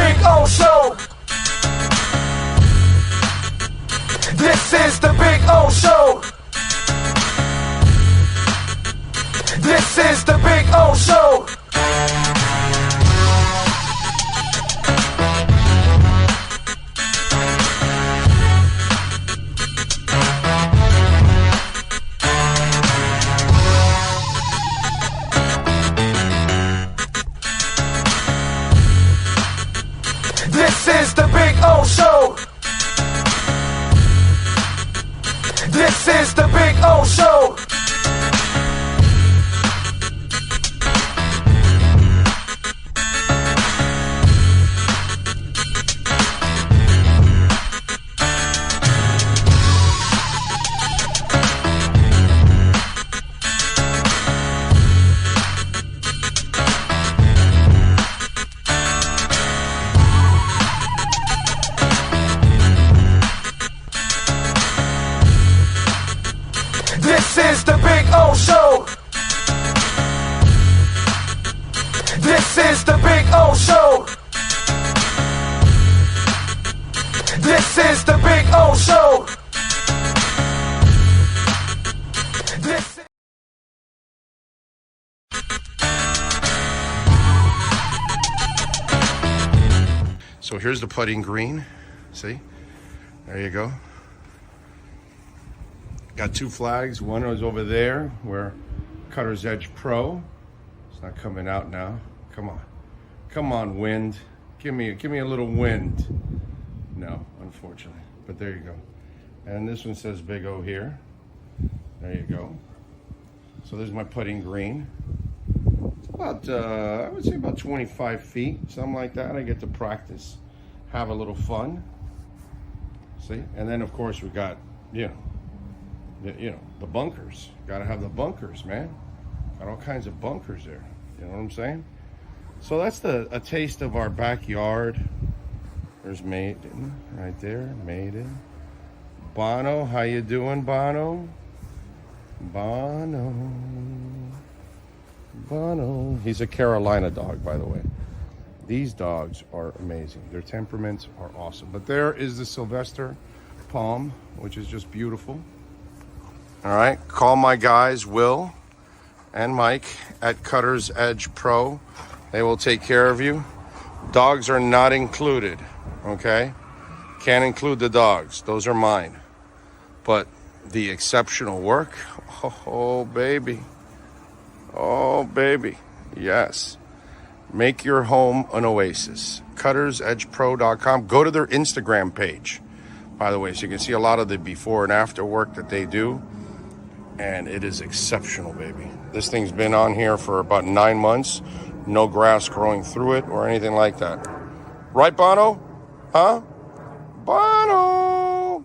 Big O Show. This is the Big O Show. This is the Big O Show. This is the Big O Show. This is the Big O Show. This is the Big O Show. This is the Big O Show. This is the Big O Show. This So here's the putting green. See? There you go. Got two flags. One is over there where Cutter's Edge Pro. It's not coming out now. Come on. Come on, wind. Give me a little wind. No, unfortunately. But there you go. And this one says Big O here. There you go. So there's my putting green. It's about, I would say about 25 feet, something like that. I get to practice, have a little fun. See? And then, of course, we got, the bunkers. Got to have the bunkers, man. Got all kinds of bunkers there. You know what I'm saying? So that's a taste of our backyard. There's Maiden right there. Maiden. Bono, how you doing, Bono? Bono. He's a Carolina dog, by the way. These dogs are amazing. Their temperaments are awesome. But there is the Sylvester Palm, which is just beautiful. All right, call my guys, Will and Mike at Cutter's Edge Pro. They will take care of you. Dogs are not included, okay? Can't include the dogs. Those are mine. But the exceptional work, oh, baby. Oh, baby. Yes. Make your home an oasis. CuttersEdgePro.com. Go to their Instagram page, by the way, so you can see a lot of the before and after work that they do. And it is exceptional, baby. This thing's been on here for about 9 months. No grass growing through it or anything like that. Right, Bono? Huh? Bono!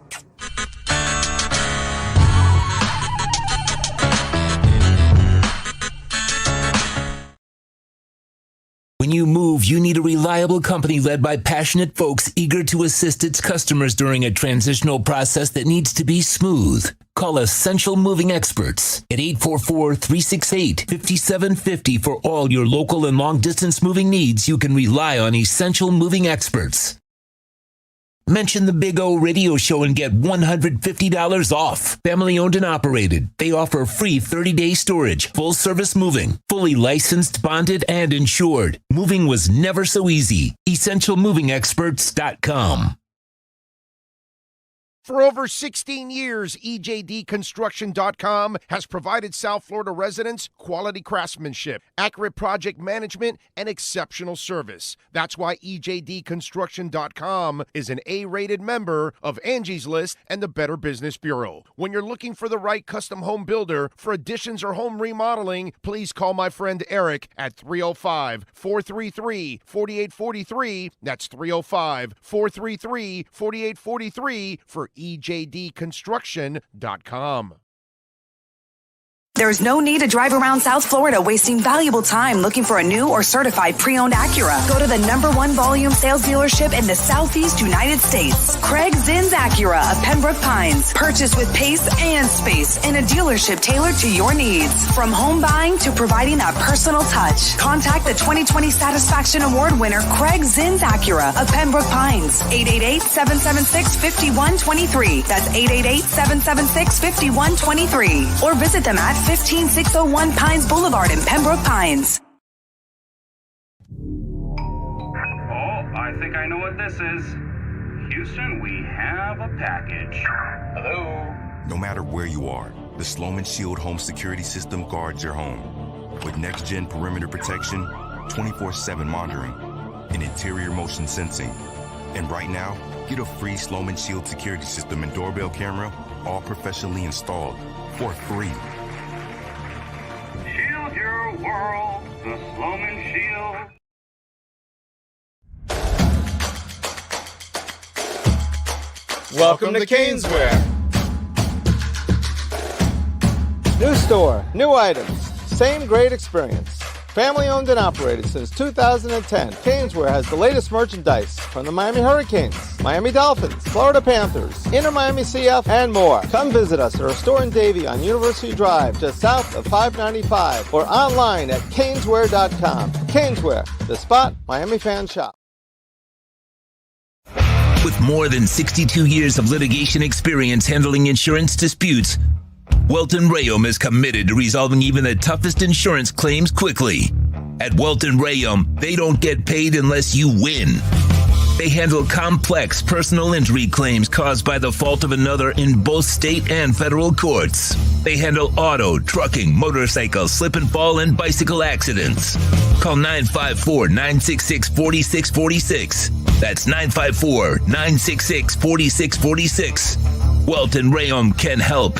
When you move, you need a reliable company led by passionate folks eager to assist its customers during a transitional process that needs to be smooth. Call Essential Moving Experts at 844-368-5750 for all your local and long-distance moving needs. You can rely on Essential Moving Experts. Mention the Big O Radio Show and get $150 off. Family owned and operated. They offer free 30-day storage, full service moving, fully licensed, bonded, and insured. Moving was never so easy. EssentialMovingExperts.com. For over 16 years, EJDConstruction.com has provided South Florida residents quality craftsmanship, accurate project management, and exceptional service. That's why EJDConstruction.com is an A-rated member of Angie's List and the Better Business Bureau. When you're looking for the right custom home builder for additions or home remodeling, please call my friend Eric at 305-433-4843. That's 305-433-4843 for EJDConstruction.com. There's no need to drive around South Florida wasting valuable time looking for a new or certified pre-owned Acura. Go to the #1 volume sales dealership in the Southeast United States. Craig Zinn's Acura of Pembroke Pines. Purchase with pace and space in a dealership tailored to your needs. From home buying to providing that personal touch. Contact the 2020 Satisfaction Award winner Craig Zinn's Acura of Pembroke Pines. 888-776-5123. That's 888-776-5123. Or visit them at 15601 Pines Boulevard in Pembroke Pines. Oh, I think I know what this is. Houston, we have a package. Hello? No matter where you are, the Sloman Shield home security system guards your home. With next-gen perimeter protection, 24/7 monitoring, and interior motion sensing. And right now, get a free Sloman Shield security system and doorbell camera, all professionally installed, for free. Shield your world, the Sloman Shield. Welcome to Caneswear. New store, new items, same great experience. Family owned and operated since 2010, Caneswear has the latest merchandise from the Miami Hurricanes, Miami Dolphins, Florida Panthers, Inter Miami CF, and more. Come visit us at our store in Davie on University Drive, just south of 595, or online at caneswear.com. Caneswear, the spot Miami fans shop. With more than 62 years of litigation experience handling insurance disputes, Welton Rayom is committed to resolving even the toughest insurance claims quickly. At Welton Rayom, they don't get paid unless you win. They handle complex personal injury claims caused by the fault of another in both state and federal courts. They handle auto, trucking, motorcycle, slip and fall, and bicycle accidents. Call 954-966-4646. That's 954-966-4646. Welton Rayom can help.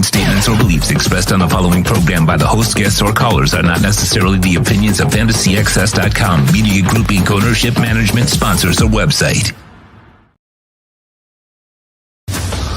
Statements or beliefs expressed on the following program by the host, guests, or callers are not necessarily the opinions of FantasyXS.com, Media Group Inc. ownership, management, sponsors, or website.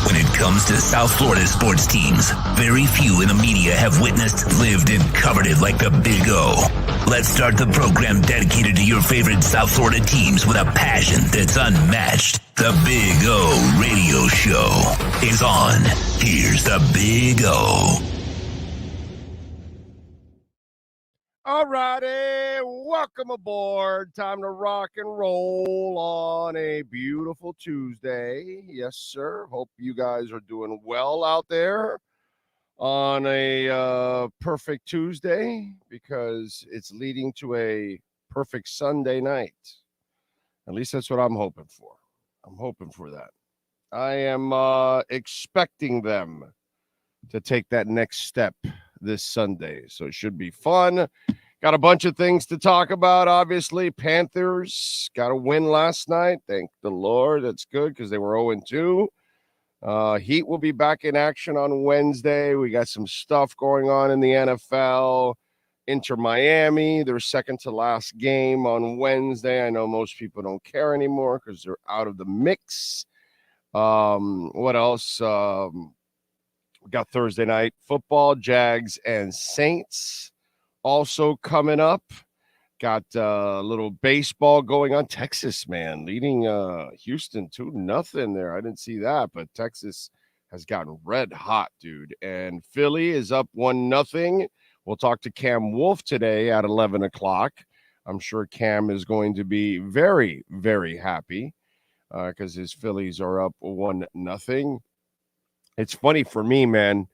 When it comes to South Florida sports teams, very few in the media have witnessed, lived, and covered it like the Big O. Let's start the program dedicated to your favorite South Florida teams with a passion that's unmatched. The Big O Radio Show is on. Here's the Big O. All righty, welcome aboard. Time to rock and roll on a beautiful Tuesday. Yes, sir. Hope you guys are doing well out there on a perfect Tuesday, because it's leading to a perfect Sunday night. At least that's what I'm hoping for. I'm hoping for that. I am expecting them to take that next step this Sunday, so it should be fun. Got a bunch of things to talk about, obviously. Panthers got a win last night. Thank the Lord. That's good, because they were 0-2. Heat will be back in action on Wednesday. We got some stuff going on in the NFL. Inter Miami, their second to last game on Wednesday. I know most people don't care anymore because they're out of the mix. What else? We got Thursday night football, Jags and Saints also coming up. got a little baseball going on. Texas, man, leading Houston 2-0 there. I didn't see that, but Texas has gotten red hot, dude. And Philly is up 1-0. We'll talk to Cam Wolf today at 11 o'clock. I'm sure Cam is going to be very, very happy because his Phillies are up 1-0. It's funny for me, man.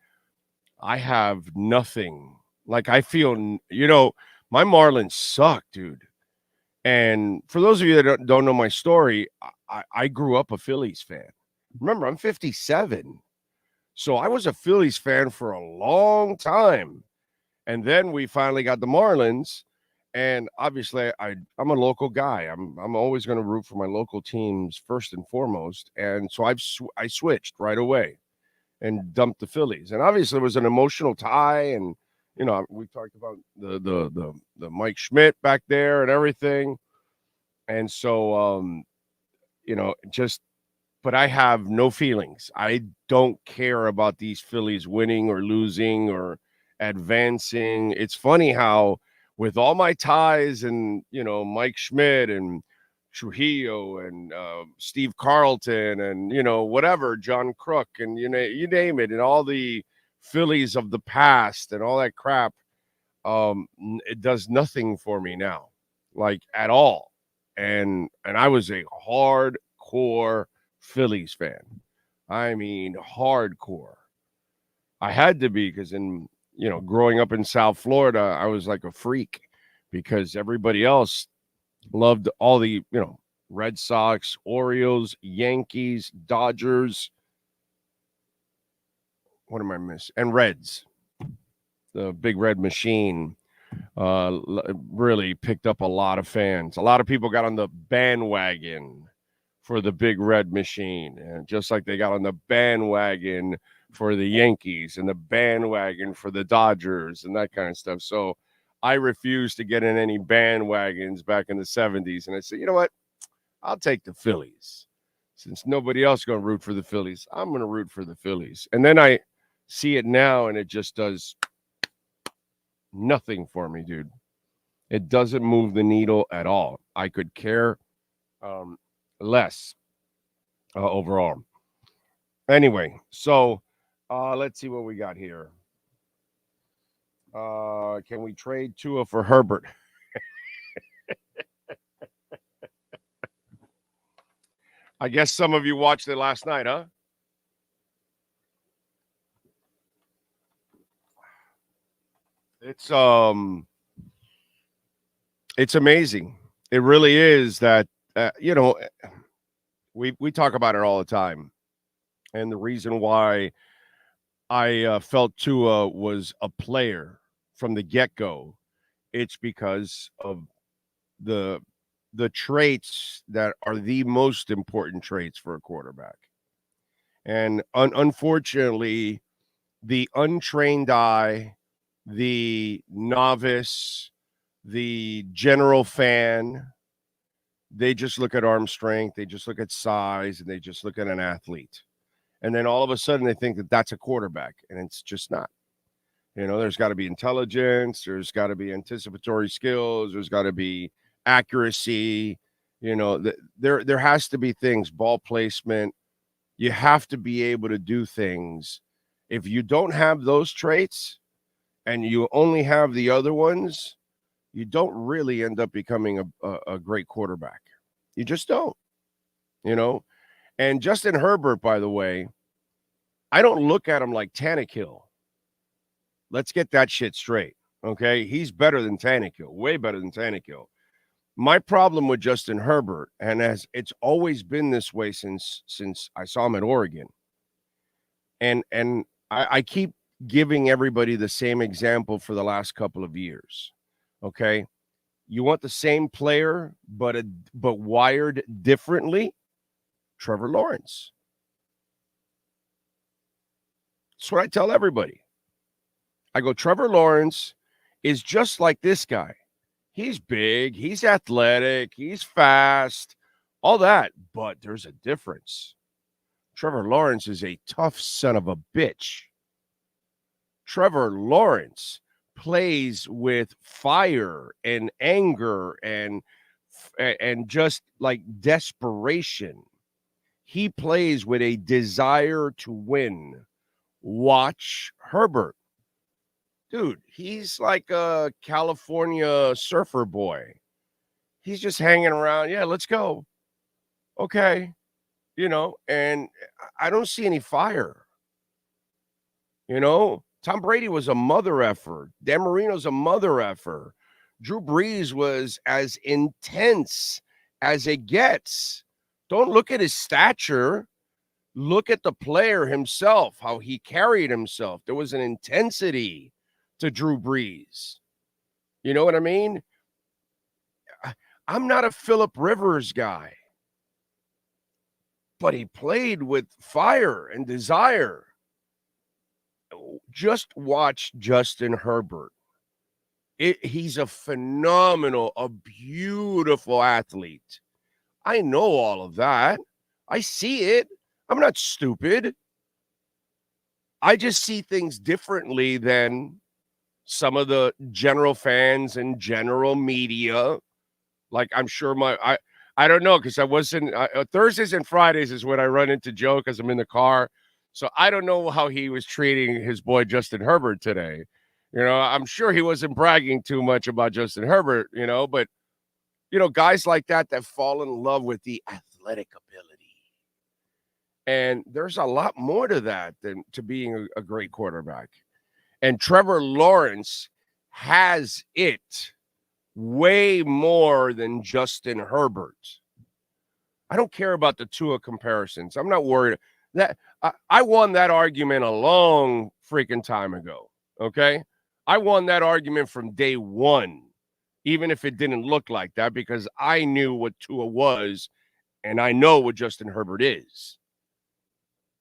I have nothing. Like, I feel, my Marlins suck, dude. And for those of you that don't know my story, I grew up a Phillies fan. Remember, I'm 57. So I was a Phillies fan for a long time. And then we finally got the Marlins. And obviously, I'm a local guy. I'm always going to root for my local teams first and foremost. And so I switched right away and dumped the Phillies. And obviously, there was an emotional tie. And, we talked about the Mike Schmidt back there and everything. And so, but I have no feelings. I don't care about these Phillies winning or losing or advancing. It's funny how with all my ties and, Mike Schmidt and Trujillo and Steve Carlton and, whatever, John Crook and you name it, and all the Phillies of the past and all that crap, it does nothing for me now, like at all. And I was a hardcore Phillies fan. I mean, hardcore. I had to be because growing up in South Florida, I was like a freak because everybody else loved all the, Red Sox, Orioles, Yankees, Dodgers. What am I missing? And Reds. The Big Red Machine really picked up a lot of fans. A lot of people got on the bandwagon for the Big Red Machine, and just like they got on the bandwagon for the Yankees and the bandwagon for the Dodgers and that kind of stuff. So I refused to get in any bandwagons back in the 70s. And I said, you know what? I'll take the Phillies. Since nobody else is going to root for the Phillies, I'm going to root for the Phillies. And then I see it now, and it just does nothing for me, dude. It doesn't move the needle at all. I could care less overall. Anyway, so let's see what we got here. Can we trade Tua for Herbert? I guess some of you watched it last night, huh? It's amazing. It really is that we talk about it all the time. And the reason why I felt Tua was a player from the get-go, it's because of the traits that are the most important traits for a quarterback. And unfortunately, the untrained eye, the novice, the general fan, they just look at arm strength, they just look at size, and they just look at an athlete. And then all of a sudden they think that that's a quarterback, and it's just not. There's got to be intelligence, there's got to be anticipatory skills, there's got to be accuracy, there has to be things, ball placement. You have to be able to do things. If you don't have those traits and you only have the other ones, you don't really end up becoming a great quarterback. You just don't, And Justin Herbert, by the way, I don't look at him like Tannehill. Let's get that shit straight, okay? He's better than Tannehill, way better than Tannehill. My problem with Justin Herbert, and as it's always been this way since I saw him at Oregon, and I keep giving everybody the same example for the last couple of years, okay? You want the same player, but wired differently? Trevor Lawrence. That's what I tell everybody. I go, Trevor Lawrence is just like this guy. He's big, he's athletic, he's fast, all that, but there's a difference. Trevor Lawrence is a tough son of a bitch. Trevor Lawrence plays with fire and anger and just like desperation. He plays with a desire to win. Watch Herbert. Dude, he's like a California surfer boy. He's just hanging around. Yeah, let's go. Okay. And I don't see any fire. Tom Brady was a mother effer. Dan Marino's a mother effer. Drew Brees was as intense as it gets. Don't look at his stature. Look at the player himself, how he carried himself. There was an intensity to Drew Brees. You know what I mean? I'm not a Phillip Rivers guy, but he played with fire and desire. Just watch Justin Herbert. He's a phenomenal, a beautiful athlete. I know all of that. I see it. I'm not stupid. I just see things differently than some of the general fans and general media. Like, I'm sure I don't know, because I wasn't Thursdays and Fridays is when I run into Joe because I'm in the car. So I don't know how he was treating his boy Justin Herbert today. I'm sure he wasn't bragging too much about Justin Herbert, but guys like that fall in love with the athletic ability. And there's a lot more to that than to being a great quarterback. And Trevor Lawrence has it way more than Justin Herbert. I don't care about the Tua comparisons. I'm not worried. That I won that argument a long freaking time ago, okay? I won that argument from day one, even if it didn't look like that, because I knew what Tua was, and I know what Justin Herbert is.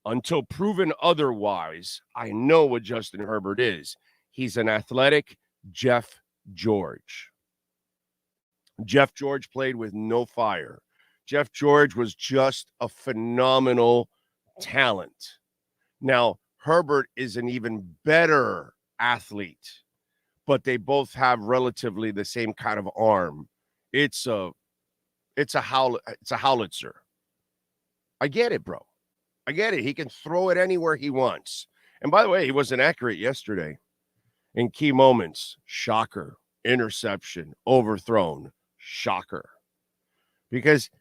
Until proven otherwise, I know what Justin Herbert is. He's an athletic Jeff George. Jeff George played with no fire. Jeff George was just a phenomenal talent. Now, Herbert is an even better athlete, but they both have relatively the same kind of arm. It's a howitzer. I get it, bro. I get it. He can throw it anywhere he wants. And by the way, he wasn't accurate yesterday in key moments. Shocker. Interception. Overthrown. Shocker. Because,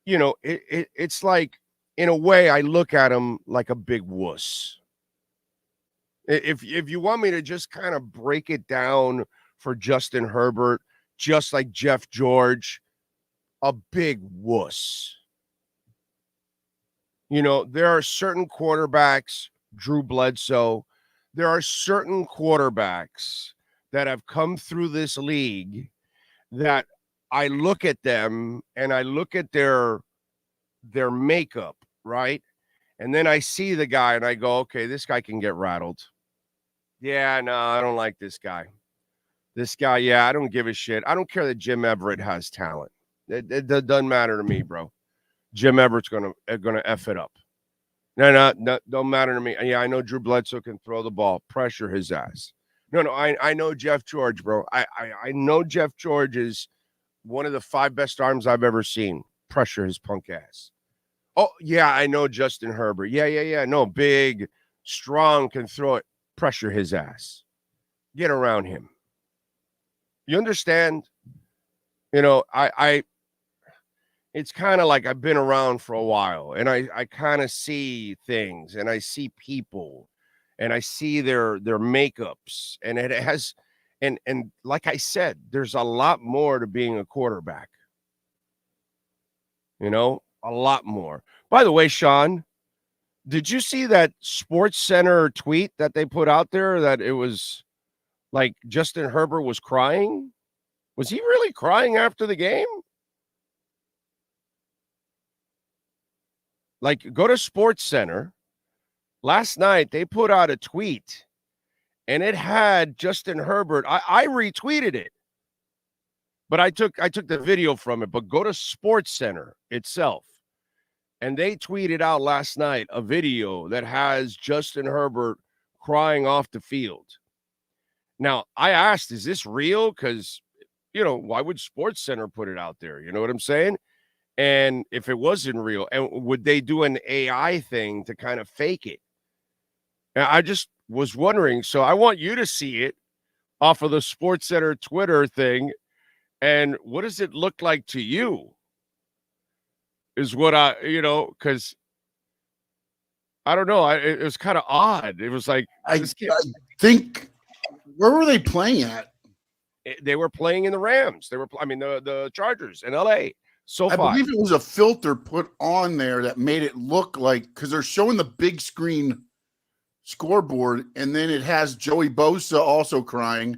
it's like, in a way, I look at him like a big wuss. If you want me to just kind of break it down for Justin Herbert, just like Jeff George, a big wuss. There are certain quarterbacks, Drew Bledsoe, there are certain quarterbacks that have come through this league that I look at them and I look at their makeup, right? And then I see the guy and I go, okay, this guy can get rattled. Yeah, no, I don't like this guy. This guy, yeah, I don't give a shit. I don't care that Jim Everett has talent. It doesn't matter to me, bro. Jim Everett's gonna F it up. No, don't matter to me. Yeah, I know Drew Bledsoe can throw the ball. Pressure his ass. No, I know Jeff George, bro. I know Jeff George is one of the 5 best arms I've ever seen. Pressure his punk ass. Oh, yeah, I know Justin Herbert. Yeah. No, big, strong, can throw it. Pressure his ass. Get around him. You understand? It's kind of like I've been around for a while, and I kind of see things, and I see people, and I see their makeups, and it has, and like I said, there's a lot more to being a quarterback. A lot more. By the way, Sean, did you see that Sports Center tweet that they put out there that it was like Justin Herbert was crying? Was he really crying after the game? Like, go to Sports Center. Last night, they put out a tweet, and it had Justin Herbert. I retweeted it, but I took the video from it. But go to Sports Center itself, and they tweeted out last night a video that has Justin Herbert crying off the field. Now, I asked, is this real? Because, why would Sports Center put it out there? You know what I'm saying? And if it wasn't real, and would they do an AI thing to kind of fake it? And I just was wondering. So I want you to see it off of the Sports Center Twitter thing. And what does it look like to you? Is what because I don't know. It was kind of odd. It was like, I think, where were they playing at? They were playing in the Rams. The Chargers in LA. I believe it was a filter put on there that made it look like, because they're showing the big screen scoreboard, and then it has Joey Bosa also crying.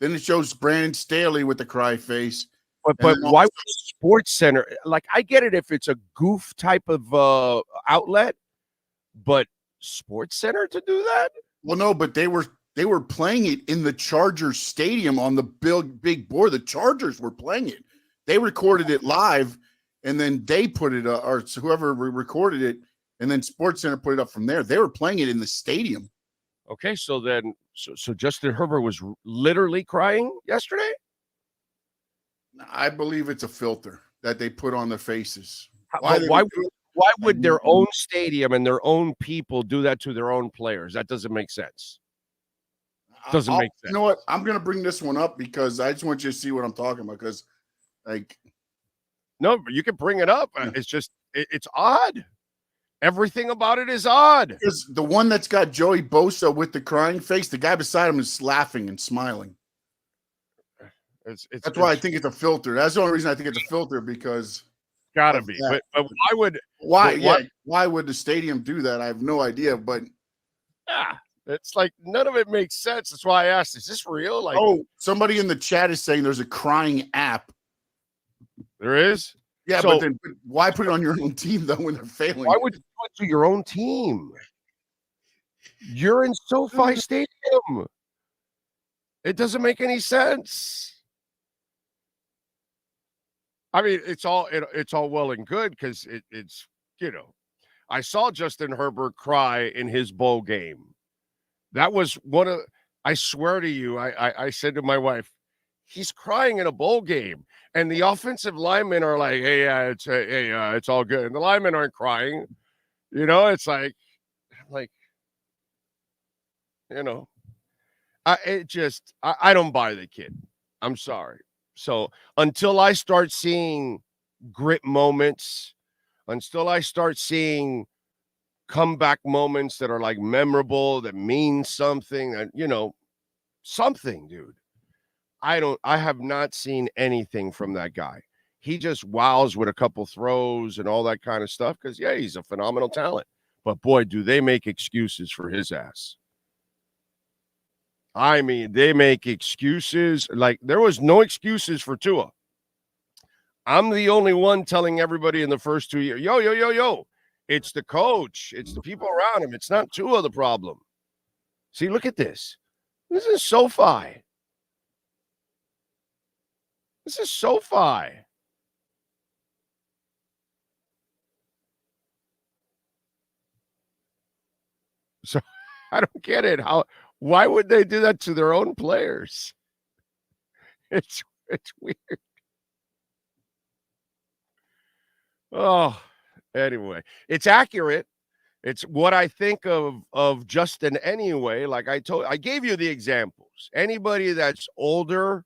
Then it shows Brandon Staley with the cry face. But why would Sports Center? Like, I get it if it's a goof type of outlet, but Sports Center to do that? Well, no, but they were playing it in the Chargers stadium on the big board. The Chargers were playing it. They recorded it live, and then they put it up, or whoever recorded it, and then Sports Center put it up from there. They were playing it in the stadium. Okay, so then, so Justin Herbert was literally crying yesterday? I believe it's a filter that they put on their faces. Why would their own stadium and their own people do that to their own players? That doesn't make sense. Doesn't make sense. You know what? I'm going to bring this one up because I just want you to see what I'm talking about. Because, no, you can bring it up. It's just it's odd. Everything about it is odd. Because the one that's got Joey Bosa with the crying face, the guy beside him is laughing and smiling. That's why I think it's a filter. That's the only reason I think it's a filter, because gotta be. But why would the stadium do that? I have no idea. But it's like none of it makes sense. That's why I asked, is this real? Like, somebody in the chat is saying there's a crying app. There is? Yeah, so, but why put it on your own team though when they're failing? Why would you do it to your own team? You're in SoFi Stadium. It doesn't make any sense. I mean, it's all well and good because it's I saw Justin Herbert cry in his bowl game. That was one of, I swear to you, I said to my wife, he's crying in a bowl game, and the offensive linemen are like, it's all good, and the linemen aren't crying. It's like, I don't buy the kid. I'm sorry. So until I start seeing grit moments, until I start seeing comeback moments that are like memorable, that mean something, that, something, dude. I have not seen anything from that guy. He just wows with a couple throws and all that kind of stuff because, he's a phenomenal talent. But, boy, do they make excuses for his ass. I mean, they make excuses. Like, there was no excuses for Tua. I'm the only one telling everybody in the first 2 years, yo. It's the coach. It's the people around him. It's not Tua the problem. See, look at this. This is SoFi. This is SoFi. So I don't get it. Why would they do that to their own players? It's weird. Oh, anyway, it's accurate. It's what I think of Justin anyway. Like I gave you the examples. Anybody that's older,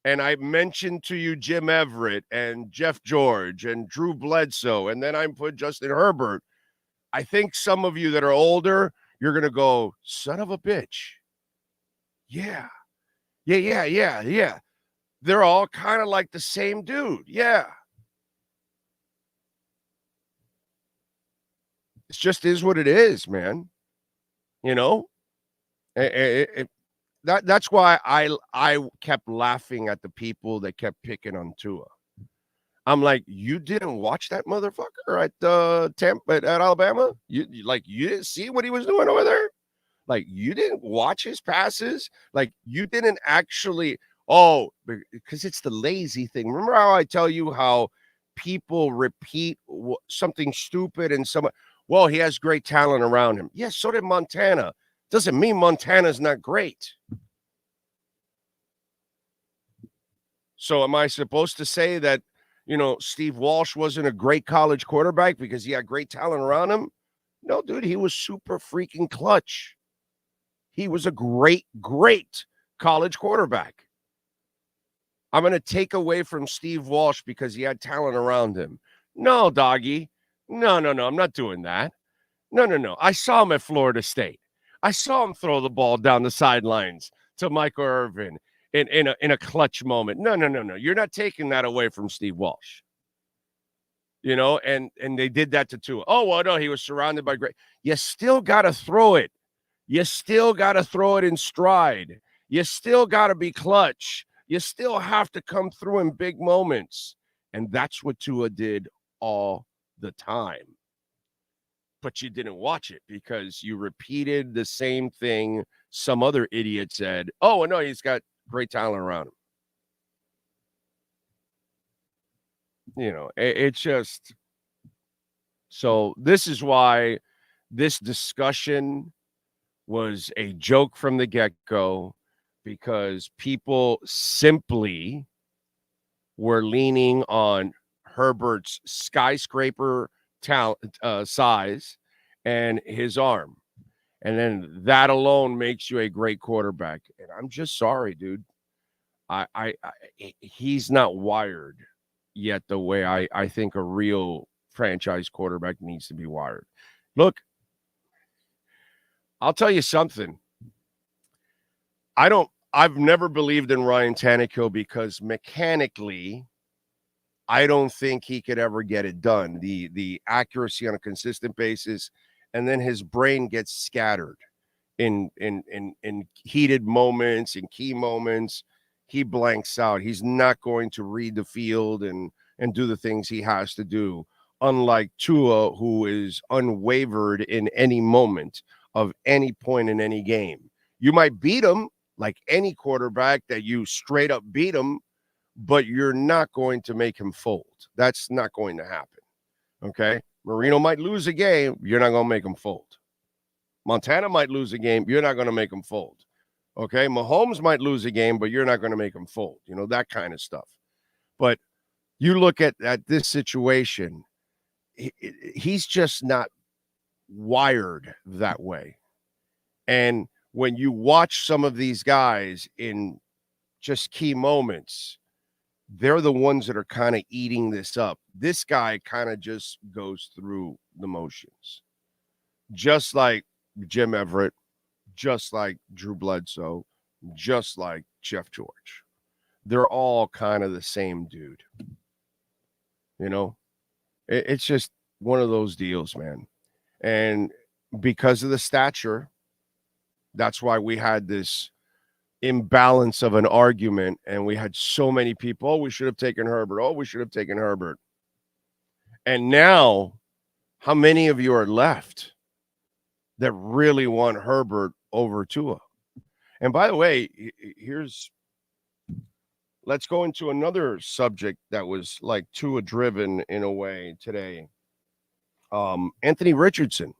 and I mentioned to you Jim Everett and Jeff George and Drew Bledsoe, and then I put Justin Herbert. I think some of you that are older, you're going to go, son of a bitch. Yeah. They're all kind of like the same dude. Yeah. It just is what it is, man. That's why I kept laughing at the people that kept picking on Tua. I'm like, you didn't watch that motherfucker at Tampa at Alabama? You didn't see what he was doing over there? Like, you didn't watch his passes? Like, you didn't actually, because it's the lazy thing. Remember how I tell you how people repeat something stupid and well, he has great talent around him. Yes, so did Montana. Doesn't mean Montana's not great. So am I supposed to say that, Steve Walsh wasn't a great college quarterback because he had great talent around him? No, dude, he was super freaking clutch. He was a great, great college quarterback. I'm going to take away from Steve Walsh because he had talent around him. No, doggy. No. I'm not doing that. No. I saw him at Florida State. I saw him throw the ball down the sidelines to Michael Irvin in a clutch moment. No. You're not taking that away from Steve Walsh. And they did that to Tua. Oh, well, no, he was surrounded by great. You still got to throw it. You still got to throw it in stride. You still got to be clutch. You still have to come through in big moments. And that's what Tua did all the time. But you didn't watch it because you repeated the same thing some other idiot said. Oh, no, he's got great talent around him. It's just. So this is why this discussion was a joke from the get-go, because people simply were leaning on Herbert's skyscraper talent, size and his arm. And then that alone makes you a great quarterback. And I'm just sorry, dude. He's not wired yet the way I think a real franchise quarterback needs to be wired. Look, I'll tell you something. I've never believed in Ryan Tannehill because mechanically, I don't think he could ever get it done. The accuracy on a consistent basis, and then his brain gets scattered in heated moments, in key moments. He blanks out. He's not going to read the field and do the things he has to do. Unlike Tua, who is unwavered in any moment of any point in any game. You might beat him like any quarterback that you straight up beat him, but you're not going to make him fold. That's not going to happen. Okay? Marino might lose a game. You're not going to make him fold. Montana might lose a game. You're not going to make him fold. Okay? Mahomes might lose a game, but you're not going to make him fold. That kind of stuff. But you look at this situation, he's just not wired that way. And when you watch some of these guys in just key moments, they're the ones that are kind of eating this up. This guy kind of just goes through the motions, just like Jim Everett, just like Drew Bledsoe, just like Jeff George. They're all kind of the same dude. It's just one of those deals, man. And because of the stature, that's why we had this imbalance of an argument, and we had so many people, oh, we should have taken Herbert. Oh, we should have taken Herbert. And now, how many of you are left that really want Herbert over Tua? And by the way, let's go into another subject that was like Tua driven in a way today. Anthony Richardson.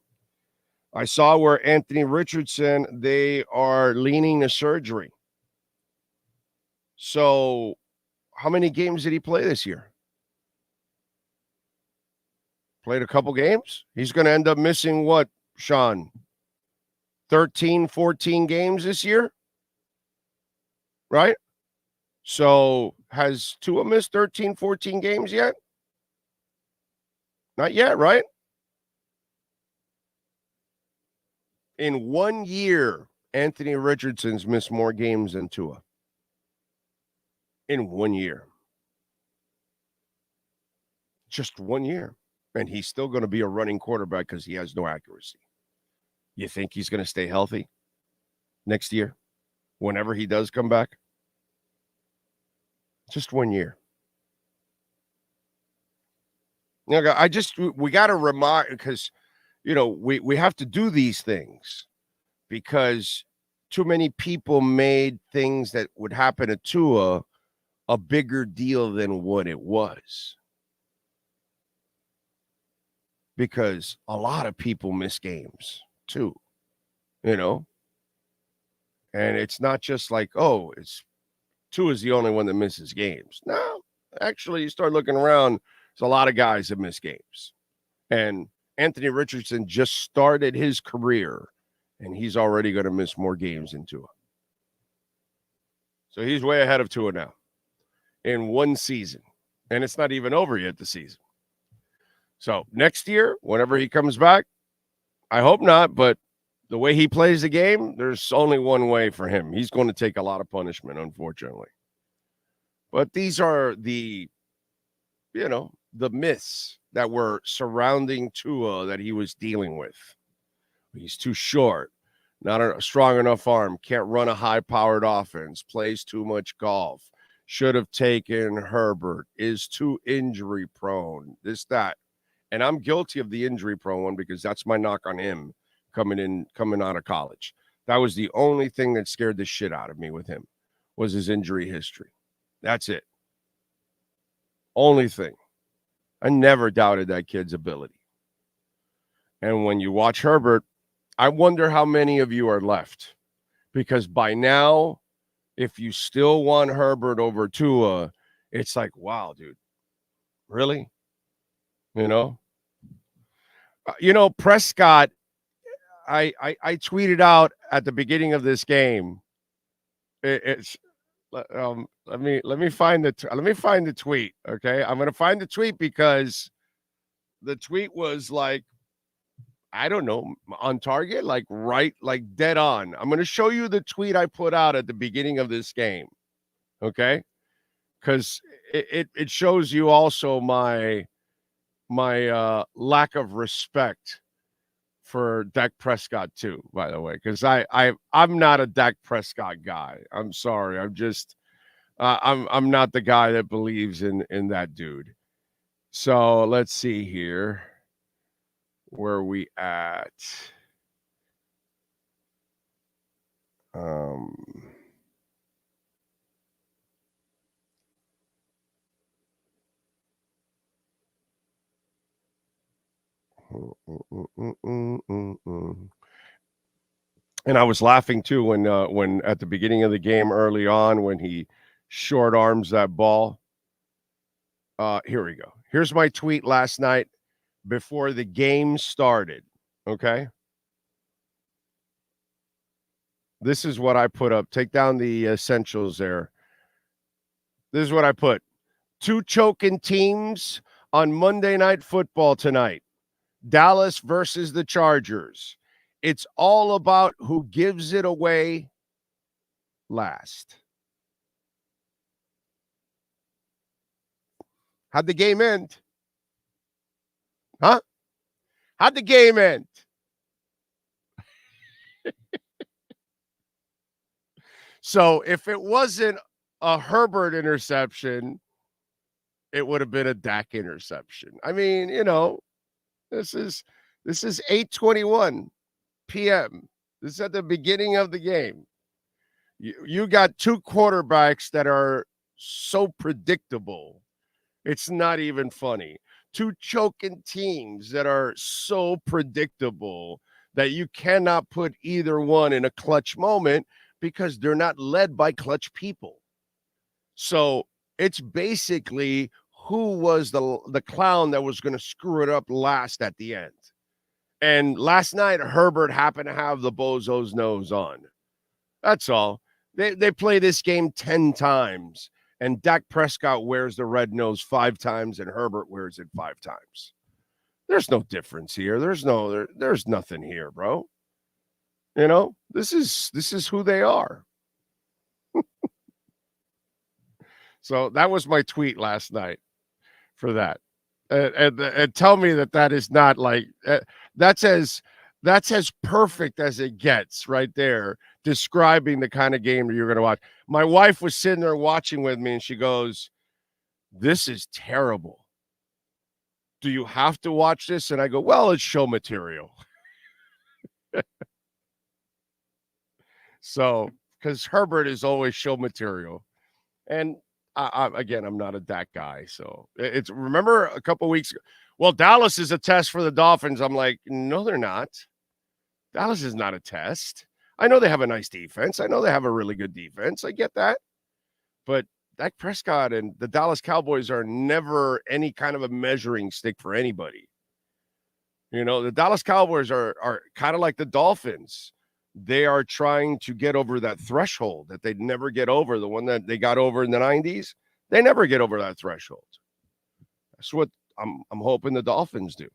I saw where Anthony Richardson, they are leaning to surgery. So how many games did he play this year? Played a couple games. He's going to end up missing what, Sean? 13, 14 games this year? Right? So has Tua missed 13, 14 games yet? Not yet, right? In 1 year, Anthony Richardson's missed more games than Tua. In 1 year. Just 1 year. And he's still going to be a running quarterback because he has no accuracy. You think he's going to stay healthy next year? Whenever he does come back? Just 1 year. we got to remind, because, we have to do these things because too many people made things that would happen to Tua a bigger deal than what it was. Because a lot of people miss games too, And it's not just like, oh, it's Tua is the only one that misses games. No, actually, you start looking around, there's a lot of guys that miss games. And Anthony Richardson just started his career, and he's already going to miss more games than Tua. So he's way ahead of Tua now in one season. And it's not even over yet, the season. So next year, whenever he comes back, I hope not, but the way he plays the game, there's only one way for him. He's going to take a lot of punishment, unfortunately. But these are the myths that were surrounding Tua that he was dealing with. He's too short, not a strong enough arm, can't run a high-powered offense, plays too much golf, should have taken Herbert, is too injury-prone, this, that. And I'm guilty of the injury-prone one because that's my knock on him coming out of college. That was the only thing that scared the shit out of me with him, was his injury history. That's it. Only thing. I never doubted that kid's ability. And when you watch Herbert, I wonder how many of you are left. Because by now, if you still want Herbert over Tua, it's like, wow, dude. Really? Prescott, I tweeted out at the beginning of this game. Let me find the tweet. Okay, I'm gonna find the tweet because the tweet was like, I don't know, on target, like dead on. I'm gonna show you the tweet I put out at the beginning of this game. Okay, because it shows you also my lack of respect for Dak Prescott too, by the way, because I'm not a Dak Prescott guy. I'm sorry. I'm just I'm not the guy that believes in that dude. So let's see here. Where are we at? And I was laughing too when at the beginning of the game early on when he short arms that ball. Here we go. Here's my tweet last night before the game started. Okay. This is what I put up. Take down the essentials there. This is what I put. 2 choking teams on Monday Night Football tonight. Dallas versus the Chargers. It's all about who gives it away last. How'd the game end? Huh? How'd the game end? So if it wasn't a Herbert interception, it would have been a Dak interception. I mean, this is 8:21 p.m. This is at the beginning of the game. You got 2 quarterbacks that are so predictable. It's not even funny. 2 choking teams that are so predictable that you cannot put either one in a clutch moment because they're not led by clutch people. So it's basically who was the clown that was going to screw it up last at the end. And last night, Herbert happened to have the bozo's nose on. That's all. They play this game 10 times, and Dak Prescott wears the red nose 5 times, and Herbert wears it 5 times. There's no difference here. There's nothing here, bro. This is who they are. So that was my tweet last night for that. And tell me that is not like that's as perfect as it gets right there, describing the kind of game that you're going to watch. My wife was sitting there watching with me, and she goes, "This is terrible. Do you have to watch this?" And I go, "Well, it's show material." So, because Herbert is always show material, and I'm not a Dak guy. So it's remember a couple weeks ago. Well, Dallas is a test for the Dolphins. I'm like, no, they're not. Dallas is not a test. I know they have a nice defense. I know they have a really good defense. I get that. But Dak Prescott and the Dallas Cowboys are never any kind of a measuring stick for anybody. You know, the Dallas Cowboys are kind of like the Dolphins. They are trying to get over that threshold that they'd never get over, the one that they got over in the 90s. They never get over that threshold. That's what I'm hoping the Dolphins do.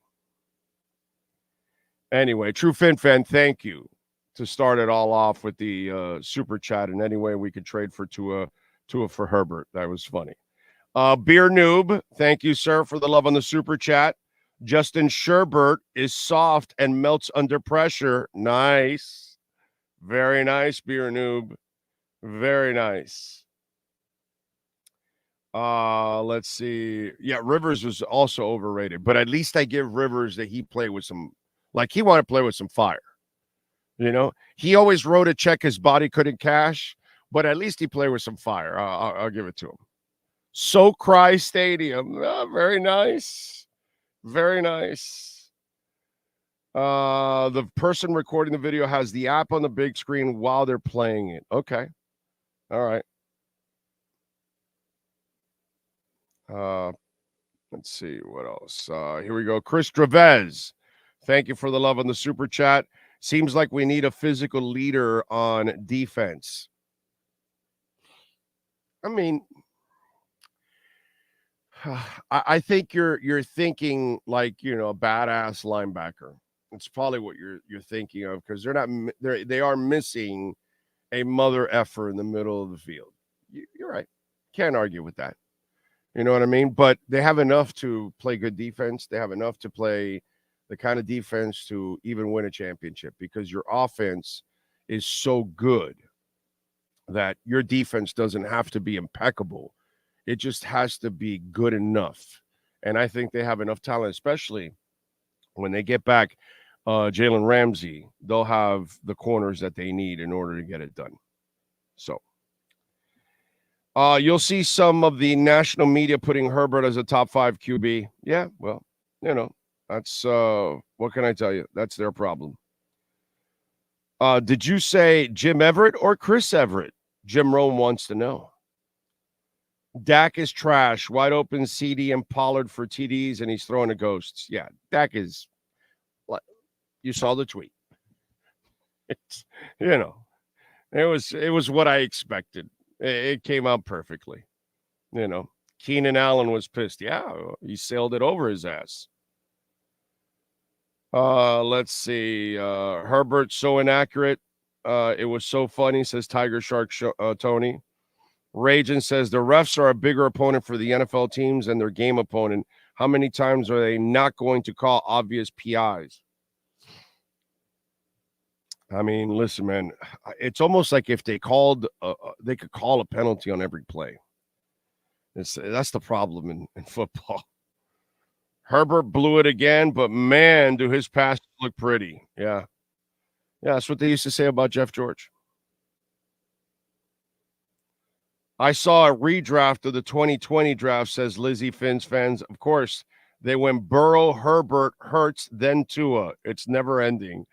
Anyway, True Fin Fan, thank you to start it all off with the super chat in any way we could trade for Tua for Herbert. That was funny. Beer Noob, thank you, sir, for the love on the super chat. Justin Sherbert is soft and melts under pressure. Nice. Very nice, Beer Noob. Very nice. Let's see. Yeah, Rivers was also overrated, but at least I give Rivers that he played with some, like he wanted to play with some fire. You know, he always wrote a check his body couldn't cash, but at least he played with some fire. I'll give it to him. So Cry Stadium. Very nice. Very nice. The person recording the video has the app on the big screen while they're playing it. Okay. All right. Let's see what else. Here we go. Chris Travez. Thank you for the love on the super chat. Seems like we need a physical leader on defense. I mean, I think you're thinking like, you know, a badass linebacker. It's probably what you're thinking of, because they are missing a mother effer in the middle of the field. You're right. Can't argue with that. You know what I mean? But they have enough to play good defense. They have enough to play the kind of defense to even win a championship, because your offense is so good that your defense doesn't have to be impeccable. It just has to be good enough. And I think they have enough talent, especially when they get back Jalen Ramsey. They'll have the corners that they need in order to get it done. So you'll see some of the national media putting Herbert as a top 5 QB. Yeah, well, you know, that's what can I tell you? That's their problem. Did you say Jim Everett or Chris Everett? Jim Rome wants to know. Dak is trash. Wide open CD and Pollard for TDs, and he's throwing to ghosts. Yeah, Dak is. You saw the tweet. It's, you know, it was what I expected. It came out perfectly. You know, Keenan Allen was pissed. Yeah, he sailed it over his ass. Let's see. Herbert so inaccurate. It was so funny, says Tiger Shark Tony. Ragin says the refs are a bigger opponent for the NFL teams than their game opponent. How many times are they not going to call obvious PIs? I mean, listen, man, it's almost like if they called, they could call a penalty on every play. That's the problem in football. Herbert blew it again, but man, do his passes look pretty. Yeah. Yeah, that's what they used to say about Jeff George. I saw a redraft of the 2020 draft, says Lizzie Finn's fans. Of course, they went Burrow, Herbert, Hurts, then Tua. It's never ending.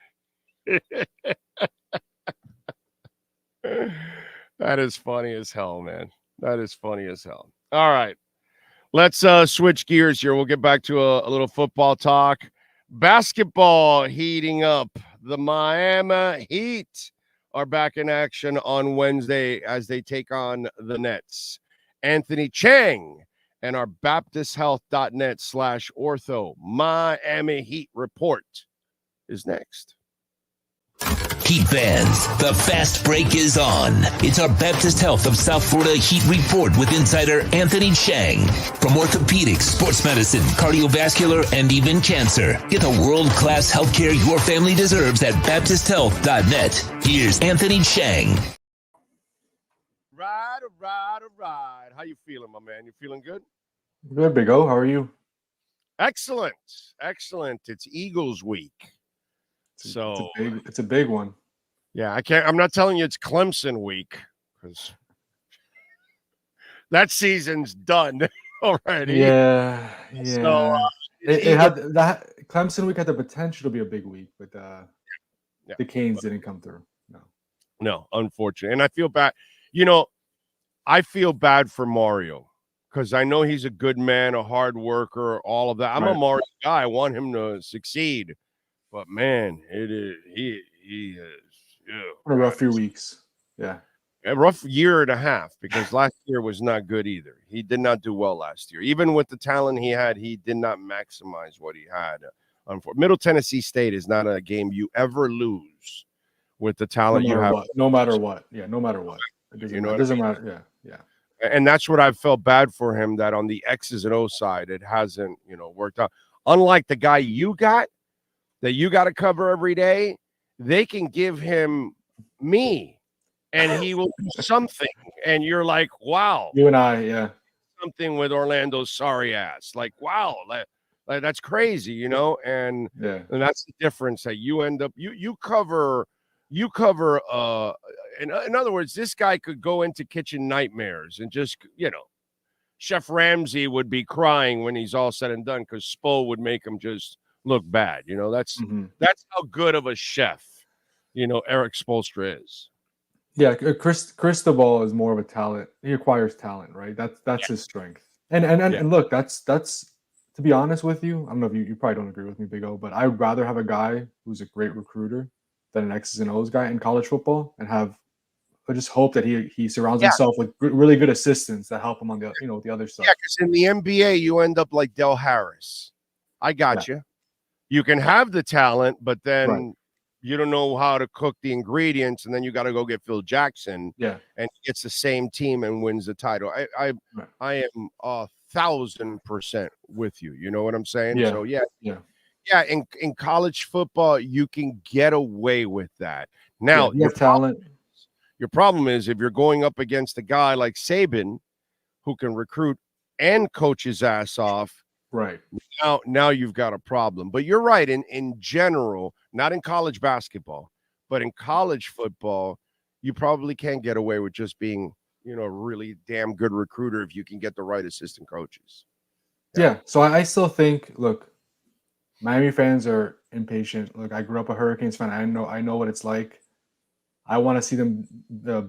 That is funny as hell, man. That is funny as hell. All right. Let's switch gears here. We'll get back to a little football talk. Basketball heating up. The Miami Heat are back in action on Wednesday as they take on the Nets. Anthony Chang and our BaptistHealth.net/ortho Miami Heat report is next. Heat fans, the fast break is on. It's our Baptist Health of South Florida Heat Report with insider Anthony Chang. From orthopedics, sports medicine, cardiovascular, and even cancer. Get the world-class healthcare your family deserves at BaptistHealth.net. Here's Anthony Chang. Right. How you feeling, my man? You feeling good? Good, Big O. How are you? Excellent. It's Eagles week. So it's a big one. Yeah, I'm not telling you it's Clemson week, because that season's done already. Yeah. So it had that Clemson week had the potential to be a big week, but the Canes didn't come through. No, unfortunately. And I feel bad. You know, I feel bad for Mario because I know he's a good man, a hard worker, all of that. I'm a Mario guy. I want him to succeed. But man, it is he is a rough few weeks. Yeah. A rough year and a half because last year was not good either. He did not do well last year. Even with the talent he had, he did not maximize what he had. Middle Tennessee State is not a game you ever lose with the talent you have. No matter what. Yeah, no matter what. It doesn't matter. Yeah. And that's what I've felt bad for him, that on the X's and O's side, it hasn't, worked out. Unlike the guy you got to cover every day, they can give him me and he will do something. And you're like, wow. You and I, yeah. Something with Orlando's sorry ass. Like, wow, that's crazy, and that's the difference that you end up, you cover, in other words, this guy could go into Kitchen Nightmares and just, Chef Ramsay would be crying when he's all said and done because Spo would make him just look bad. That's how good of a chef, Eric Spoelstra is. Yeah, Cristobal is more of a talent. He acquires talent, right? That's his strength. And look, that's to be honest with you, I don't know if you probably don't agree with me, Big O, but I'd rather have a guy who's a great recruiter than an X's and O's guy in college football, and I just hope that he surrounds himself with really good assistants that help him on the the other side. Yeah, because in the NBA you end up like Del Harris. I got you. You can have the talent, but then you don't know how to cook the ingredients, and then you got to go get Phil Jackson. Yeah, and he gets the same team and wins the title. I am 1,000% with you. You know what I'm saying? Yeah. So yeah. In college football, you can get away with that. Now, your talent. Your problem is if you're going up against a guy like Saban, who can recruit and coach his ass off. Right. Now you've got a problem. But you're right. In general, not in college basketball, but in college football, you probably can get away with just being, a really damn good recruiter if you can get the right assistant coaches. Yeah. So I still think, look, Miami fans are impatient. Look, I grew up a Hurricanes fan. I know what it's like. I want to see them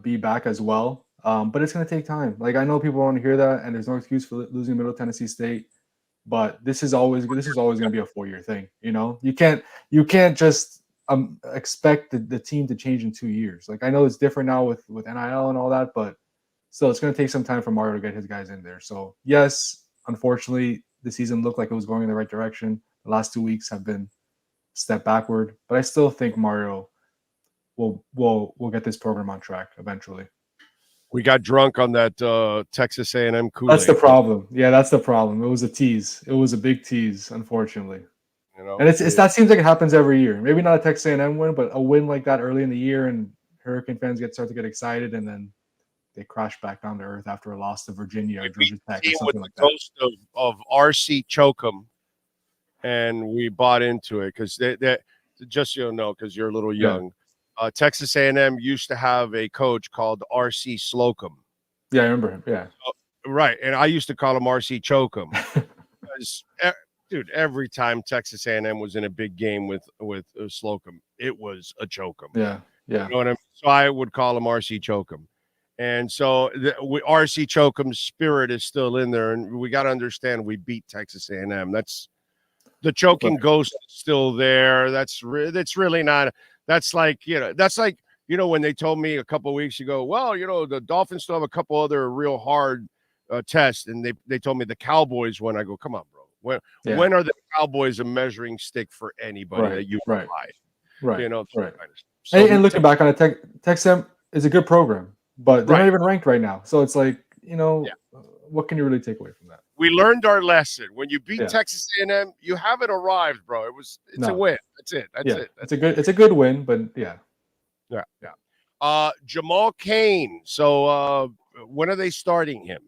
be back as well. But it's going to take time. Like, I know people want to hear that, and there's no excuse for losing Middle Tennessee State. But this is always going to be a 4-year thing. You can't just expect the team to change in 2 years. Like, I know it's different now with NIL and all that, but still, it's going to take some time for Mario to get his guys in there. So yes, unfortunately, the season looked like it was going in the right direction. The last 2 weeks have been a step backward, but I still think Mario will get this program on track eventually. We got drunk on that Texas A&M Kool-Aid. That's the problem. Yeah, that's the problem. It was a tease. It was a big tease, unfortunately. And that seems like it happens every year. Maybe not a Texas A&M win, but a win like that early in the year, and Hurricane fans start to get excited, and then they crash back down to earth after a loss to Virginia or Georgia Tech or something like that. Ghost of RC Chokum, and we bought into it because they just because you're a little young. Texas A&M used to have a coach called RC Slocum. Yeah, I remember him. Yeah, right. And I used to call him RC Chokum. Dude, every time Texas A&M was in a big game with Slocum, it was a Chokum. Yeah. You know what I mean? So I would call him RC Chokum. And so RC Chokum's spirit is still in there, and we got to understand we beat Texas A&M. That's the choking ghost is still there. That's really not. That's like when they told me a couple of weeks ago, well, the Dolphins still have a couple other real hard tests, and they told me the Cowboys won. I go, come on, bro. When are the Cowboys a measuring stick for anybody that you provide? Right. Right. So, and looking back on it, Texas is a good program, but they're not even ranked right now. So it's like, what can you really take away from that? We learned our lesson. When you beat Texas A&M, you haven't arrived, bro. It's a win. That's it. It's a good win, but yeah. Jamal Cain. So when are they starting him?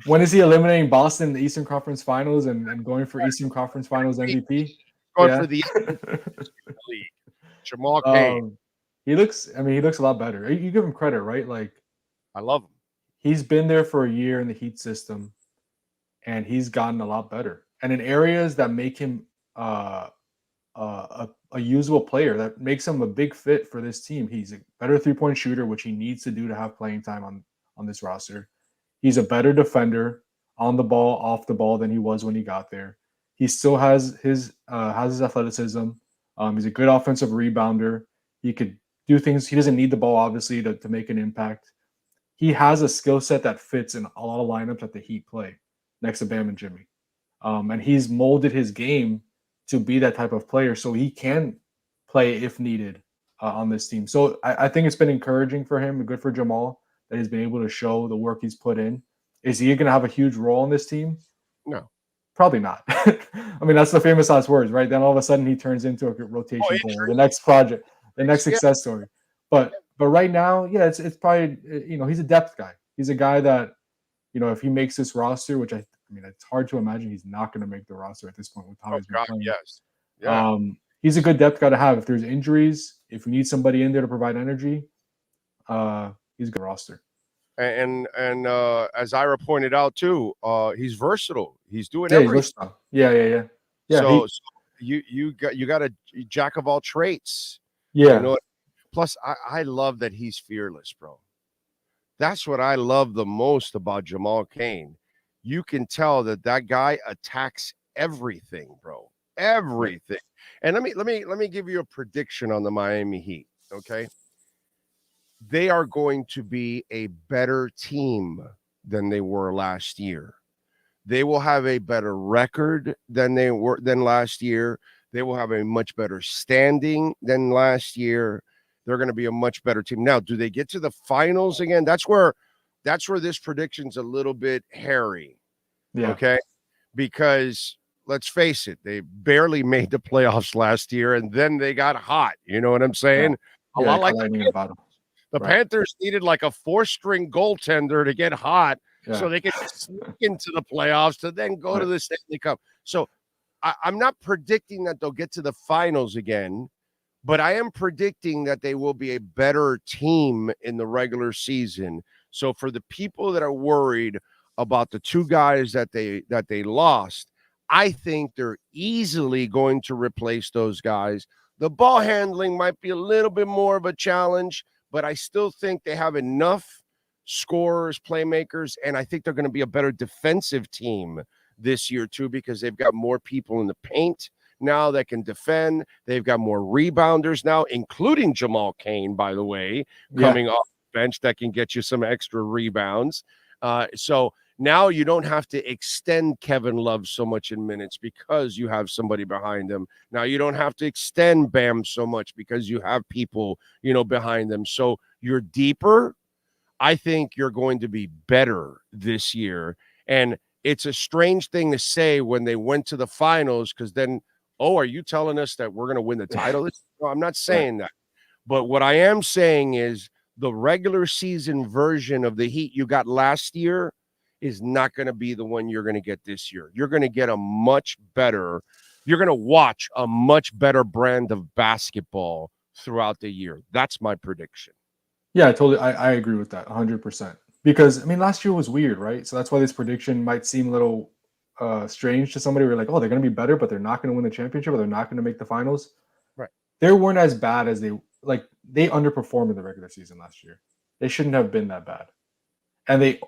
When is he eliminating Boston in the Eastern Conference Finals and going for Eastern Conference Finals MVP? Going for the league. Jamal Cain. He looks a lot better. You give him credit, right? Like, I love him. He's been there for a year in the Heat system, and he's gotten a lot better. And in areas that make him a usable player that makes him a big fit for this team. He's a better 3-point shooter, which he needs to do to have playing time on this roster. He's a better defender on the ball, off the ball than he was when he got there. He still has his athleticism. He's a good offensive rebounder. He could do things. He doesn't need the ball, obviously, to make an impact. He has a skill set that fits in a lot of lineups that the Heat play next to Bam and Jimmy. And he's molded his game to be that type of player so he can play if needed on this team. So I think it's been encouraging for him and good for Jamal that he's been able to show the work he's put in. Is he going to have a huge role on this team? No. Probably not. I mean, that's the famous last words, right? Then all of a sudden he turns into a rotation player, the next project, the next success story. But right now, yeah, it's probably, he's a depth guy. He's a guy that, if he makes this roster, which I mean, it's hard to imagine he's not going to make the roster at this point with how he's been playing. Yes. Yeah. He's a good depth guy to have. If there's injuries, if we need somebody in there to provide energy, he's a good roster. And as Ira pointed out too, he's versatile. He's doing He's everything. versatile. Yeah. So you got a jack of all trades. Yeah. Plus, I love that he's fearless, bro. That's what I love the most about Jamal Cain. You can tell that guy attacks everything, bro. Everything. And let me give you a prediction on the Miami Heat. Okay. They are going to be a better team than they were last year. They will have a better record than last year. They will have a much better standing than last year. They're going to be a much better team. Now, do they get to the finals again? That's where this prediction's a little bit hairy. Yeah. Okay. Because let's face it, they barely made the playoffs last year and then they got hot. You know what I'm saying? Yeah. A lot like the Panthers needed like a 4-string goaltender to get hot so they could sneak into the playoffs to then go to the Stanley Cup. So I'm not predicting that they'll get to the finals again, but I am predicting that they will be a better team in the regular season. So for the people that are worried about the two guys that they lost, I think they're easily going to replace those guys. The ball handling might be a little bit more of a challenge, but I still think they have enough scorers, playmakers, and I think they're going to be a better defensive team this year too because they've got more people in the paint now that can defend. They've got more rebounders now, including Jamal Cain, by the way, coming off the bench that can get you some extra rebounds. So now you don't have to extend Kevin Love so much in minutes because you have somebody behind them. Now you don't have to extend Bam so much because you have people, behind them. So you're deeper. I think you're going to be better this year. And it's a strange thing to say when they went to the finals because then, are you telling us that we're going to win the title? No, I'm not saying that. But what I am saying is the regular season version of the Heat you got last year is not going to be the one you're going to get this year. You're going to get you're going to watch a much better brand of basketball throughout the year. That's my prediction. Yeah, totally. I agree with that 100%. Because, last year was weird, right? So that's why this prediction might seem a little strange to somebody. We're like, they're going to be better, but they're not going to win the championship, or they're not going to make the finals. Right. They weren't as bad as they underperformed in the regular season last year. They shouldn't have been that bad. And they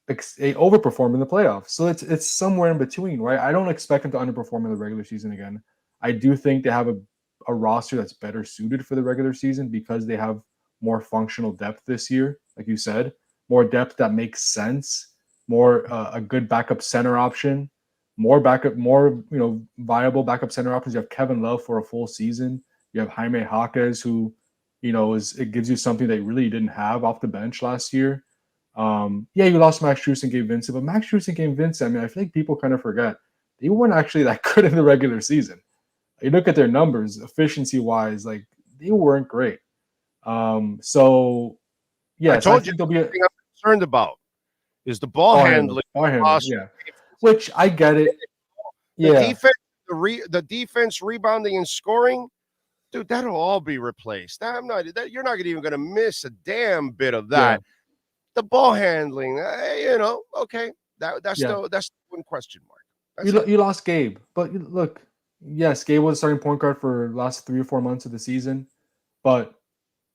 overperformed in the playoffs. So it's somewhere in between, right? I don't expect them to underperform in the regular season again. I do think they have a roster that's better suited for the regular season because they have more functional depth this year, like you said, more depth that makes sense, more a good backup center option, more viable backup center options. You have Kevin Love for a full season. You have Jaime Jaquez, who, it gives you something they really didn't have off the bench last year. You lost Max Strus and Gabe Vincent, but Max Strus and Gabe Vincent, I feel like people kind of forget they weren't actually that good in the regular season. You look at their numbers, efficiency-wise, they weren't great. I told you the thing I'm concerned about is the ball handling. Which I get it. The defense, rebounding, and scoring, dude, that'll all be replaced. You're not even going to miss a damn bit of that. Yeah. The ball handling, okay, that's one question mark. You lost Gabe, but look, yes, Gabe was starting point guard for the last 3 or 4 months of the season, but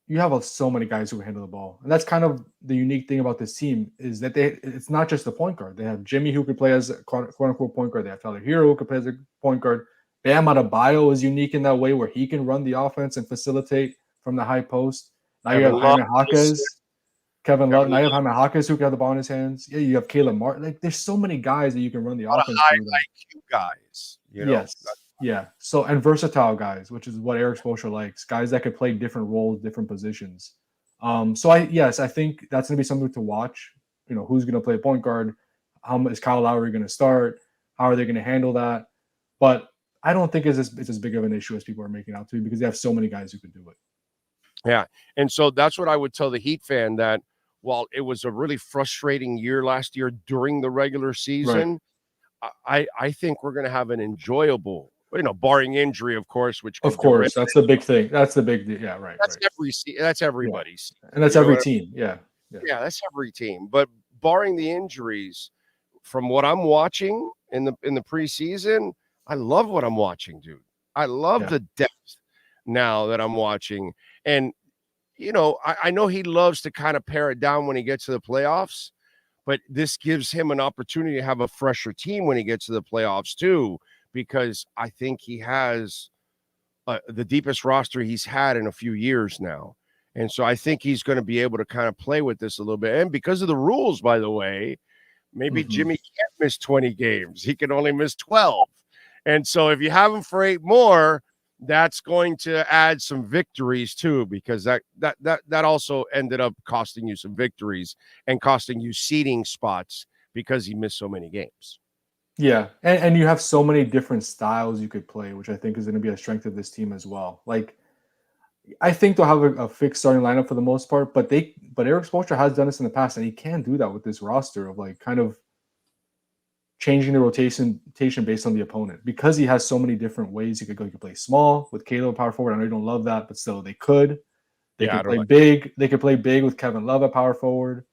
you have so many guys who can handle the ball. And that's kind of the unique thing about this team is that it's not just the point guard. They have Jimmy who could play as a quote unquote point guard. They have Tyler Hero who could play as a point guard. Bam Adebayo is unique in that way where he can run the offense and facilitate from the high post. Now you have Jaime Jaquez, Kevin Love. Now you have Jaime Jaquez who can have the ball in his hands. Yeah, you have Caleb Martin. Like there's so many guys that you can run the offense high through. IQ guys. Yes. Yeah. So, and versatile guys, which is what Eric Spoelstra likes, guys that could play different roles, different positions. So I think that's going to be something to watch. Who's going to play point guard? How is Kyle Lowry going to start? How are they going to handle that? But I don't think it's as big of an issue as people are making out to be because they have so many guys who can do it. Yeah. And so that's what I would tell the Heat fan that while it was a really frustrating year last year during the regular season, right. I think we're going to have an enjoyable, barring injury, of course, which of course that's the big thing. That's the big, yeah, right. That's everybody's, and that's every team. Yeah, that's every team. But barring the injuries, from what I'm watching in the preseason, I love what I'm watching, dude. I love the depth now that I'm watching, and I know he loves to kind of pare it down when he gets to the playoffs. But this gives him an opportunity to have a fresher team when he gets to the playoffs too, because I think he has the deepest roster he's had in a few years now. And so I think he's going to be able to kind of play with this a little bit. And because of the rules, by the way, maybe Jimmy can't miss 20 games. He can only miss 12. And so if you have him for 8 more, that's going to add some victories too, because that also ended up costing you some victories and costing you seeding spots because he missed so many games. Yeah, and you have so many different styles you could play, which I think is going to be a strength of this team as well. Like, I think they'll have a fixed starting lineup for the most part, but Eric Spoelstra has done this in the past, and he can do that with this roster of like kind of changing the rotation based on the opponent because he has so many different ways he could go. He could play small with Caleb power forward. I know you don't love that, but still they could. They could play big. They could play big with Kevin Love at power forward,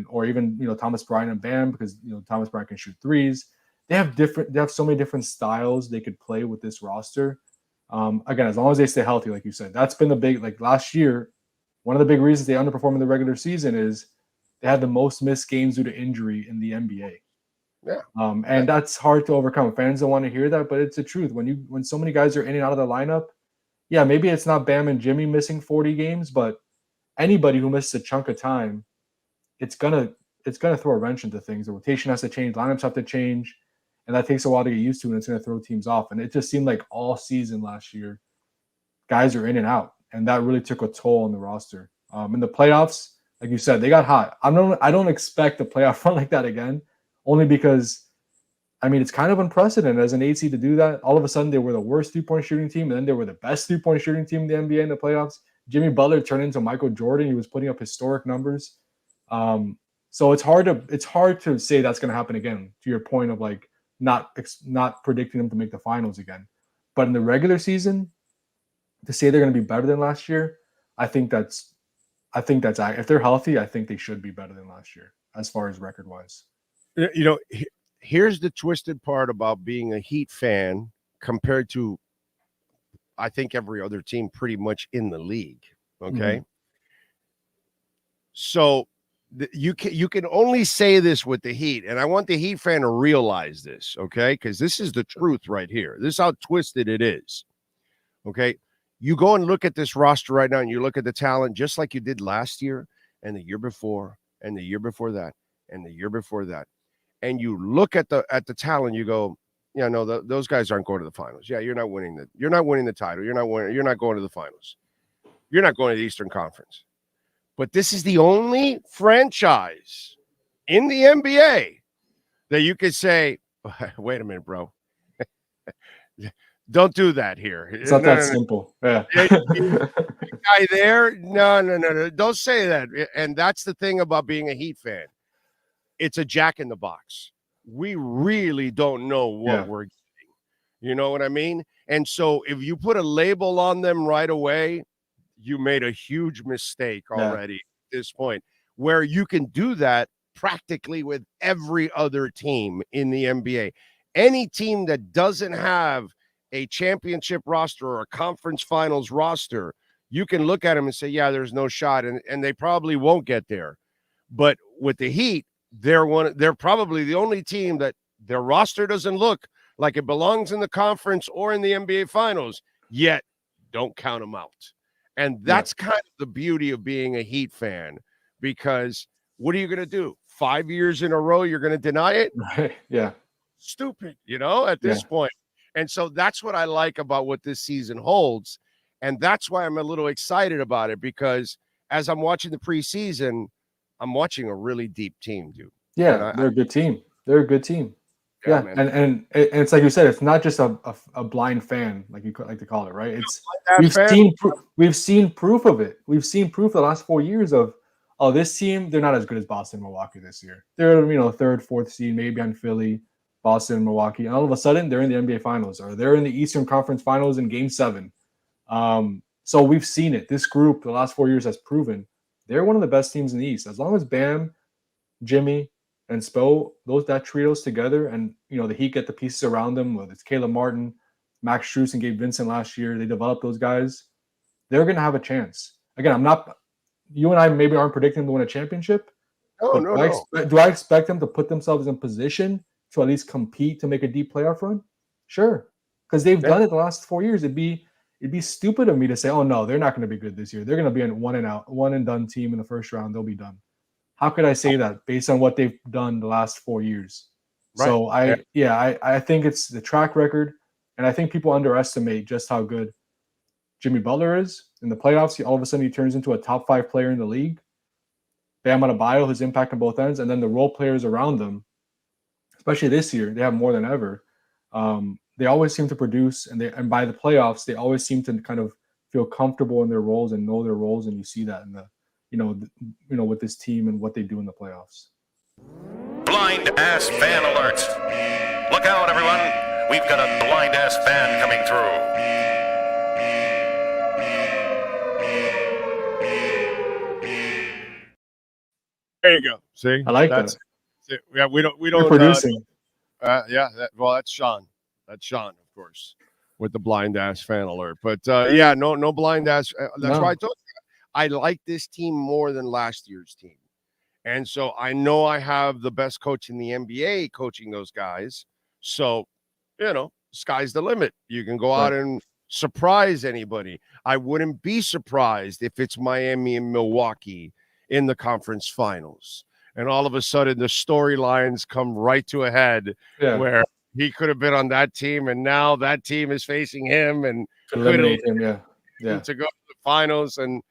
or even Thomas Bryant and Bam because Thomas Bryant can shoot threes. They have so many different styles they could play with this roster. Again, as long as they stay healthy, like you said, that's been the big last year. One of the big reasons they underperformed in the regular season is they had the most missed games due to injury in the NBA. Yeah. And that's hard to overcome. Fans don't want to hear that, but it's the truth. When so many guys are in and out of the lineup, yeah, maybe it's not Bam and Jimmy missing 40 games, but anybody who misses a chunk of time, it's gonna throw a wrench into things. The rotation has to change, lineups have to change, and that takes a while to get used to, and it's gonna throw teams off. And it just seemed like all season last year, guys are in and out, and that really took a toll on the roster. In the playoffs, like you said, they got hot. I don't expect a playoff run like that again. Only because, it's kind of unprecedented as an 8 seed to do that. All of a sudden, they were the worst 3-point shooting team, and then they were the best 3-point shooting team in the NBA in the playoffs. Jimmy Butler turned into Michael Jordan. He was putting up historic numbers. So it's hard to say that's going to happen again. To your point of like not predicting them to make the finals again, but in the regular season, to say they're going to be better than last year, I think that's if they're healthy, I think they should be better than last year as far as record wise. Here's the twisted part about being a Heat fan compared to, I think, every other team pretty much in the league. Okay. So you can only say this with the Heat, and I want the Heat fan to realize this, okay? Because this is the truth right here. This is how twisted it is. Okay. You go and look at this roster right now, and you look at the talent just like you did last year and the year before and the year before that and the year before that. And you look at the talent, you go, yeah, no, those guys aren't going to the finals. Yeah, you're not winning the title. You're not going to the finals. You're not going to the Eastern Conference. But this is the only franchise in the NBA that you could say, wait a minute, bro. Don't do that here. It's not that simple. Yeah. Guy there? No. Don't say that. And that's the thing about being a Heat fan. It's a jack in the box. We really don't know what we're getting. You know what I mean? And so if you put a label on them right away, you made a huge mistake already at this point, where you can do that practically with every other team in the NBA. Any team that doesn't have a championship roster or a conference finals roster, you can look at them and say, yeah, there's no shot, and they probably won't get there. But with the Heat, they're probably the only team that their roster doesn't look like it belongs in the conference or in the NBA finals, yet don't count them out. And that's kind of the beauty of being a Heat fan, because what are you going to do? 5 years in a row, you're going to deny it? Right. Yeah. Stupid, at this point. And so that's what I like about what this season holds. And that's why I'm a little excited about it, because as I'm watching the preseason, I'm watching a really deep team, dude. Yeah, they're a good team. They're a good team. Yeah, man. and it's like you said, it's not just a blind fan, like you like to call it, right? It's we've seen proof of it. We've seen proof the last 4 years of, oh, this team, they're not as good as Boston, Milwaukee this year. They're third, fourth seed, maybe on Philly, Boston, Milwaukee, and all of a sudden they're in the NBA Finals, or they're in the Eastern Conference Finals in Game 7. So we've seen it. This group the last 4 years has proven they're one of the best teams in the East. As long as Bam, Jimmy, and Spo, that trios together, and the Heat get the pieces around them, whether it's Caleb Martin, Max Strus, and Gabe Vincent last year, they developed those guys. They're going to have a chance. Again, you and I maybe aren't predicting them to win a championship. No. Do I expect them to put themselves in position to at least compete to make a deep playoff run? Sure, because they've done it the last 4 years. It'd be stupid of me to say, oh no, they're not going to be good this year. They're going to be a one and done team in the first round. They'll be done. How could I say that based on what they've done the last 4 years? Right. So I think it's the track record, and I think people underestimate just how good Jimmy Butler is in the playoffs. All of a sudden, he turns into a top 5 player in the league. Bam Adebayo, his impact on both ends, and then the role players around them, especially this year, they have more than ever. They always seem to produce, and by the playoffs, they always seem to kind of feel comfortable in their roles and know their roles, and you see that in the with this team and what they do in the playoffs. Blind ass fan alert! Look out, everyone! We've got a blind ass fan coming through. There you go. See, I like that. Yeah, we don't. You're producing. That's Sean. That's Sean, of course, with the blind ass fan alert. But no blind ass. That's why I told you. I like this team more than last year's team. And so I know I have the best coach in the NBA coaching those guys. So, sky's the limit. You can go out and surprise anybody. I wouldn't be surprised if it's Miami and Milwaukee in the conference finals. And all of a sudden the storylines come right to a head where he could have been on that team and now that team is facing him and eliminate him, to go to the finals. And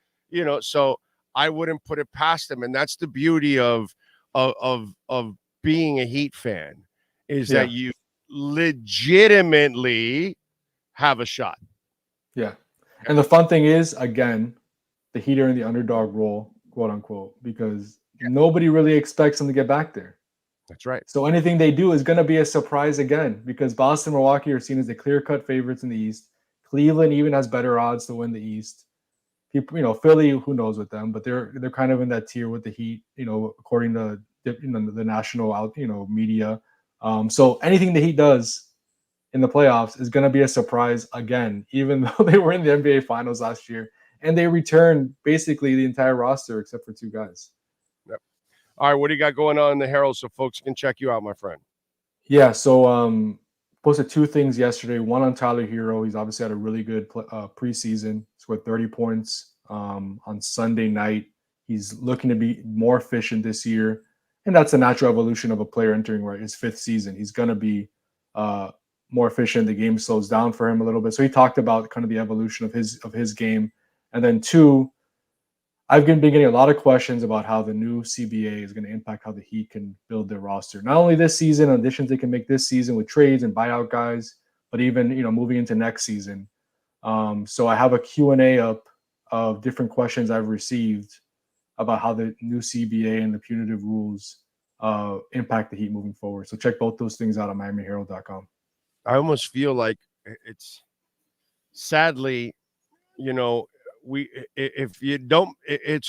so I wouldn't put it past them, and that's the beauty of being a Heat fan, is that you legitimately have a shot. Yeah, and the fun thing is, again, the Heat are in the underdog role, quote unquote, because nobody really expects them to get back there. That's right. So anything they do is going to be a surprise again, because Boston, Milwaukee are seen as the clear-cut favorites in the East. Cleveland even has better odds to win the East. People, Philly, who knows with them, but they're kind of in that tier with the Heat, according to the national media. So anything the Heat does in the playoffs is going to be a surprise again, even though they were in the NBA Finals last year and they returned basically the entire roster except for 2 guys. Yep. All right, what do you got going on in the Herald so folks can check you out, my friend? Yeah, so posted 2 things yesterday. One on Tyler Hero. He's obviously had a really good preseason. Scored 30 points on Sunday night. He's looking to be more efficient this year, and that's a natural evolution of a player entering his 5th season. He's going to be more efficient. The game slows down for him a little bit. So he talked about kind of the evolution of his game. And then 2, I've been getting a lot of questions about how the new CBA is going to impact how the Heat can build their roster. Not only this season, additions they can make this season with trades and buyout guys, but even moving into next season. So I have a Q&A up of different questions I've received about how the new CBA and the punitive rules impact the Heat moving forward. So check both those things out on MiamiHerald.com. I almost feel like it's sadly, it's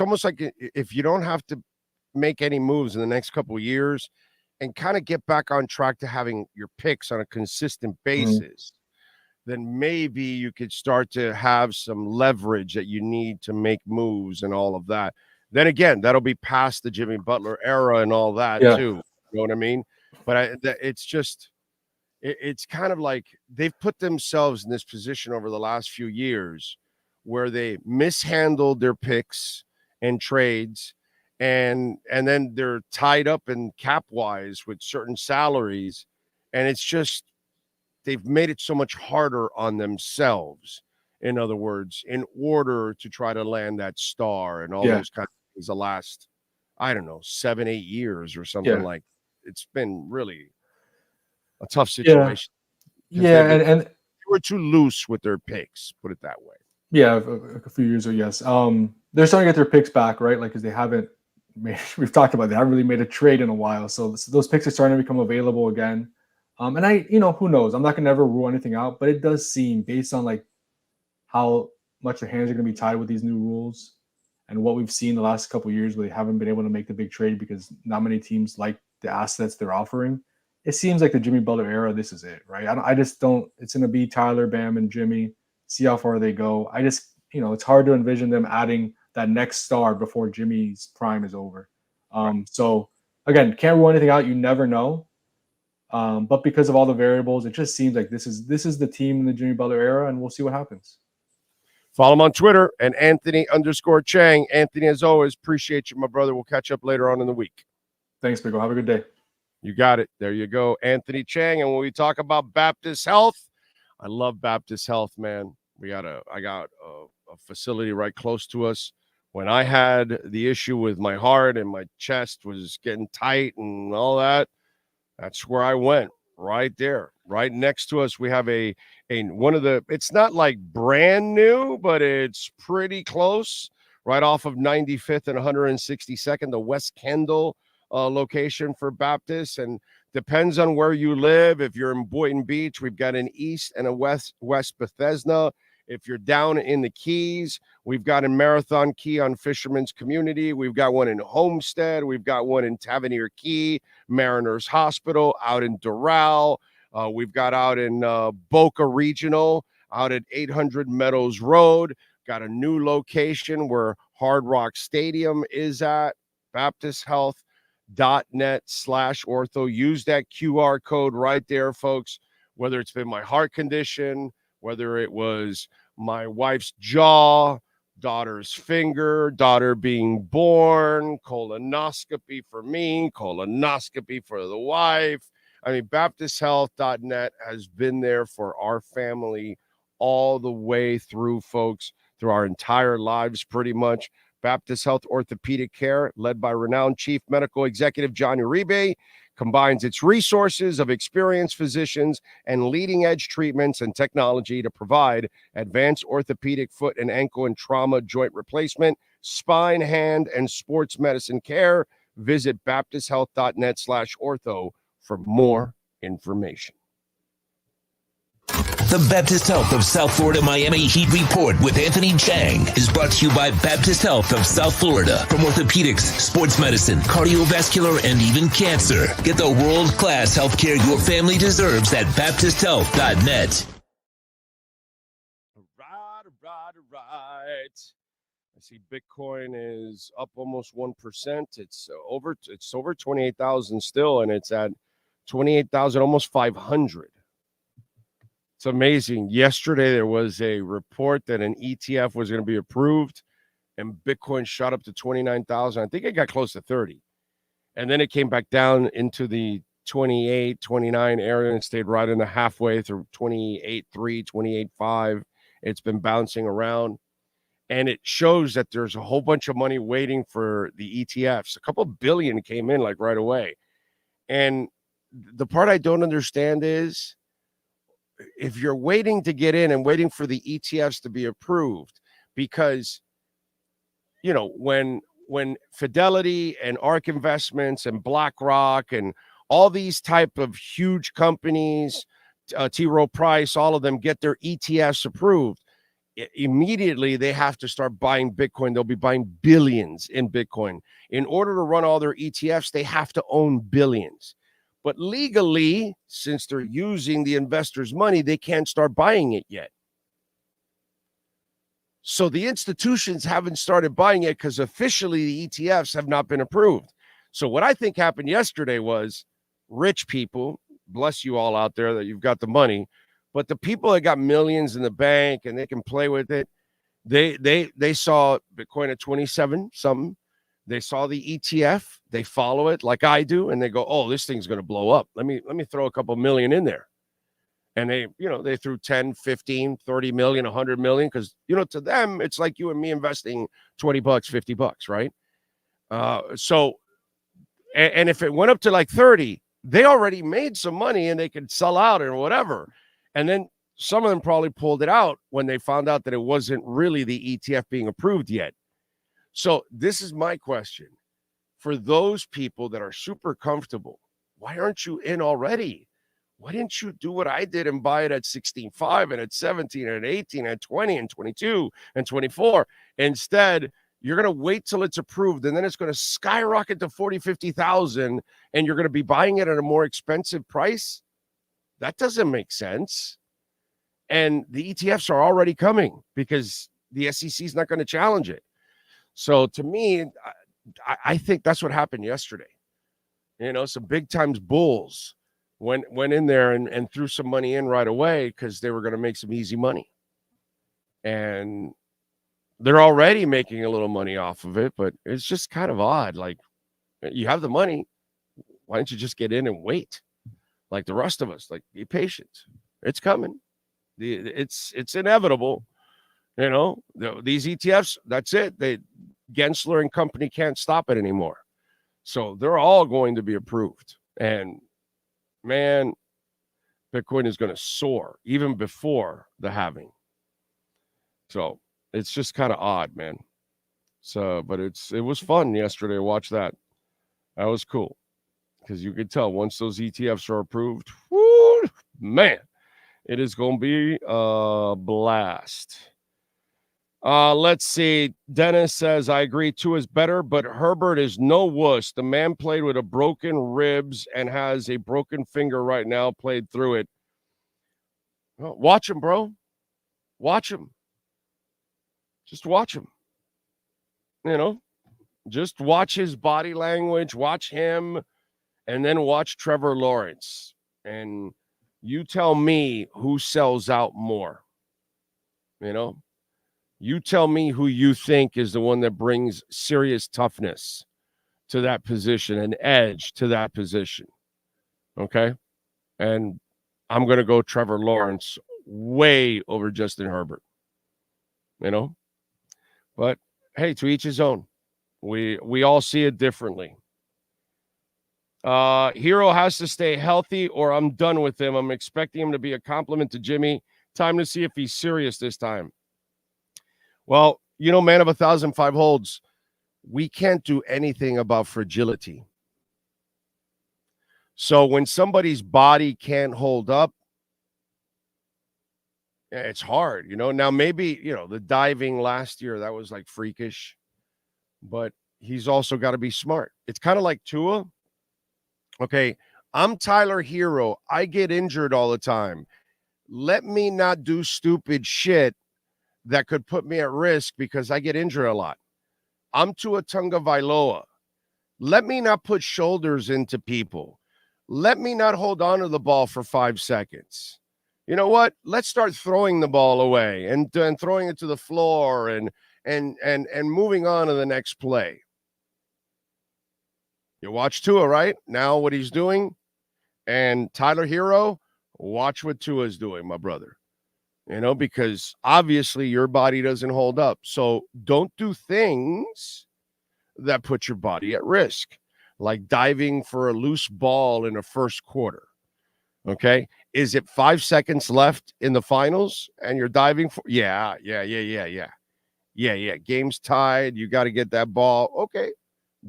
almost like if you don't have to make any moves in the next couple of years and kind of get back on track to having your picks on a consistent basis, then maybe you could start to have some leverage that you need to make moves and all of that. Then again, that'll be past the Jimmy Butler era and all that too. You know what I mean? But it's just, it's kind of like they've put themselves in this position over the last few years where they mishandled their picks and trades, and then they're tied up in cap wise with certain salaries, and it's just they've made it so much harder on themselves. In other words, in order to try to land that star and all those kind of things, the last, I don't know, 7-8 years or something like. It's been really a tough situation. And they were too loose with their picks, put it that way. Yeah, a few years ago, yes. They're starting to get their picks back, right? Like, because they haven't made, we've talked about, they haven't really made a trade in a while. So those picks are starting to become available again. And who knows? I'm not going to ever rule anything out, but it does seem, based on like how much their hands are going to be tied with these new rules and what we've seen the last couple of years where they haven't been able to make the big trade because not many teams like the assets they're offering. It seems like the Jimmy Butler era, this is it, right? I just don't, it's going to be Tyler, Bam, and Jimmy, see how far they go. I just, it's hard to envision them adding that next star before Jimmy's prime is over. So again, can't rule anything out. You never know. But because of all the variables, it just seems like this is the team in the Jimmy Butler era, and we'll see what happens. Follow him on Twitter and Anthony_Chang. Anthony, as always, appreciate you, my brother. We'll catch up later on in the week. Thanks, Big O. Have a good day. You got it. There you go, Anthony Chang. And when we talk about Baptist Health, I love Baptist Health, man. I got a facility right close to us. When I had the issue with my heart and my chest was getting tight and all that, that's where I went, right there. Right next to us, we have a one of the, it's not like brand new, but it's pretty close, right off of 95th and 162nd, the West Kendall location for Baptist. And depends on where you live. If you're in Boynton Beach, we've got an East and a West Bethesda. If you're down in the Keys, we've got in Marathon Key on Fisherman's Community. We've got one in Homestead. We've got one in Tavernier Key, Mariners Hospital, out in Doral. We've got out in Boca Regional, out at 800 Meadows Road. Got a new location where Hard Rock Stadium is at. BaptistHealth.net/ortho. Use that QR code right there, folks. Whether it's been my heart condition, whether it was my wife's jaw, daughter's finger, daughter being born, colonoscopy for me, colonoscopy for the wife. I mean, BaptistHealth.net has been there for our family all the way through, folks, through our entire lives, pretty much. Baptist Health Orthopedic Care, led by renowned Chief Medical Executive John Uribe, combines its resources of experienced physicians and leading-edge treatments and technology to provide advanced orthopedic foot and ankle and trauma joint replacement, spine, hand, and sports medicine care. Visit BaptistHealth.net/ortho for more information. The Baptist Health of South Florida Miami Heat Report with Anthony Chang is brought to you by Baptist Health of South Florida. From orthopedics, sports medicine, cardiovascular, and even cancer. Get the world-class healthcare your family deserves at BaptistHealth.net. All right. I see Bitcoin is up almost 1%. It's over 28,000 still, and it's at 28,000, almost 500. It's amazing. Yesterday, there was a report that an ETF was going to be approved, and Bitcoin shot up to 29,000. I think it got close to 30. And then it came back down into the 28, 29 area and stayed right in the halfway through 28.3, 28.5. It's been bouncing around. And it shows that there's a whole bunch of money waiting for the ETFs. A couple billion came in like right away. And the part I don't understand is, if you're waiting to get in and waiting for the ETFs to be approved, because, when Fidelity and ARK Investments and BlackRock and all these type of huge companies, T. Rowe Price, all of them get their ETFs approved, immediately they have to start buying Bitcoin. They'll be buying billions in Bitcoin. In order to run all their ETFs, they have to own billions. But legally, since they're using the investors' money, they can't start buying it yet. So the institutions haven't started buying it because officially the ETFs have not been approved. So what I think happened yesterday was rich people, bless you all out there that you've got the money, but the people that got millions in the bank and they can play with it, they saw Bitcoin at 27 something. They saw the ETF, they follow it like I do, and they go, oh, this thing's going to blow up. Let me throw a couple million in there. And they threw 10, 15, 30 million, 100 million, because, to them, it's like you and me investing $20, $50, right? And if it went up to like 30, they already made some money and they could sell out or whatever. And then some of them probably pulled it out when they found out that it wasn't really the ETF being approved yet. So this is my question. For those people that are super comfortable, why aren't you in already? Why didn't you do what I did and buy it at 16.5 and at 17 and at 18 and 20 and 22 and 24? Instead, you're going to wait till it's approved, and then it's going to skyrocket to 40, 50,000, and you're going to be buying it at a more expensive price? That doesn't make sense. And the ETFs are already coming because the SEC is not going to challenge it. So to me, I think that's what happened yesterday. Some big times bulls went in there and threw some money in right away because they were going to make some easy money. And they're already making a little money off of it, but it's just kind of odd. Like, you have the money. Why don't you just get in and wait? Like the rest of us, like, be patient. It's coming. It's inevitable. These ETFs, that's it. Gensler and company can't stop it anymore. So they're all going to be approved. And man, Bitcoin is going to soar even before the halving. So it's just kind of odd, man. So, but it was fun yesterday to watch that. That was cool. Because you could tell once those ETFs are approved, whoo, man, it is going to be a blast. Let's see. Dennis says, I agree, Tua is better, but Herbert is no wuss. The man played with a broken ribs and has a broken finger right now, played through it. Well, watch him, bro. Watch him. Just watch him. Just watch his body language, watch him, and then watch Trevor Lawrence. And you tell me who sells out more. You tell me who you think is the one that brings serious toughness to that position, an edge to that position. Okay? And I'm going to go Trevor Lawrence way over Justin Herbert. But hey, to each his own. We all see it differently. Hero has to stay healthy or I'm done with him. I'm expecting him to be a compliment to Jimmy. Time to see if he's serious this time. Well, man of 1,005 holds, we can't do anything about fragility. So when somebody's body can't hold up, it's hard, Now, maybe, the diving last year, that was like freakish, but he's also got to be smart. It's kind of like Tua. Okay, I'm Tyler Hero. I get injured all the time. Let me not do stupid shit that could put me at risk because I get injured a lot. I'm Tua Tagovailoa. Let me not put shoulders into people. Let me not hold on to the ball for 5 seconds. You know what? Let's start throwing the ball away and throwing it to the floor and moving on to the next play. You watch Tua, right? Now what he's doing. And Tyler Hero, watch what Tua's doing, my brother. Because obviously your body doesn't hold up. So don't do things that put your body at risk, like diving for a loose ball in the first quarter. Okay? Is it 5 seconds left in the finals and you're diving for? Yeah. Game's tied. You got to get that ball. Okay.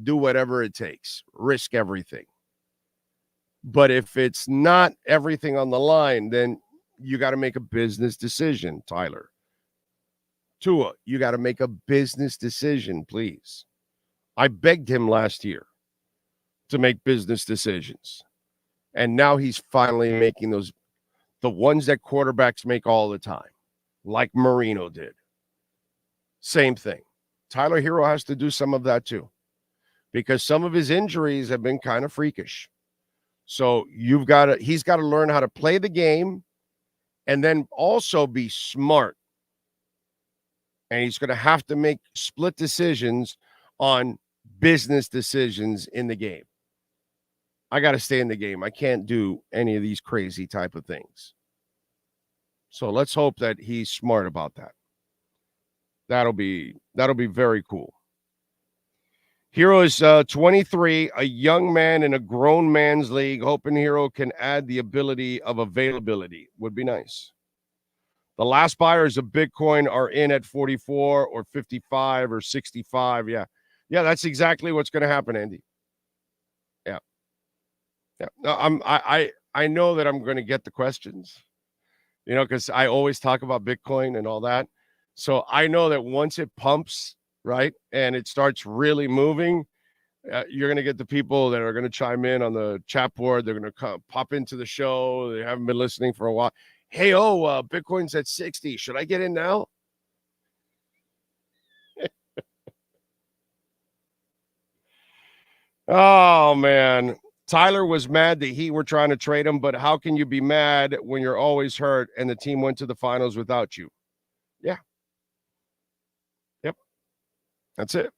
Do whatever it takes. Risk everything. But if it's not everything on the line, then you got to make a business decision, Tyler. Tua, you got to make a business decision, please. I begged him last year to make business decisions. And now he's finally making those, the ones that quarterbacks make all the time, like Marino did. Same thing. Tyler Hero has to do some of that too, because some of his injuries have been kind of freakish. So he's got to learn how to play the game and then also be smart. And he's going to have to make split decisions on business decisions in the game. I got to stay in the game. I can't do any of these crazy type of things. So let's hope that he's smart about that. That'll be very cool. Hero is 23, a young man in a grown man's league. Hoping Hero can add the ability of availability. Would be nice. The last buyers of Bitcoin are in at 44 or 55 or 65. Yeah, that's exactly what's going to happen, Andy. Yeah. No, I know that I'm going to get the questions, because I always talk about Bitcoin and all that. So I know that once it pumps, right, and it starts really moving, you're going to get the people that are going to chime in on the chat board. They're going to pop into the show. They haven't been listening for a while. Hey, Bitcoin's at 60. Should I get in now? Oh, man. Tyler was mad the Heat were trying to trade him, but how can you be mad when you're always hurt and the team went to the finals without you? Yeah. Yep. That's it.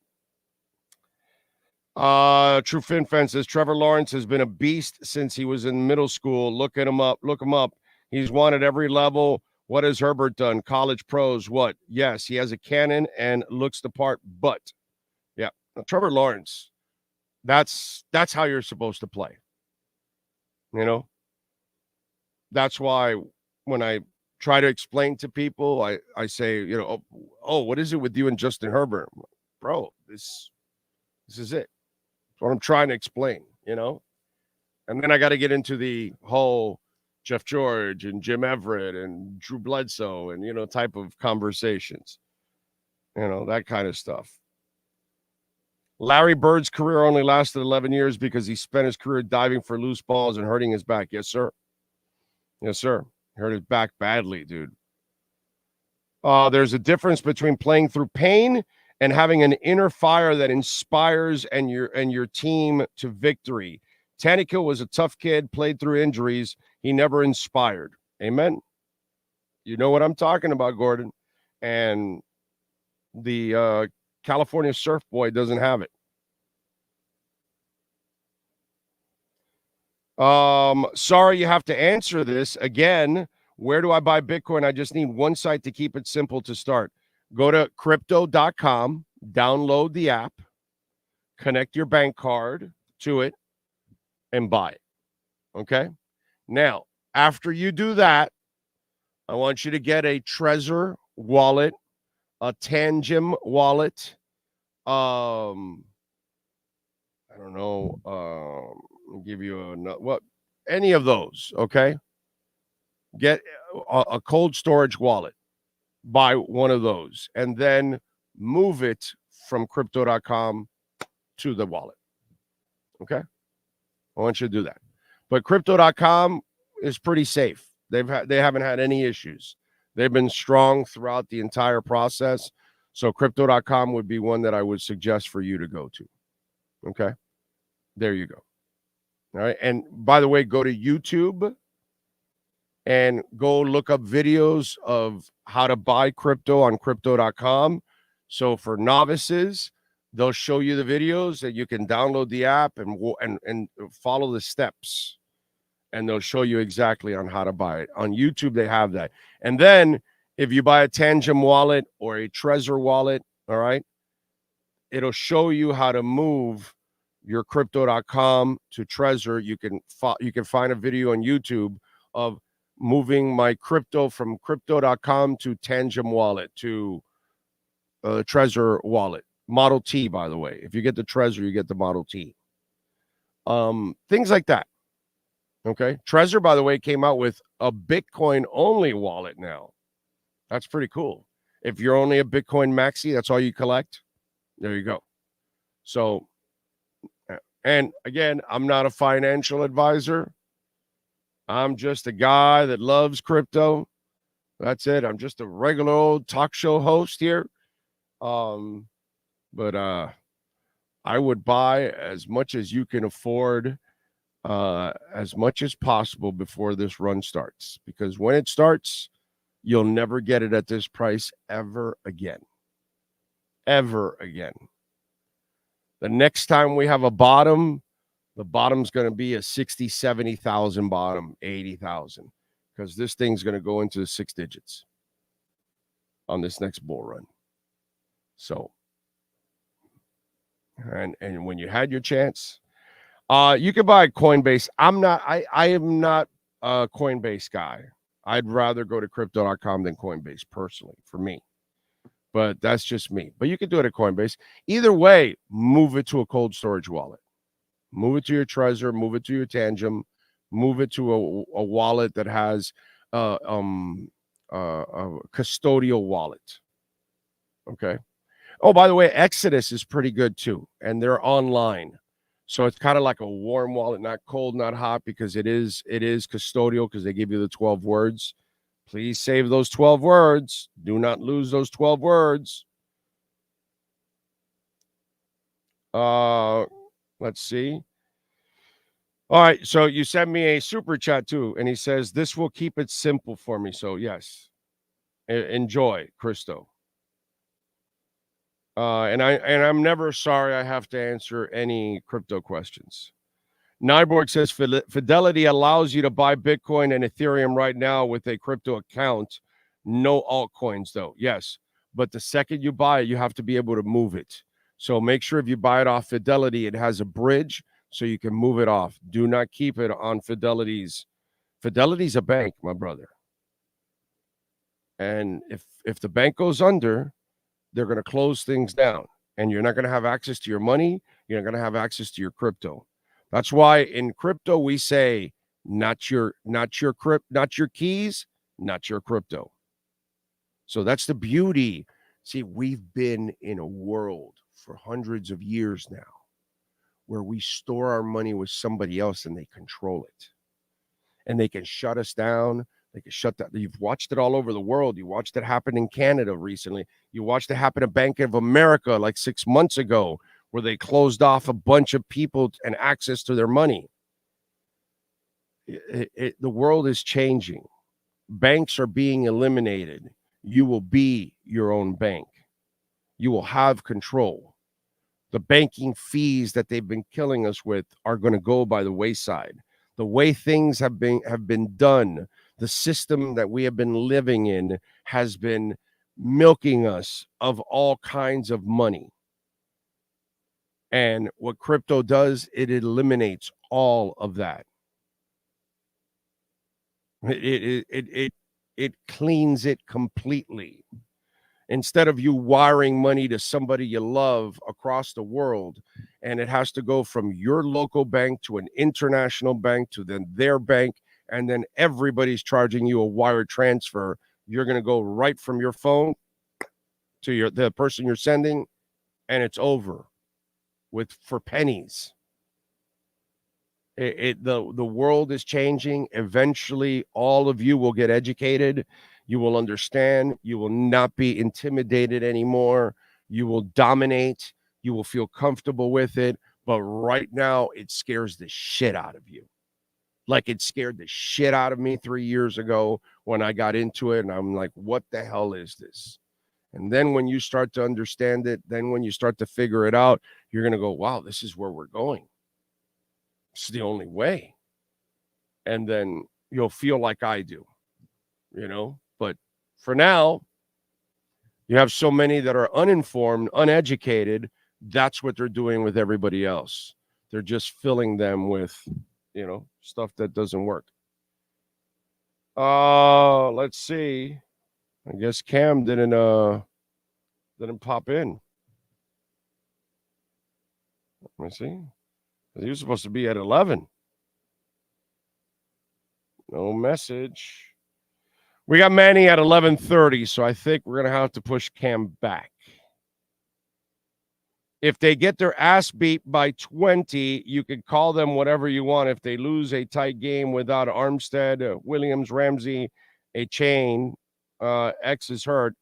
True Fin Fan says Trevor Lawrence has been a beast since he was in middle school. Look him up. He's won at every level. What has Herbert done? College pros, what? Yes, he has a cannon and looks the part, but yeah, Trevor Lawrence, that's how you're supposed to play. That's why when I try to explain to people, I say, what is it with you and Justin Herbert? Bro, this is it. That's what I'm trying to explain, And then I got to get into the whole Jeff George and Jim Everett and Drew Bledsoe and, type of conversations, that kind of stuff. Larry Bird's career only lasted 11 years because he spent his career diving for loose balls and hurting his back. Yes, sir. Yes, sir. He hurt his back badly, dude. There's a difference between playing through pain and having an inner fire that inspires and your team to victory. Tannehill was a tough kid, played through injuries. He never inspired. Amen. You know what I'm talking about, Gordon. And the California Surf Boy doesn't have it. Sorry you have to answer this. Again, where do I buy Bitcoin? I just need one site to keep it simple to start. Go to crypto.com, download the app, connect your bank card to it, and buy it. Okay? Now, after you do that, I want you to get a Trezor wallet, a Tangem wallet. I don't know. I'll give you any of those. Okay. Get a cold storage wallet. Buy one of those and then move it from crypto.com to the wallet. Okay. I want you to do that. But crypto.com is pretty safe. They haven't had any issues. They've been strong throughout the entire process. So crypto.com would be one that I would suggest for you to go to. Okay. There you go. All right. And by the way, go to YouTube and go look up videos of how to buy crypto on crypto.com. So for novices, they'll show you the videos that you can download the app and follow the steps. And they'll show you exactly on how to buy it. On YouTube, they have that. And then if you buy a Tangem wallet or a Trezor wallet, all right, it'll show you how to move your crypto.com to Trezor. You can find a video on YouTube of moving my crypto from crypto.com to Tangem wallet to Trezor wallet. Model T, by the way. If you get the Trezor, you get the Model T. Things like that. Okay. Trezor, by the way, came out with a Bitcoin only wallet now. That's pretty cool. If you're only a Bitcoin maxi, that's all you collect. There you go. So, and again, I'm not a financial advisor. I'm just a guy that loves crypto. That's it. I'm just a regular old talk show host here. But I would buy as much as you can afford, as much as possible before this run starts. Because when it starts, you'll never get it at this price ever again. Ever again. The next time we have a bottom, the bottom's going to be a 60, 70,000 bottom, 80,000. Because this thing's going to go into the 6 digits on this next bull run. So, and when you had your chance, you could buy Coinbase. I am not a Coinbase guy. I'd rather go to crypto.com than Coinbase personally for me. But that's just me. But you can do it at Coinbase. Either way, move it to a cold storage wallet. Move it to your Trezor, move it to your Tangem, move it to a wallet that has a custodial wallet. Okay. Oh, by the way, Exodus is pretty good too, and they're online. So it's kind of like a warm wallet, not cold, not hot, because it is custodial because they give you the 12 words. Please save those 12 words. Do not lose those 12 words. Let's see. All right, so you sent me a super chat too, and he says this will keep it simple for me. So yes, enjoy, Christo. And I'm never sorry I have to answer any crypto questions. Nyborg says Fidelity allows you to buy Bitcoin and Ethereum right now with a crypto account. No altcoins though. Yes, but the second you buy it, you have to be able to move it. So make sure if you buy it off Fidelity, it has a bridge so you can move it off. Do not keep it on Fidelity's. Fidelity's a bank, my brother. And if the bank goes under, they're going to close things down, and you're not going to have access to your money. You're not going to have access to your crypto. That's why in crypto we say not your keys, not your crypto. So that's the beauty. See, we've been in a world for hundreds of years now where we store our money with somebody else and they control it. And they can shut us down. They can shut that. You've watched it all over the world. You watched it happen in Canada recently. You watched it happen at Bank of America like 6 months ago, where they closed off a bunch of people and access to their money. The world is changing. Banks are being eliminated. You will be your own bank. You will have control. The banking fees that they've been killing us with are going to go by the wayside. The way things have been done, the system that we have been living in has been milking us of all kinds of money. And what crypto does, it eliminates all of that. It cleans it completely. Instead of you wiring money to somebody you love across the world, and it has to go from your local bank to an international bank to then their bank, and then everybody's charging you a wire transfer. You're going to go right from your phone to the person you're sending, and it's over for pennies. The world is changing. Eventually, all of you will get educated. You will understand. You will not be intimidated anymore. You will dominate. You will feel comfortable with it. But right now, it scares the shit out of you. Like it scared the shit out of me 3 years ago when I got into it. And I'm like, what the hell is this? And then when you start to understand it, then when you start to figure it out, you're going to go, wow, this is where we're going. It's the only way. And then you'll feel like I do, But for now, you have so many that are uninformed, uneducated. That's what they're doing with everybody else. They're just filling them with, stuff that doesn't work. Let's see. I guess Cam didn't pop in. Let me see. He was supposed to be at 11. No message. We got Manny at 11:30, so I think we're going to have to push Cam back. If they get their ass beat by 20, you could call them whatever you want. If they lose a tight game without Armstead, Williams, Ramsey, a chain, X is hurt,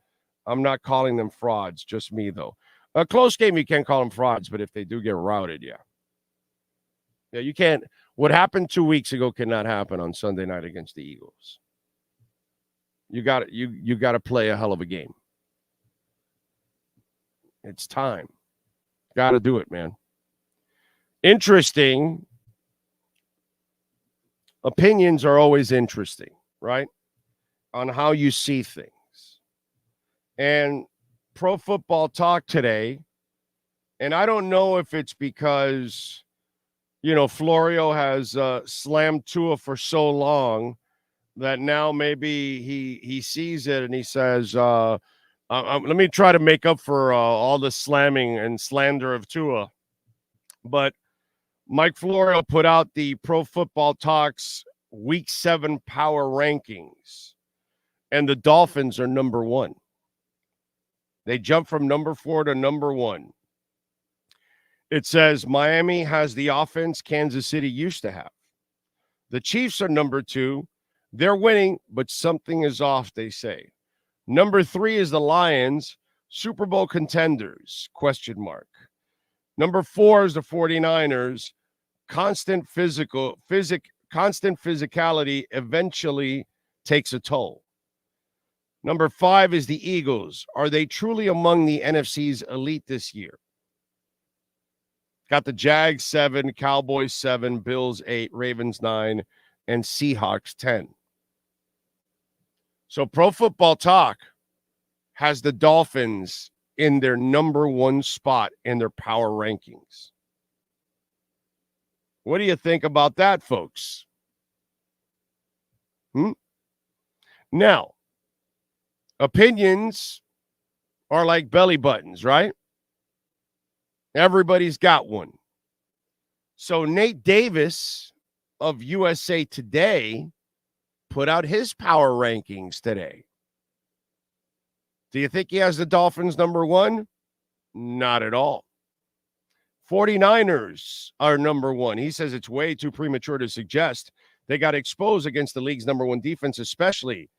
I'm not calling them frauds, just me, though. A close game, you can't call them frauds, but if they do get routed, yeah. Yeah, you can't. What happened 2 weeks ago cannot happen on Sunday night against the Eagles. You got to play a hell of a game. It's time. Got to do it, man. Interesting. Opinions are always interesting, right? On how you see things. And Pro Football Talk today, and I don't know if it's because, Florio has slammed Tua for so long that now maybe he sees it and he says, let me try to make up for all the slamming and slander of Tua. But Mike Florio put out the Pro Football Talks Week 7 power rankings, and the Dolphins are number 1. They jump from number 4 to number 1. It says Miami has the offense Kansas City used to have. The Chiefs are number 2. They're winning, but something is off, they say. Number 3 is the Lions, Super Bowl contenders, ? Number 4 is the 49ers, constant physicality eventually takes a toll. Number 5 is the Eagles. Are they truly among the NFC's elite this year? Got the Jags 7, Cowboys 7, Bills 8, Ravens 9, and Seahawks 10. So Pro Football Talk has the Dolphins in their number 1 spot in their power rankings. What do you think about that, folks? Now, opinions are like belly buttons, right? Everybody's got one. So Nate Davis of USA Today put out his power rankings today. Do you think he has the Dolphins number 1? Not at all. 49ers are number 1. He says it's way too premature to suggest they got exposed against the league's number 1 defense, especially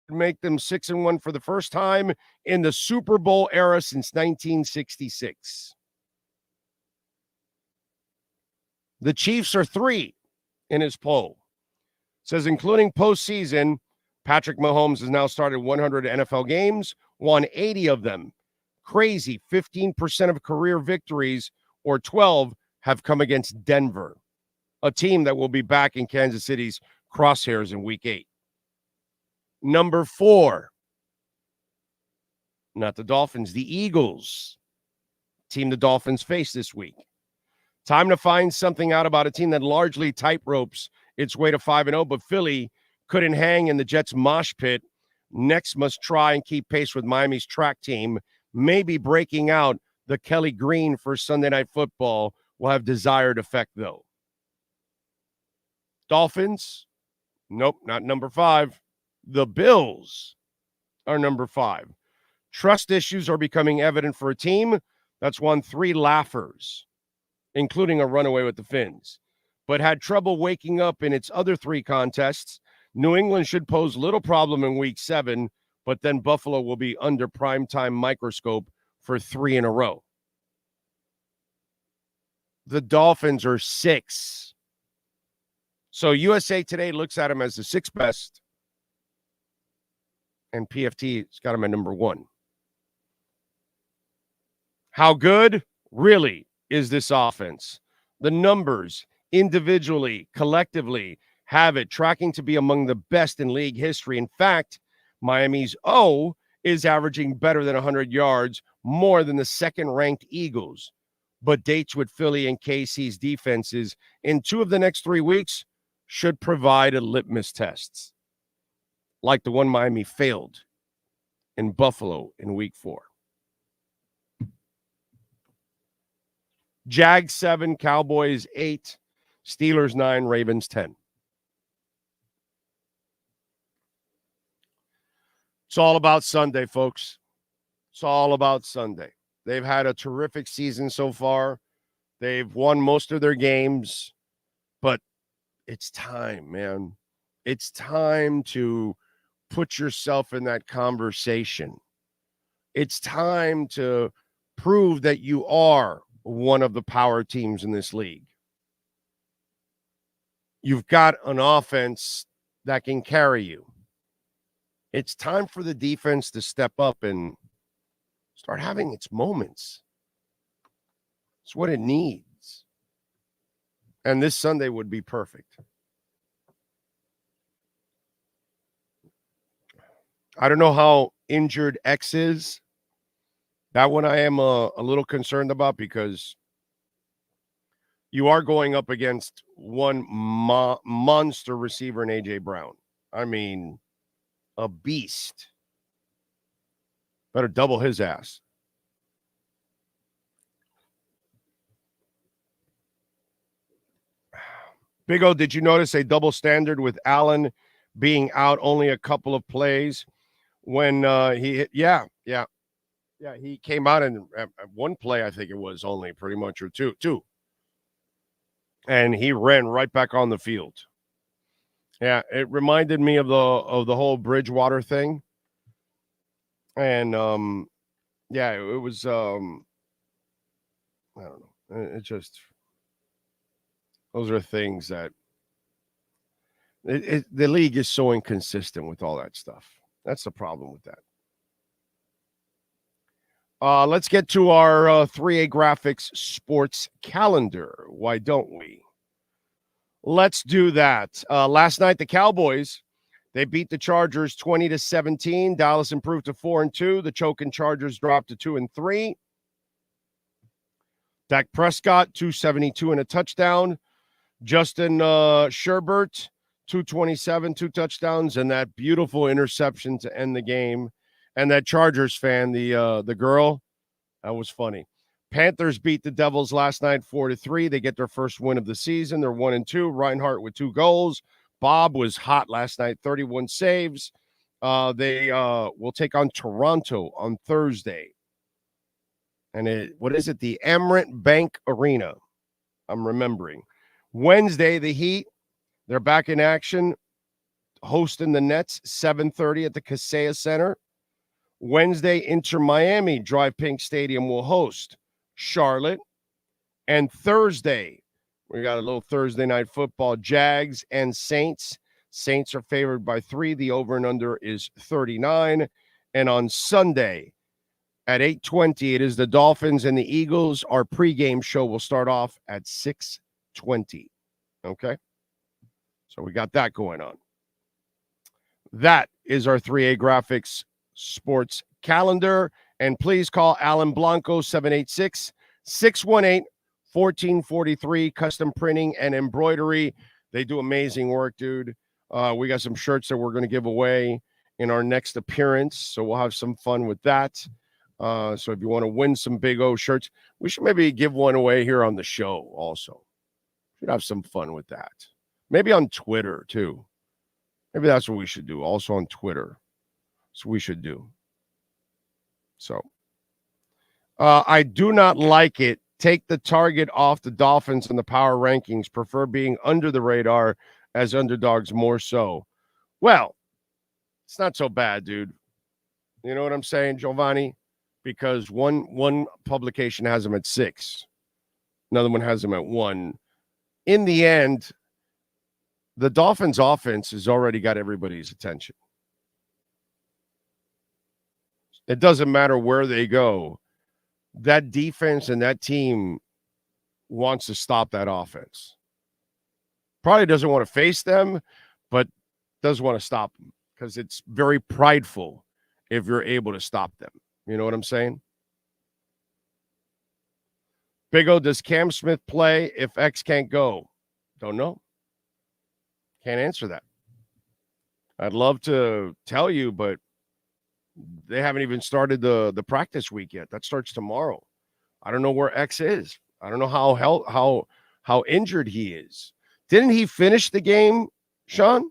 make them 6-1 for the first time in the Super Bowl era since 1966. The Chiefs are 3 in his poll. It says, including postseason, Patrick Mahomes has now started 100 NFL games, won 80 of them. Crazy, 15% of career victories, or 12, have come against Denver, a team that will be back in Kansas City's crosshairs in Week 8. Number 4, not the Dolphins, the Eagles, team the Dolphins face this week. Time to find something out about a team that largely tightropes its way to 5-0, but Philly couldn't hang in the Jets' mosh pit. Next must try and keep pace with Miami's track team. Maybe breaking out the Kelly Green for Sunday Night Football will have desired effect, though. Dolphins? Nope, not number 5. The Bills are number 5. Trust issues are becoming evident for a team that's won 3 laughers, including a runaway with the Fins, but had trouble waking up in its other 3 contests. New England should pose little problem in Week 7, but then Buffalo will be under primetime microscope for 3 in a row. The Dolphins are 6. So USA Today looks at them as the 6th best, and PFT's got them at number 1. How good, really, is this offense? The numbers, individually, collectively, have it tracking to be among the best in league history. In fact, Miami's O is averaging better than 100 yards, more than the second-ranked Eagles. But dates with Philly and KC's defenses in 2 of the next 3 weeks should provide a litmus test. like the one Miami failed in Buffalo in week 4. Jags 7, Cowboys 8, Steelers 9, Ravens 10. It's all about Sunday, folks. It's all about Sunday. They've had a terrific season so far. They've won most of their games, but it's time, man. It's time to put yourself in that conversation. It's time to prove that you are one of the power teams in this league. You've got an offense that can carry you. It's time for the defense to step up and start having its moments. It's what it needs. And this Sunday would be perfect. I don't know how injured X is. That one I am a little concerned about because you are going up against one monster receiver in A.J. Brown. I mean, a beast. Better double his ass. Big O, did you notice a double standard with Allen being out only a couple of plays when he hit? Yeah, he came out and at one play, I think it was only pretty much, or two. And he ran right back on the field. Yeah, it reminded me of the whole Bridgewater thing. And yeah, it was I don't know. It just, those are things that the league is so inconsistent with all that stuff. That's the problem with that. Let's get to our 3A Graphics sports calendar. Why don't we? Let's do that. Last night, the Cowboys, they beat the Chargers 20-17. Dallas improved to 4-2. The choking Chargers dropped to 2-3. Dak Prescott, 272 and a touchdown. Justin Herbert, 227, 2 touchdowns, and that beautiful interception to end the game. And that Chargers fan, the girl, that was funny. Panthers beat the Devils last night 4-3. They get their first win of the season. They're 1-2. Reinhardt with 2 goals. Bob was hot last night, 31 saves. They will take on Toronto on Thursday. And what is it? The Emirates Bank Arena. I'm remembering. Wednesday, the Heat, they're back in action, hosting the Nets, 7:30 at the Kaseya Center. Wednesday, Inter Miami Drive Pink Stadium will host Charlotte. And Thursday, we got a little Thursday night football, Jags and Saints. Saints are favored by 3. The over and under is 39. And on Sunday at 8:20, it is the Dolphins and the Eagles. Our pregame show will start off at 6:20. Okay? So we got that going on. That is our 3A Graphics sports calendar. And please call Alan Blanco, 786-618-1443, custom printing and embroidery. They do amazing work, dude. We got some shirts that we're going to give away in our next appearance, so we'll have some fun with that. So if you want to win some Big O shirts, we should maybe give one away here on the show also. Should have some fun with that. Maybe on Twitter, too. Maybe that's what we should do, also on Twitter. So we should do. So I do not like it. Take the target off the Dolphins in the power rankings. Prefer being under the radar as underdogs more so. Well, it's not so bad, dude. You know what I'm saying, Giovanni? Because one publication has them at 6. Another one has them at 1. In the end, the Dolphins offense has already got everybody's attention. It doesn't matter where they go. That defense and that team wants to stop that offense. Probably doesn't want to face them, but does want to stop them because it's very prideful if you're able to stop them. You know what I'm saying? Big O, does Cam Smith play if X can't go? Don't know. Can't answer that. I'd love to tell you, but they haven't even started the practice week yet. That starts tomorrow. I don't know where X is. I don't know how injured he is. Didn't he finish the game, Sean?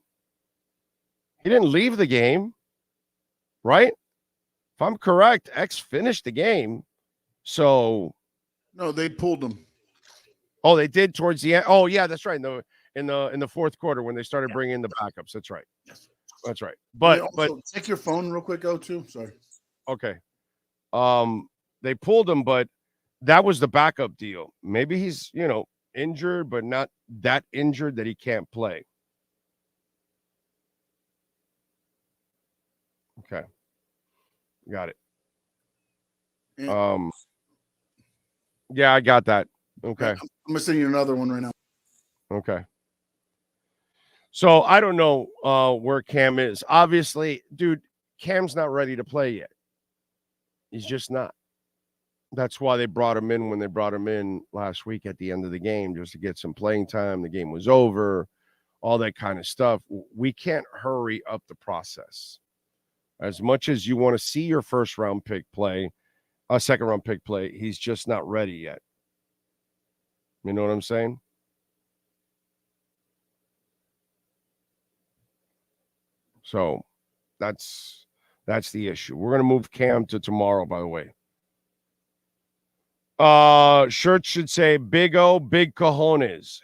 He didn't leave the game, right? If I'm correct, X finished the game. So No, they pulled him. oh, they did towards the end. Oh, yeah, that's right. In the fourth quarter when they started bringing in the backups. That's right. Yes. That's right. But But take your phone real quick, too. Sorry. okay. They pulled him, but that was the backup deal. Maybe he's, injured, but not that injured that he can't play. Okay. Got it. And Yeah, I got that. Okay. I'm gonna send you another one right now. Okay. So I don't know where Cam is. Obviously, dude, Cam's not ready to play yet. He's just not. That's why they brought him in when they brought him in last week at the end of the game, just to get some playing time. The game was over, all that kind of stuff. We can't hurry up the process. As much as you want to see your first round pick play, a second round pick play, he's just not ready yet. You know what I'm saying? So that's the issue. We're gonna move Cam to tomorrow, by the way. Shirts should say Big O, Big Cojones.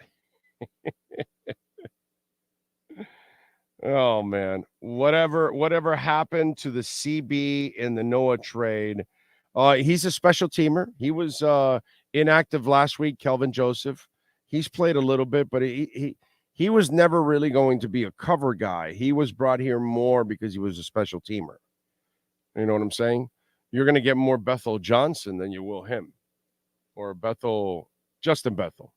Oh man. Whatever happened to the CB in the Noah trade? He's a special teamer. He was inactive last week, Kelvin Joseph. He's played a little bit, but he was never really going to be a cover guy. He was brought here more because he was a special teamer. You know what I'm saying? You're going to get more Bethel Johnson than you will him, or Justin Bethel.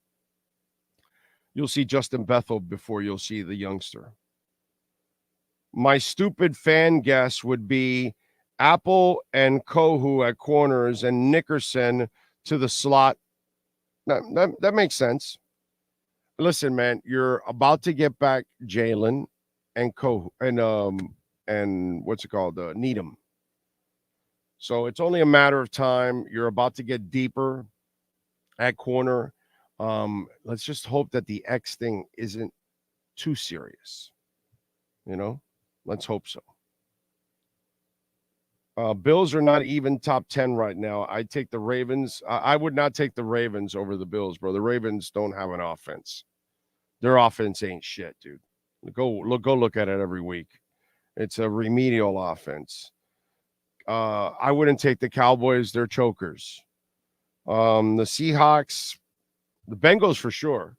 You'll see Justin Bethel before you'll see the youngster. My stupid fan guess would be Apple and Kohu at corners and Nickerson to the slot. That makes sense. Listen, man, you're about to get back Jalen and Kohu and what's it called? Needham. So it's only a matter of time. You're about to get deeper at corner. Let's just hope that the X thing isn't too serious. Let's hope so. Bills are not even top 10 right now. I'd take the Ravens. I would not take the Ravens over the Bills, bro. The Ravens don't have an offense. Their offense ain't shit, dude. Go look at it every week. It's a remedial offense. I wouldn't take the Cowboys. They're chokers. The Seahawks, the Bengals for sure.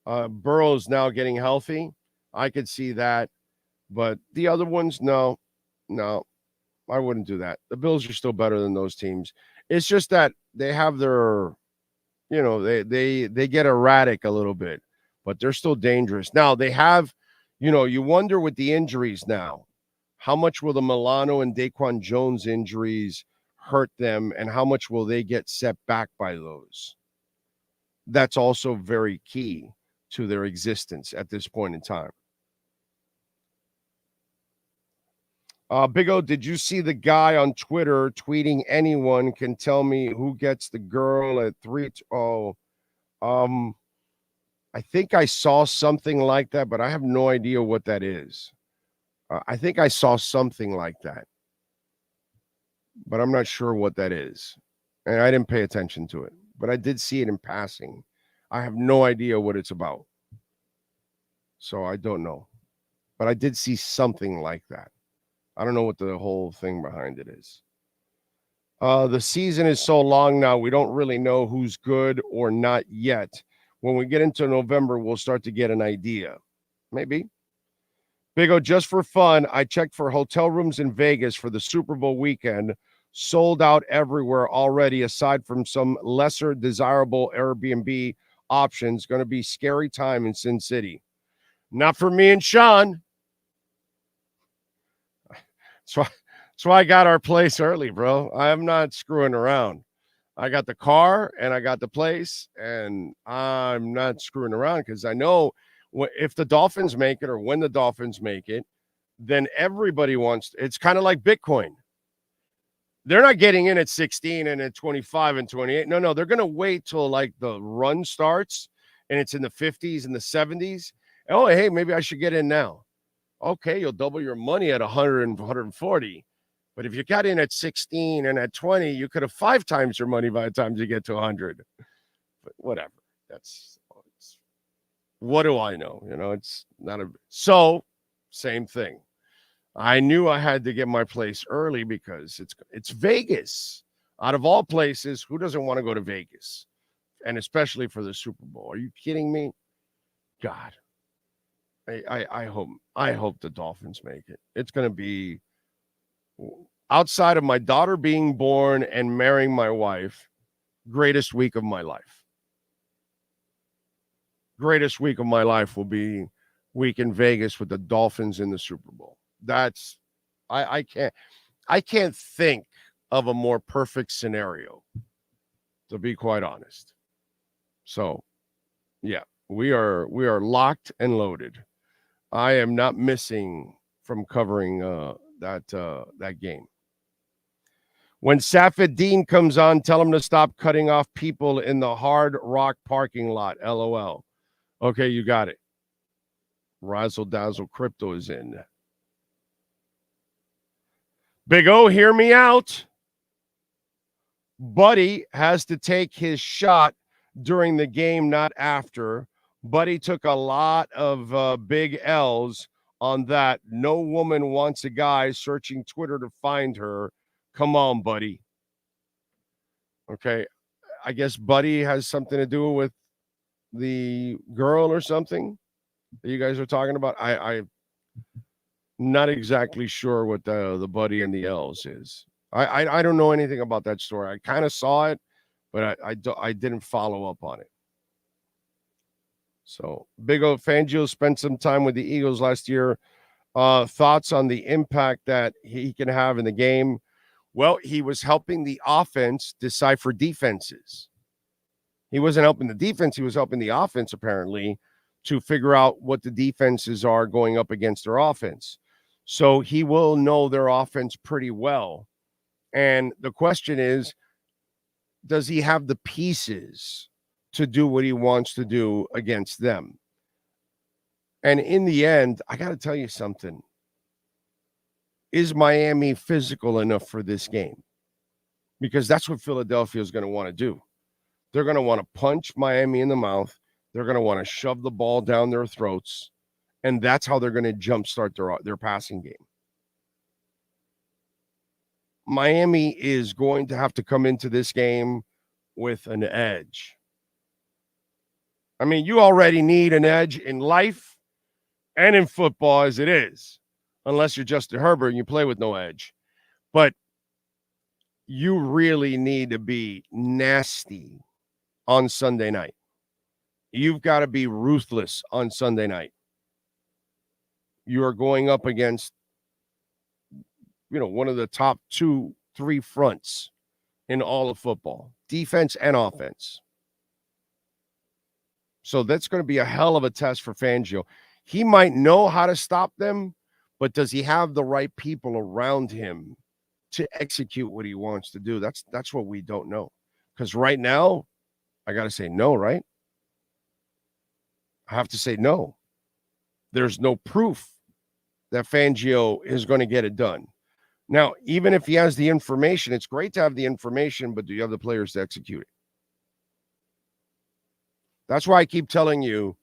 Burrow's now getting healthy. I could see that. But the other ones, no, I wouldn't do that. The Bills are still better than those teams. It's just that they have their, they get erratic a little bit, but they're still dangerous. Now they have, you wonder with the injuries now, how much will the Milano and Daquan Jones injuries hurt them, and how much will they get set back by those? That's also very key to their existence at this point in time. Big O, did you see the guy on Twitter tweeting anyone can tell me who gets the girl at 3? I think I saw something like that, but I have no idea what that is. I think I saw something like that, but I'm not sure what that is. And I didn't pay attention to it, but I did see it in passing. I have no idea what it's about. So I don't know, but I did see something like that. I don't know what the whole thing behind it is. The season is so long now, we don't really know who's good or not yet. When we get into November, we'll start to get an idea. Maybe. Big O, just for fun, I checked for hotel rooms in Vegas for the Super Bowl weekend. Sold out everywhere already, aside from some lesser desirable Airbnb options. Going to be scary time in Sin City. Not for me and Sean. So I got our place early, bro. I'm not screwing around. I got the car and I got the place, and I'm not screwing around because I know if the Dolphins make it or when the Dolphins make it, then everybody wants. It's kind of like Bitcoin. They're not getting in at 16 and at 25 and 28. No, they're going to wait till like the run starts and it's in the 50s and the 70s. Oh, hey, maybe I should get in now. Okay, you'll double your money at 100 and 140. But if you got in at 16 and at 20, you could have 5 times your money by the time you get to 100. But whatever. What do I know? It's not a. So, same thing. I knew I had to get my place early because it's Vegas. Out of all places, who doesn't want to go to Vegas? And especially for the Super Bowl. Are you kidding me? God. I hope the Dolphins make it. It's going to be, outside of my daughter being born and marrying my wife, greatest week of my life. Greatest week of my life will be week in Vegas with the Dolphins in the Super Bowl. That's I can't think of a more perfect scenario, to be quite honest. So, yeah, we are locked and loaded. I am not missing from covering that game. When Safed Dean comes on, tell him to stop cutting off people in the Hard Rock parking lot. LOL. Okay, you got it. Razzle Dazzle Crypto is in. Big O, hear me out. Buddy has to take his shot during the game, not after. Buddy took a lot of big L's on that. No woman wants a guy searching Twitter to find her. Come on, Buddy. Okay, I guess Buddy has something to do with the girl or something that you guys are talking about. I'm not exactly sure what the Buddy and the L's is. I don't know anything about that story. I kind of saw it, but I didn't follow up on it. So, Big O, Fangio spent some time with the Eagles last year. Thoughts on the impact that he can have in the game? Well, he was helping the offense decipher defenses. He wasn't helping the defense. He was helping the offense, apparently, to figure out what the defenses are going up against their offense. So he will know their offense pretty well. And the question is, does he have the pieces to do what he wants to do against them? And in the end, I got to tell you something. Is Miami physical enough for this game? Because that's what Philadelphia is going to want to do. They're going to want to punch Miami in the mouth. They're going to want to shove the ball down their throats. And that's how they're going to jumpstart their passing game. Miami is going to have to come into this game with an edge. I mean, you already need an edge in life and in football as it is, unless you're Justin Herbert and you play with no edge. But you really need to be nasty on Sunday night. You've got to be ruthless on Sunday night. You are going up against, one of the top 2-3 fronts in all of football, defense and offense. So that's going to be a hell of a test for Fangio. He might know how to stop them, but does he have the right people around him to execute what he wants to do? That's what we don't know. Because right now, I got to say no, right? I have to say no. There's no proof that Fangio is going to get it done. Now, even if he has the information, it's great to have the information, but do you have the players to execute it? That's why I keep telling you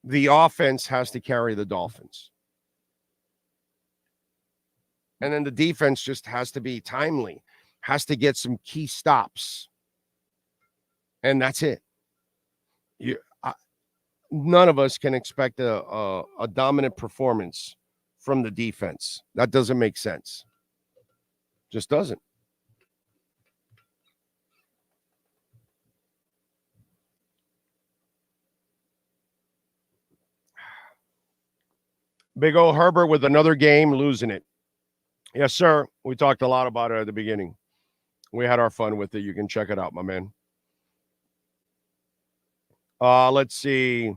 the offense has to carry the Dolphins. And then the defense just has to be timely, has to get some key stops. And that's it. None of us can expect a dominant performance from the defense. That doesn't make sense. Just doesn't. Big O Herbert with another game, losing it. Yes, sir. We talked a lot about it at the beginning. We had our fun with it. You can check it out, my man. Let's see.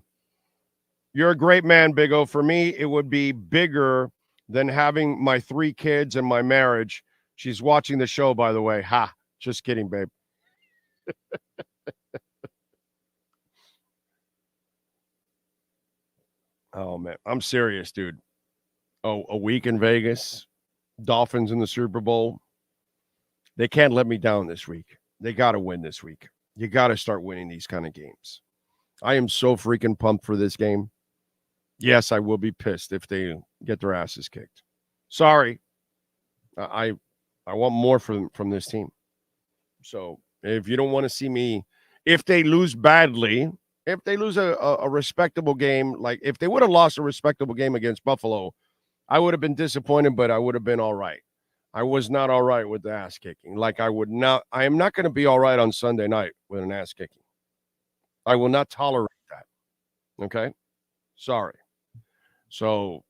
You're a great man, Big O. For me, it would be bigger than having my 3 kids and my marriage. She's watching the show, by the way. Ha, just kidding, babe. Oh, man, I'm serious, dude. Oh, a week in Vegas, Dolphins in the Super Bowl. They can't let me down this week. They got to win this week. You got to start winning these kind of games. I am so freaking pumped for this game. Yes, I will be pissed if they get their asses kicked. Sorry. I want more from this team. So if you don't want to see me, if they lose badly, if they lose a respectable game, like if they would have lost a respectable game against Buffalo, I would have been disappointed, but I would have been all right. I was not all right with the ass kicking. Like I am not going to be all right on Sunday night with an ass kicking. I will not tolerate that. Okay? Sorry. So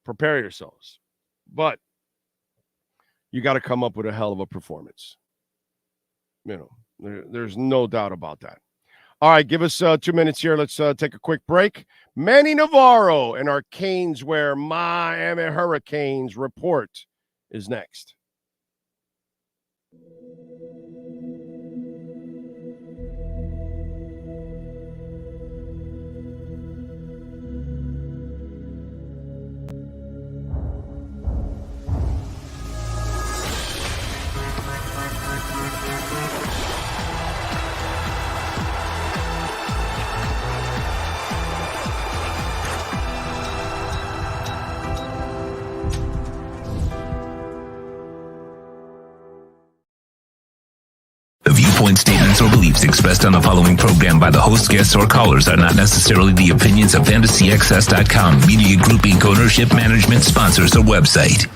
prepare yourselves. But you got to come up with a hell of a performance. You know, there's no doubt about that. All right, give us 2 minutes here. Let's take a quick break. Manny Navarro and our Canes Wear Miami Hurricanes report is next. The viewpoint statements or beliefs expressed on the following program by the host, guests, or callers are not necessarily the opinions of FantasyXS.com, Media Group Inc. ownership, management, sponsors, or website.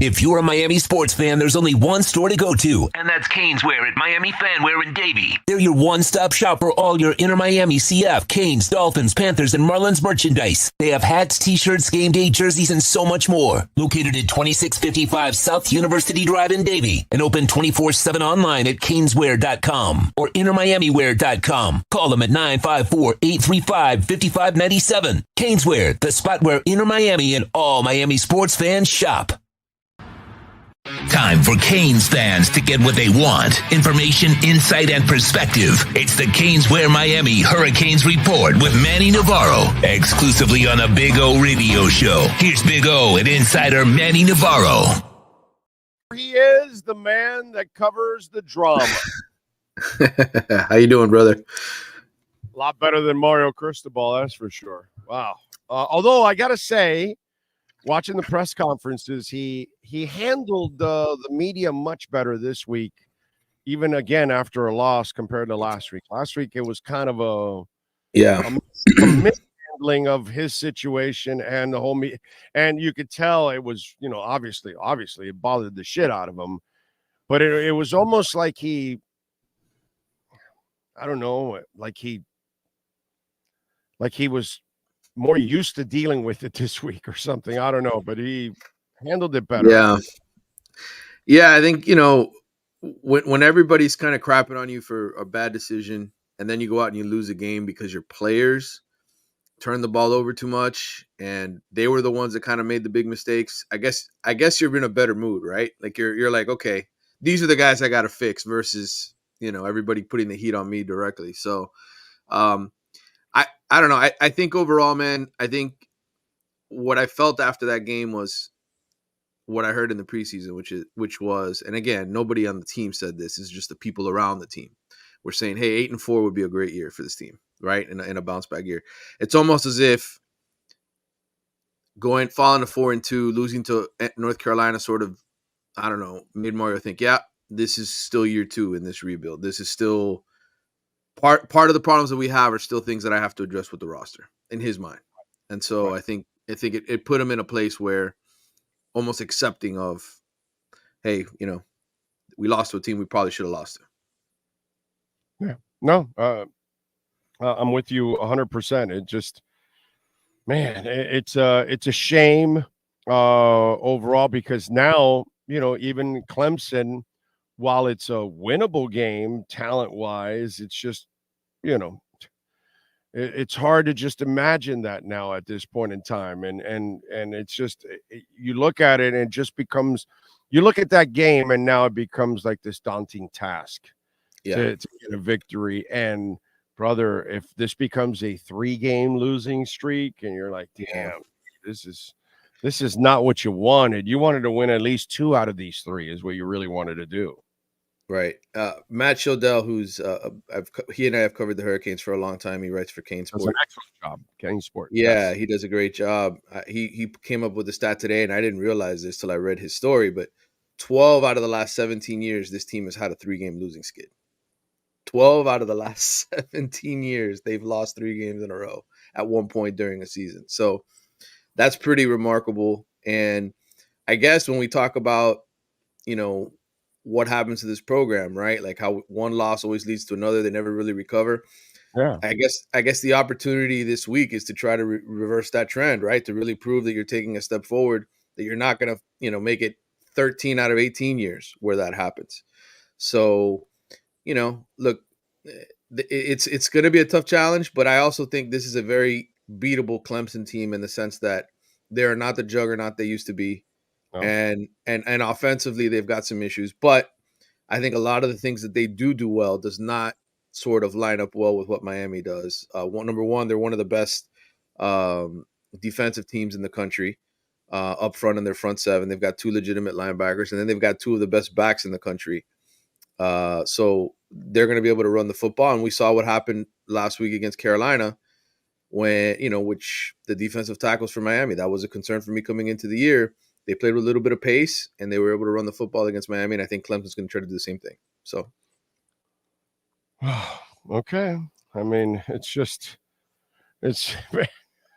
If you're a Miami sports fan, there's only one store to go to, and that's Canes Wear at Miami Fanwear in Davie. They're your one-stop shop for all your Inter Miami CF, Canes, Dolphins, Panthers, and Marlins merchandise. They have hats, t-shirts, game day jerseys, and so much more. Located at 2655 South University Drive in Davie, and open 24/7 online at caneswear.com or intermiamiwear.com. Call them at 954-835-5597. Canes Wear, the spot where Inter Miami and all Miami sports fans shop. Time for Canes fans to get what they want. Information, insight, and perspective. It's the Canes Wear Miami Hurricanes Report with Manny Navarro. Exclusively on the Big O Radio Show. Here's Big O and insider Manny Navarro. He is the man that covers the drama. How you doing, brother? A lot better than Mario Cristobal, that's for sure. Wow. Although I got to say, watching the press conferences, he handled the media much better this week, even again after a loss compared to last week. Last week, it was kind of a mishandling of his situation and the whole and you could tell it was, obviously it bothered the shit out of him, but it was almost like he was more used to dealing with it this week or something. I don't know, but he handled it better. Yeah. I think, when everybody's kind of crapping on you for a bad decision and then you go out and you lose a game because your players turned the ball over too much and they were the ones that kind of made the big mistakes. I guess you're in a better mood, right? Like you're like, okay, these are the guys I got to fix versus, everybody putting the heat on me directly. So, I don't know. I think overall, man, I think what I felt after that game was what I heard in the preseason, which was, and again, nobody on the team said this, is just the people around the team were saying, hey, 8-4 would be a great year for this team, right? In a bounce back year. It's almost as if falling to 4-2, losing to North Carolina sort of, I don't know, made Mario think, yeah, this is still year 2 in this rebuild. This is still part of the problems that we have are still things that I have to address with the roster in his mind. And so right. I think it put him in a place where almost accepting of, hey, we lost to a team we probably should have lost to. Yeah, no, I'm with you 100%. It just, man, it's a shame overall, because now, even Clemson, while it's a winnable game talent-wise, it's just, it's hard to just imagine that now at this point in time. And it's just you look at it and it just becomes you look at that game and now it becomes like this daunting task to get a victory. And brother, if this becomes a 3-game losing streak and you're like, damn, this is not what you wanted. You wanted to win at least 2 out of these 3 is what you really wanted to do. Right. Matt Shodell, who's he and I have covered the Hurricanes for a long time. He writes for Kane Sport. Does an excellent job, Kane Sport. Yeah, Yes. he does a great job. He came up with the stat today, and I didn't realize this till I read his story. But 12 out of the last 17 years, this team has had a 3-game losing skid. 12 out of the last 17 years, they've lost 3 games in a row at one point during a season. So that's pretty remarkable. And I guess when we talk about, what happens to this program, right? Like how one loss always leads to another. They never really recover. Yeah. I guess the opportunity this week is to try to reverse that trend, right? To really prove that you're taking a step forward, that you're not going to, make it 13 out of 18 years where that happens. So, look, it's going to be a tough challenge, but I also think this is a very beatable Clemson team in the sense that they are not the juggernaut they used to be. No. And offensively, they've got some issues, but I think a lot of the things that they do well does not sort of line up well with what Miami does. Number one, they're one of the best defensive teams in the country up front in their front 7. They've got 2 legitimate linebackers, and then they've got 2 of the best backs in the country. So they're going to be able to run the football. And we saw what happened last week against Carolina when, which the defensive tackles for Miami, that was a concern for me coming into the year. They played with a little bit of pace, and they were able to run the football against Miami, and I think Clemson's going to try to do the same thing. So, okay. I mean, it's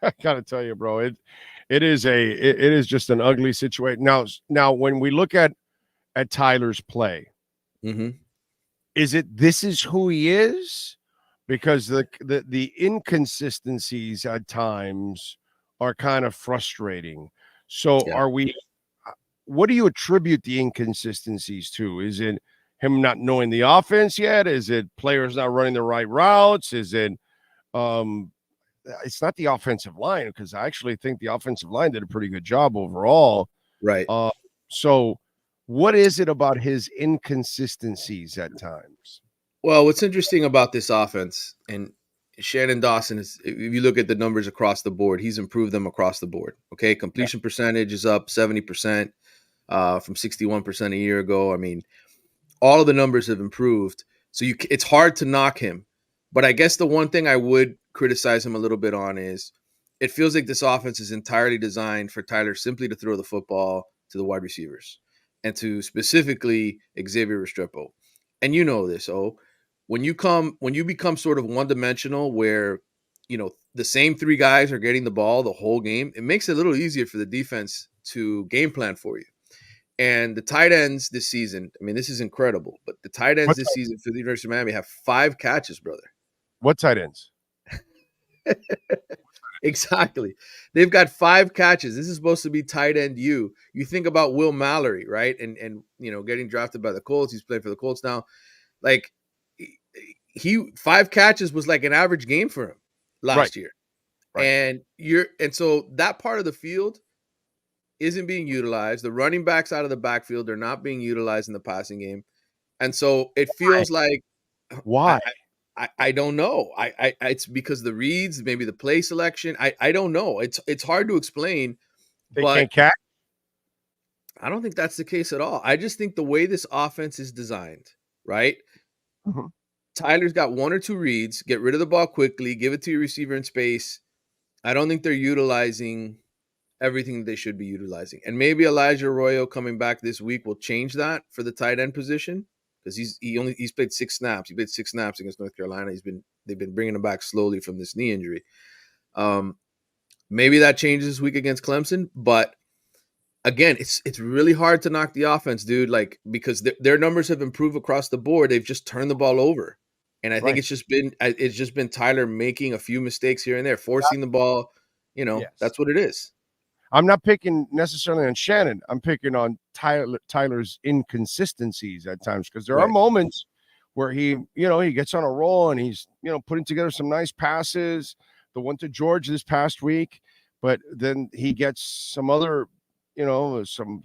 I got to tell you, bro, it is just an ugly situation. Now, when we look at Tyler's play, this is who he is? Because the inconsistencies at times are kind of frustrating. So what do you attribute the inconsistencies to? Is it him not knowing the offense yet? Is it players not running the right routes? Is it it's not the offensive line, because I actually think the offensive line did a pretty good job overall. Right. So what is it about his inconsistencies at times? Well, what's interesting about this offense, and Shannon Dawson is, if you look at the numbers across the board, he's improved them across the board. Okay. Completion percentage is up 70% from 61% a year ago. I mean, all of the numbers have improved. So it's hard to knock him. But I guess the one thing I would criticize him a little bit on is it feels like this offense is entirely designed for Tyler simply to throw the football to the wide receivers and to specifically Xavier Restrepo. And you know this, when you become sort of one-dimensional where, the same 3 guys are getting the ball the whole game, it makes it a little easier for the defense to game plan for you. And the tight ends this season, I mean, this is incredible, but the tight ends this season for the University of Miami have 5 catches, brother. What tight ends? Exactly. They've got 5 catches. This is supposed to be tight end you. You think about Will Mallory, right? And getting drafted by the Colts. He's playing for the Colts now. Like, 5 catches was like an average game for him last year. Right. And so that part of the field isn't being utilized. The running backs out of the backfield are not being utilized in the passing game. And so it feels like why? I don't know. It's because the reads, maybe the play selection. I don't know. It's hard to explain. They can't catch. I don't think that's the case at all. I just think the way this offense is designed, right? Mm-hmm. Tyler's got 1 or 2 reads, get rid of the ball quickly, give it to your receiver in space. I don't think they're utilizing everything they should be utilizing. And maybe Elijah Arroyo coming back this week will change that for the tight end position, because he's played 6 snaps. He played 6 snaps against North Carolina. They've been bringing him back slowly from this knee injury. Maybe that changes this week against Clemson, but again, it's really hard to knock the offense, dude, like, because their numbers have improved across the board. They've just turned the ball over. And I think it's just been Tyler making a few mistakes here and there, forcing the ball. That's what it is. I'm not picking necessarily on Shannon. I'm picking on Tyler's inconsistencies at times, because there are moments where he gets on a roll and he's, putting together some nice passes. The one to George this past week, but then he gets some other, some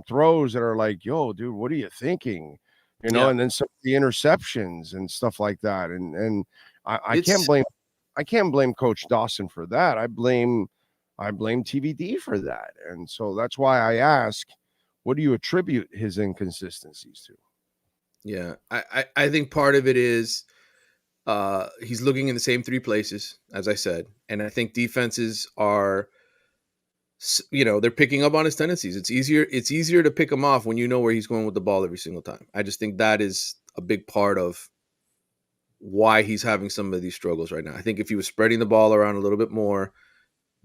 throws that are like, yo, dude, what are you thinking? Yeah. And then some of the interceptions and stuff like that. And I It's can't blame Coach Dawson for that. I blame TVD for that. And so that's why I ask, what do you attribute his inconsistencies to? Yeah, I think part of it is he's looking in the same three places, as I said, and I think defenses are, they're picking up on his tendencies. It's easier to pick him off when you know where he's going with the ball every single time. I just think that is a big part of why he's having some of these struggles right now. I think if he was spreading the ball around a little bit more,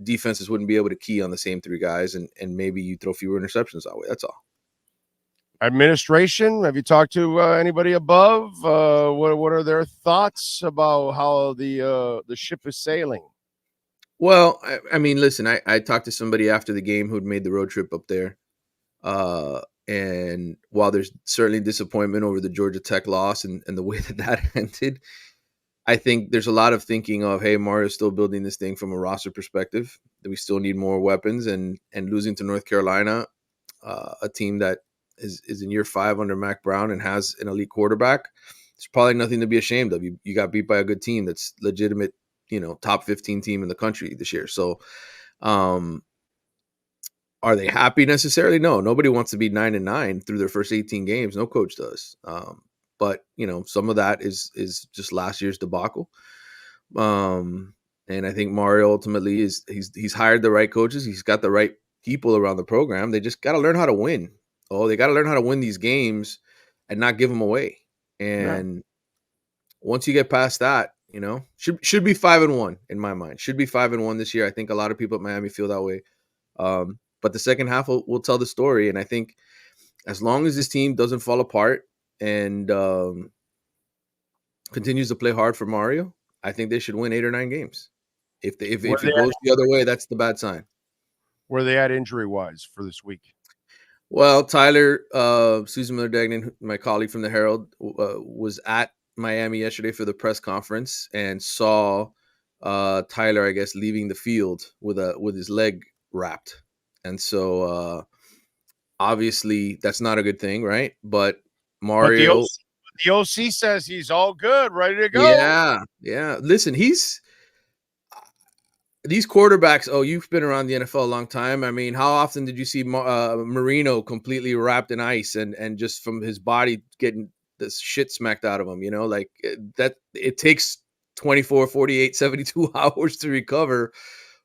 defenses wouldn't be able to key on the same three guys, and maybe you throw fewer interceptions that way. That's all. Administration, have you talked to anybody above? What are their thoughts about how the ship is sailing? Well, I mean, listen, I talked to somebody after the game who'd made the road trip up there. And while there's certainly disappointment over the Georgia Tech loss and the way that ended, I think there's a lot of thinking of, hey, Mario's still building this thing from a roster perspective, that we still need more weapons, and losing to North Carolina, a team that is in year 5 under Mac Brown and has an elite quarterback. There's probably nothing to be ashamed of. You got beat by a good team that's legitimate, top 15 team in the country this year. So, are they happy necessarily? No, nobody wants to be 9-9 through their first 18 games. No coach does. But some of that is just last year's debacle. And I think Mario ultimately he's hired the right coaches. He's got the right people around the program. They just got to learn how to win. They got to learn how to win these games and not give them away. And once you get past that, should be 5-1 in my mind. Should be 5-1 this year. I think a lot of people at Miami feel that way. But the second half will tell the story. And I think as long as this team doesn't fall apart and continues to play hard for Mario, I think they should win 8 or 9 games. If it goes the other way, that's the bad sign. Where are they at injury-wise for this week? Well, Tyler, Susan Miller-Degnan, my colleague from the Herald, was at Miami yesterday for the press conference and saw Tyler, I guess, leaving the field with his leg wrapped. And so obviously that's not a good thing, right? But Mario, but the OC says he's all good, ready to go. Yeah. Listen, these quarterbacks. Oh, you've been around the NFL a long time. I mean, how often did you see Marino completely wrapped in ice and just from his body getting this shit smacked out of him? Like that. It takes 24, 48, 72 hours to recover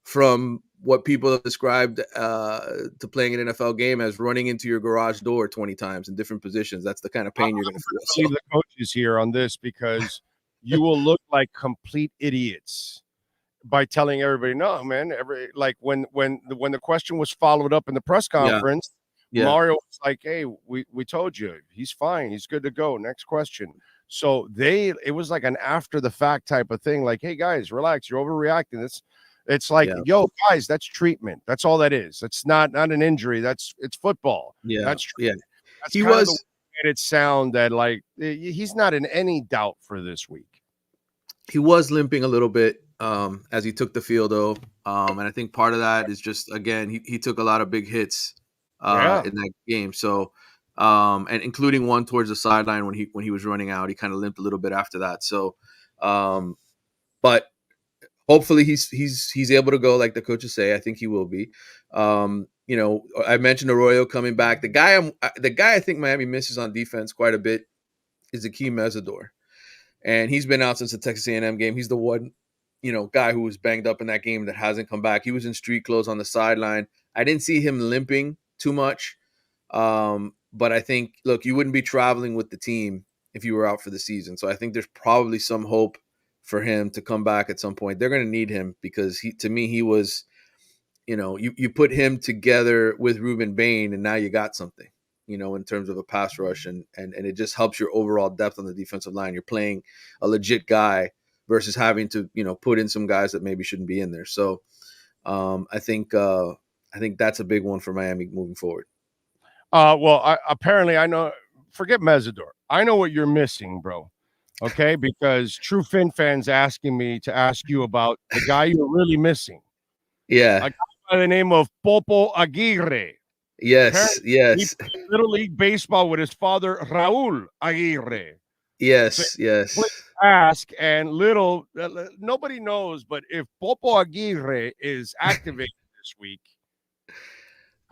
from what people have described to playing an NFL game as running into your garage door 20 times in different positions. That's the kind of pain you're going to feel. Leave the coaches here on this because you will look like complete idiots by telling everybody, no, man. When the question was followed up in the press conference, Mario was like, hey, we told you he's fine, he's good to go. Next question. So it was like an after the fact type of thing. Like, hey guys, relax, you're overreacting. It's like, yo, guys, that's treatment. That's all that is. It's not an injury. It's football. Yeah, that's treatment. That's he kind was. Of the way made it sound that like he's not in any doubt for this week. He was limping a little bit as he took the field, though, and I think part of that is just again he took a lot of big hits in that game. So, and including one towards the sideline when he was running out, he kind of limped a little bit after that. So, but. Hopefully he's able to go like the coaches say. I think he will be. I mentioned Arroyo coming back. The guy I think Miami misses on defense quite a bit is Akeem Mesidor, and he's been out since the Texas A&M game. He's the one, guy who was banged up in that game that hasn't come back. He was in street clothes on the sideline. I didn't see him limping too much, but I think you wouldn't be traveling with the team if you were out for the season. So I think there's probably some hope for him to come back at some point. They're going to need him because he was, you put him together with Ruben Bain and now you got something, in terms of a pass rush and it just helps your overall depth on the defensive line. You're playing a legit guy versus having to, put in some guys that maybe shouldn't be in there. So I think that's a big one for Miami moving forward. Apparently I know, forget Mesidor. I know what you're missing, bro. Okay, because True Fin fans asking me to ask you about the guy you're really missing. Yeah. A guy by the name of Popo Aguirre. Yes. Apparently, he Yes. played Little League Baseball with his father, Raul Aguirre. So Yes. Yes. ask and nobody knows, but if Popo Aguirre is activated this week,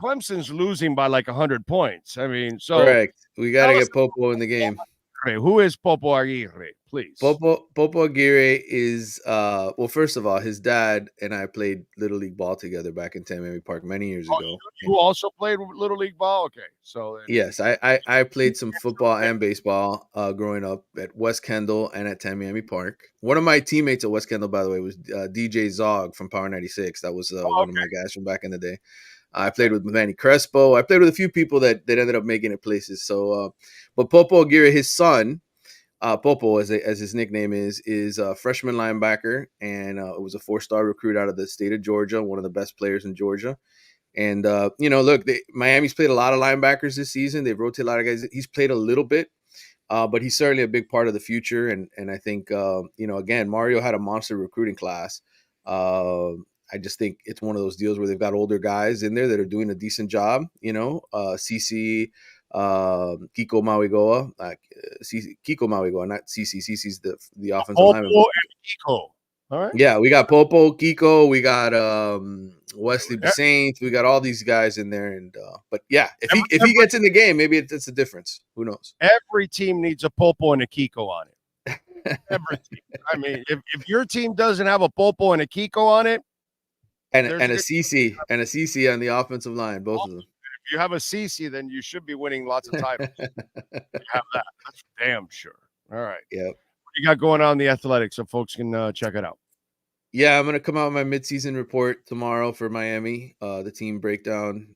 Clemson's losing by like 100 points. I mean, so Correct. We got to tell us get Popo in the game. who is Popo Aguirre, please. Popo Aguirre is well, first of all, his dad and I played Little League ball together back in Miami Park many years ago. You also played Little League ball? Okay. So Yes, I played some football and baseball growing up at West Kendall and at Miami Park. One of my teammates at West Kendall, by the way, was DJ Zog from Power 96. That was one of my guys from back in the day. I played with Manny Crespo. I played with a few people that ended up making it places. So, but Popo Aguirre, his son, Popo, as his nickname is a freshman linebacker, and it was a 4-star recruit out of the state of Georgia, one of the best players in Georgia. And look, Miami's played a lot of linebackers this season. They've rotated a lot of guys. He's played a little bit, but he's certainly a big part of the future. And I think again, Mario had a monster recruiting class. I just think it's one of those deals where they've got older guys in there that are doing a decent job. CC, Kiko Mawigoa, Kiko Mawigoa, not CC. CC's the offensive lineman. Kiko. All right. Yeah, we got Popo, Kiko, we got Wesley Saints, we got all these guys in there, and but yeah, if he gets in the game, maybe it's a difference. Who knows? Every team needs a Popo and a Kiko on it. Every team. I mean, if your team doesn't have a Popo and a Kiko on it, and a CC on the offensive line, both of them. If you have a CC, then you should be winning lots of titles. You have that. That's damn sure. All right. Yep. What you got going on in the Athletics so folks can check it out? Yeah, I'm going to come out with my midseason report tomorrow for Miami, the team breakdown,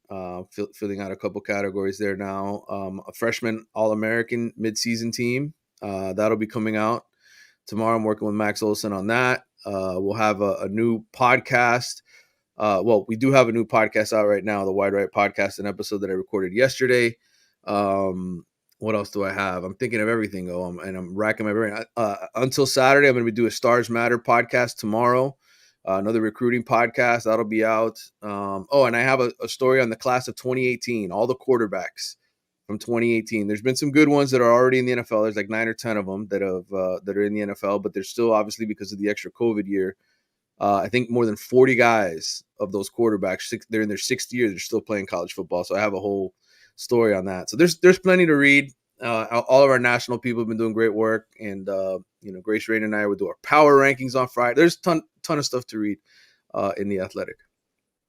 filling out a couple categories there now. A freshman All-American midseason team. That'll be coming out tomorrow. I'm working with Max Olson on that. We'll have a new podcast. Well, we do have a new podcast out right now, the Wide Right Podcast, an episode that I recorded yesterday. What else do I have? I'm thinking of everything, and I'm racking my brain. Until Saturday, I'm going to do a Stars Matter podcast tomorrow, another recruiting podcast. That'll be out. And I have a story on the class of 2018, all the quarterbacks from 2018. There's been some good ones that are already in the NFL. There's like 9 or 10 of them that are in the NFL, but there's still, obviously, because of the extra COVID year, I think more than 40 guys of those quarterbacks, they're in their 6th year, they're still playing college football. So I have a whole story on that. So there's plenty to read. All of our national people have been doing great work, and Grace Rain and I will do our power rankings on Friday. There's ton of stuff to read in the Athletic.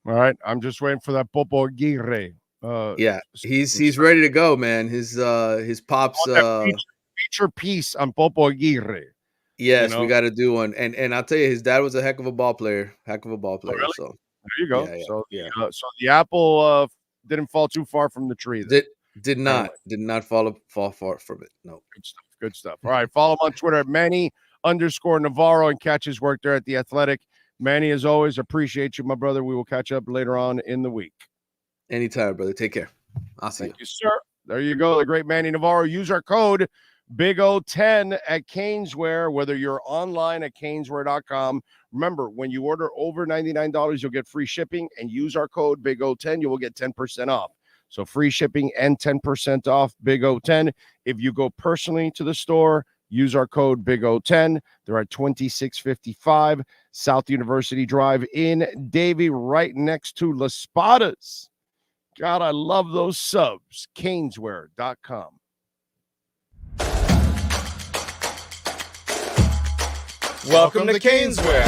All right, I'm just waiting for that Popo Aguirre. Yeah, he's ready to go, man. His pops feature piece on Popo Aguirre. Yes, we got to do one, and I'll tell you, his dad was a heck of a ball player. Oh, really? So there you go. Yeah. So the apple didn't fall too far from the tree. Did not fall far from it. No. Good stuff. All right, follow him on Twitter at Manny_Navarro and catch his work there at The Athletic. Manny, as always, appreciate you, my brother. We will catch up later on in the week. Anytime, brother. Take care. I'll see you. Thank you, sir. There you go. The great Manny Navarro. Use our code BIG010 at Caneswear, whether you're online at caneswear.com. Remember, when you order over $99, you'll get free shipping, and use our code BIG010. You will get 10% off. So free shipping and 10% off BIG010. If you go personally to the store, use our code BIG010. They're at 2655 South University Drive in Davie, right next to Las Spadas. God, I love those subs. Caneswear.com. Welcome to Caneswear.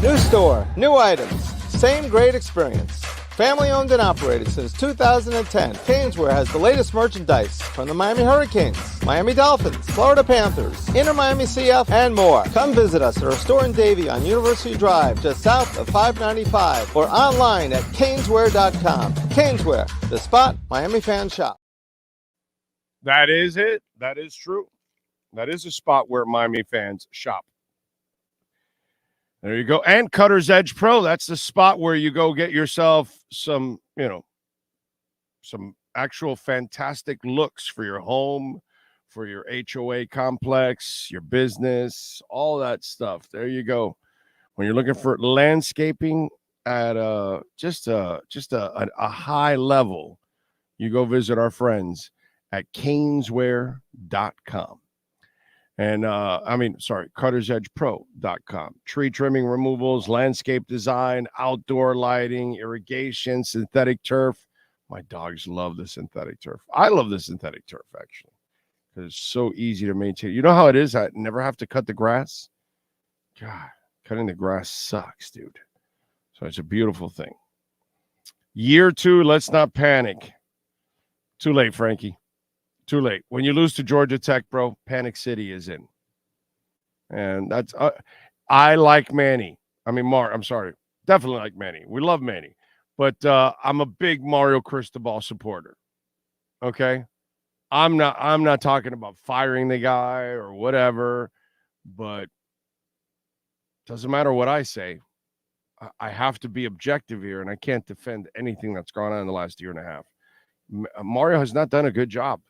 New store, new items, same great experience. Family owned and operated since 2010, Caneswear has the latest merchandise from the Miami Hurricanes, Miami Dolphins, Florida Panthers, Inter Miami CF, and more. Come visit us at our store in Davie on University Drive, just south of 595, or online at caneswear.com. Caneswear, the spot Miami fans shop. That is it. That is true. That is a spot where Miami fans shop. There you go. And Cutter's Edge Pro. That's the spot where you go get yourself some, some actual fantastic looks for your home, for your HOA complex, your business, all that stuff. There you go. When you're looking for landscaping at just a high level, you go visit our friends at caneswear.com. And CuttersEdgePro.com. Tree trimming removals, landscape design, outdoor lighting, irrigation, synthetic turf. My dogs love the synthetic turf. I love the synthetic turf, actually, because it's so easy to maintain. You know how it is? I never have to cut the grass. God, cutting the grass sucks, dude. So it's a beautiful thing. Year 2, let's not panic. Too late, Frankie. Too late. When you lose to Georgia Tech, bro, Panic City is in. And that's I like Manny. I'm sorry. Definitely like Manny. We love Manny. But I'm a big Mario Cristobal supporter. Okay? I'm not talking about firing the guy or whatever, but doesn't matter what I say. I have to be objective here, and I can't defend anything that's gone on in the last year and a half. Mario has not done a good job.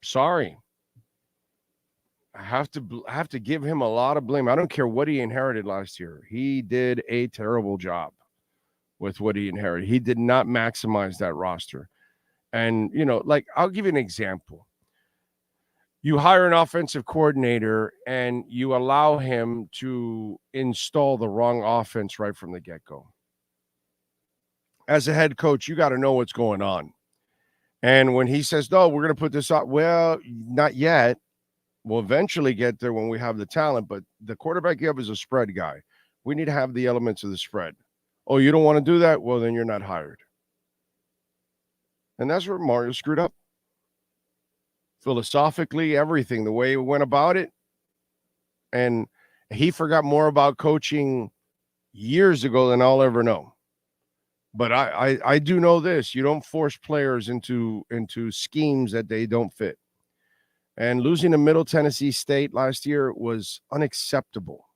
Sorry. I have to give him a lot of blame. I don't care what he inherited last year. He did a terrible job with what he inherited. He did not maximize that roster. And, I'll give you an example. You hire an offensive coordinator and you allow him to install the wrong offense right from the get-go. As a head coach, you got to know what's going on. And when he says, no, we're going to put this up, well, not yet. We'll eventually get there when we have the talent, but the quarterback you have is a spread guy. We need to have the elements of the spread. Oh, you don't want to do that? Well, then you're not hired. And that's where Mario screwed up. Philosophically, everything, the way he went about it. And he forgot more about coaching years ago than I'll ever know. But I do know this. You don't force players into schemes that they don't fit. And losing to Middle Tennessee State last year was unacceptable,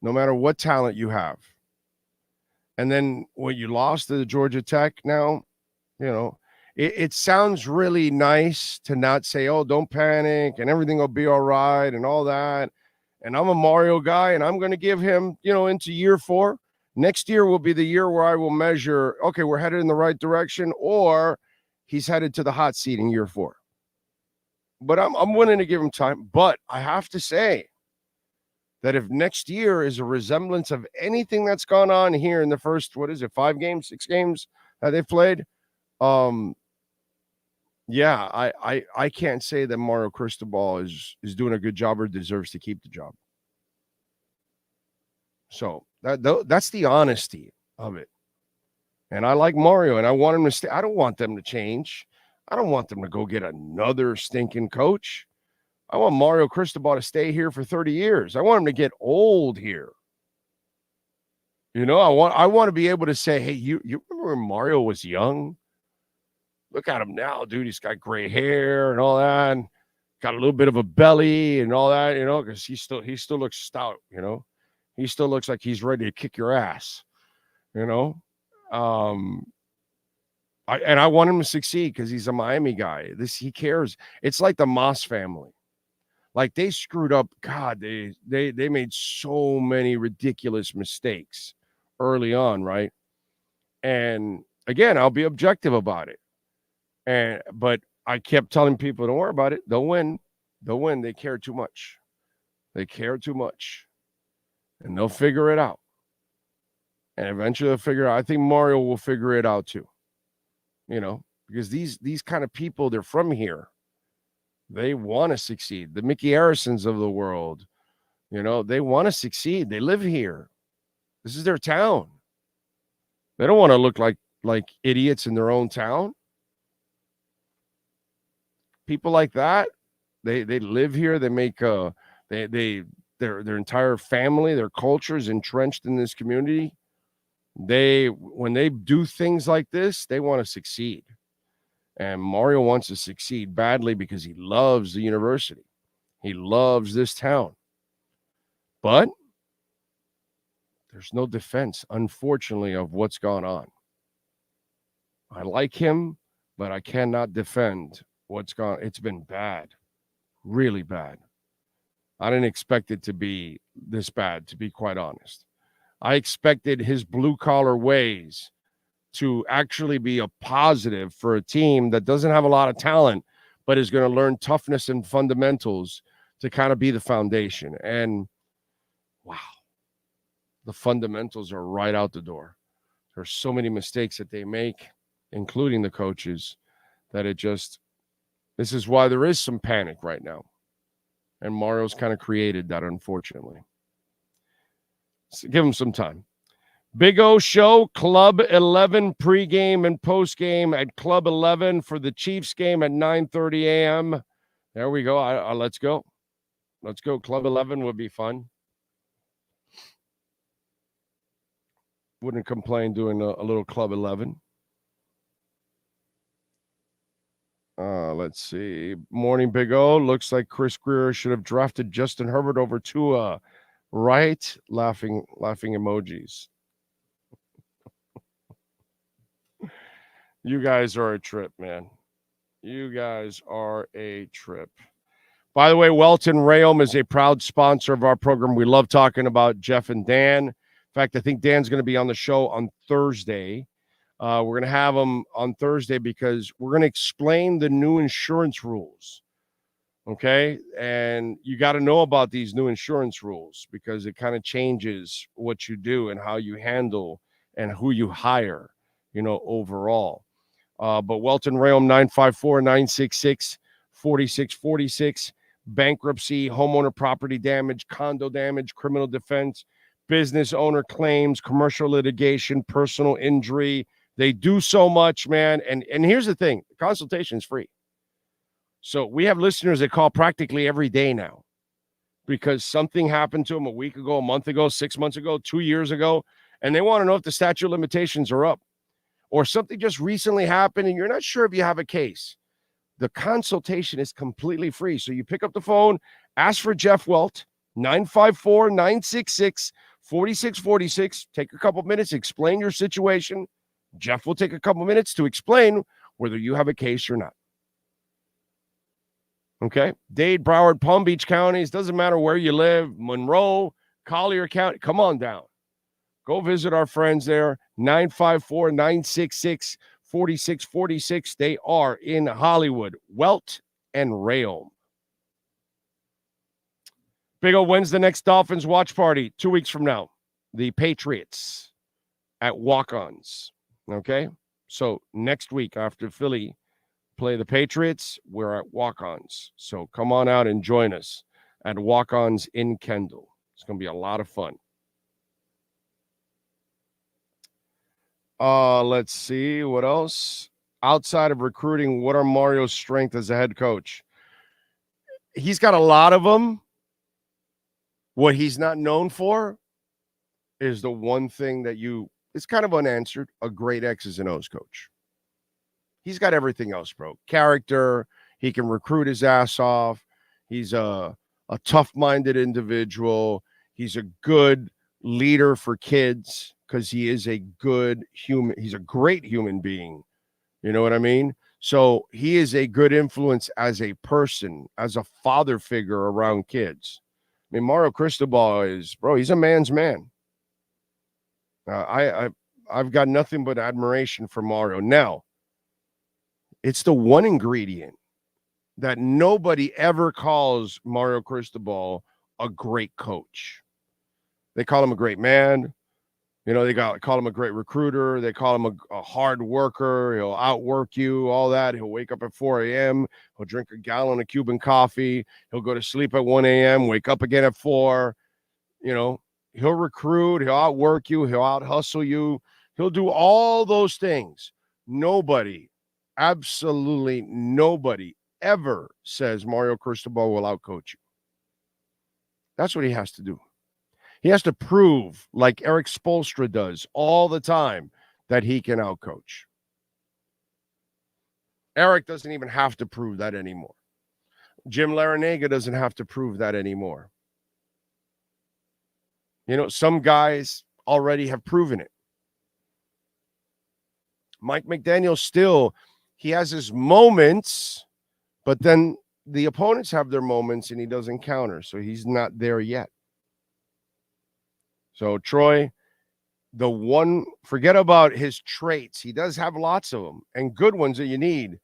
no matter what talent you have. And then when you lost to the Georgia Tech now, it sounds really nice to not say, oh, don't panic and everything will be all right and all that. And I'm a Mario guy and I'm going to give him, into year 4. Next year will be the year where I will measure, okay, we're headed in the right direction, or he's headed to the hot seat in year 4. But I'm willing to give him time. But I have to say that if next year is a resemblance of anything that's gone on here in the first, 5 games, 6 games that they've played, I can't say that Mario Cristobal is doing a good job or deserves to keep the job. So that's the honesty of it. And I like Mario, and I want him to stay. I don't want them to change. I don't want them to go get another stinking coach. I want Mario Cristobal to stay here for 30 years. I want him to get old here. I want to be able to say, hey, you remember when Mario was young? Look at him now, dude. He's got gray hair and all that, and got a little bit of a belly and all that, because he still looks stout, He still looks like he's ready to kick your ass, I want him to succeed because he's a Miami guy. He cares. It's like the Moss family. Like they screwed up. God, they made so many ridiculous mistakes early on, right? And again, I'll be objective about it. But I kept telling people, don't worry about it. They'll win. They'll win. They care too much. They care too much. And they'll figure it out. And eventually they'll figure it out. I think Mario will figure it out too. Because these kind of people, they're from here. They want to succeed. The Mickey Harrisons of the world, they want to succeed. They live here. This is their town. They don't want to look like idiots in their own town. People like that, they live here. They make their entire family, their culture is entrenched in this community. When they do things like this, they want to succeed. And Mario wants to succeed badly because he loves the university. He loves this town. But there's no defense, unfortunately, of what's gone on. I like him, but I cannot defend It's been bad, really bad. I didn't expect it to be this bad, to be quite honest. I expected his blue-collar ways to actually be a positive for a team that doesn't have a lot of talent, but is going to learn toughness and fundamentals to kind of be the foundation. And wow, the fundamentals are right out the door. There's so many mistakes that they make, including the coaches, that this is why there is some panic right now. And Mario's kind of created that, unfortunately. So give him some time. Big O Show, Club 11 pregame and postgame at Club 11 for the Chiefs game at 9:30 a.m. There we go. Let's go. Let's go. Club 11 would be fun. Wouldn't complain doing a little Club 11. Let's see. Morning, Big O. Looks like Chris Greer should have drafted Justin Herbert over Tua. Right? Laughing emojis. You guys are a trip, man. You guys are a trip. By the way, Welton Rayom is a proud sponsor of our program. We love talking about Jeff and Dan. In fact, I think Dan's going to be on the show on Thursday. We're going to have him on Thursday because we're going to explain the new insurance rules. Okay? And you got to know about these new insurance rules because it kind of changes what you do and how you handle and who you hire, overall. But Welton Rayom, 954-966-4646. Bankruptcy, homeowner property damage, condo damage, criminal defense, business owner claims, commercial litigation, personal injury. They do so much, man. And here's the thing. The consultation is free. So we have listeners that call practically every day now because something happened to them a week ago, a month ago, 6 months ago, 2 years ago, and they want to know if the statute of limitations are up. Or something just recently happened and you're not sure if you have a case. The consultation is completely free. So you pick up the phone, ask for Jeff Welt, 954-966-4646. Take a couple minutes, explain your situation. Jeff will take a couple minutes to explain whether you have a case or not. Okay? Dade, Broward, Palm Beach counties, doesn't matter where you live, Monroe, Collier County, come on down. Go visit our friends there, 954-966-4646. They are in Hollywood. Welt and Rayom. Big O, when's the next Dolphins watch party? 2 weeks from now. The Patriots at Walk-Ons. Okay? So next week after Philly play the Patriots, we're at Walk-Ons. So come on out and join us at Walk-Ons in Kendall. It's going to be a lot of fun. Let's see what else. Outside of recruiting, what are Mario's strengths as a head coach? He's got a lot of them. What he's not known for is the one thing that it's kind of unanswered, a great X's and O's coach. He's got everything else, bro. Character, he can recruit his ass off. He's a tough-minded individual. He's a good leader for kids. Because he is a good human. He's a great human being. You know what I mean? So he is a good influence as a person, as a father figure around kids. I mean, Mario Cristobal he's a man's man. I've got nothing but admiration for Mario. Now, it's the one ingredient that nobody ever calls Mario Cristobal a great coach. They call him a great man. They call him a great recruiter. They call him a hard worker. He'll outwork you, all that. He'll wake up at 4 a.m. He'll drink a gallon of Cuban coffee. He'll go to sleep at 1 a.m., wake up again at 4. He'll recruit. He'll outwork you. He'll out-hustle you. He'll do all those things. Nobody, absolutely nobody ever says Mario Cristobal will outcoach you. That's what he has to do. He has to prove, like Eric Spoelstra does all the time, that he can outcoach. Eric doesn't even have to prove that anymore. Jim Larinaga doesn't have to prove that anymore. Some guys already have proven it. Mike McDaniel he has his moments But then the opponents have their moments and he doesn't counter. So he's not there yet. So Troy, forget about his traits. He does have lots of them and good ones that you need.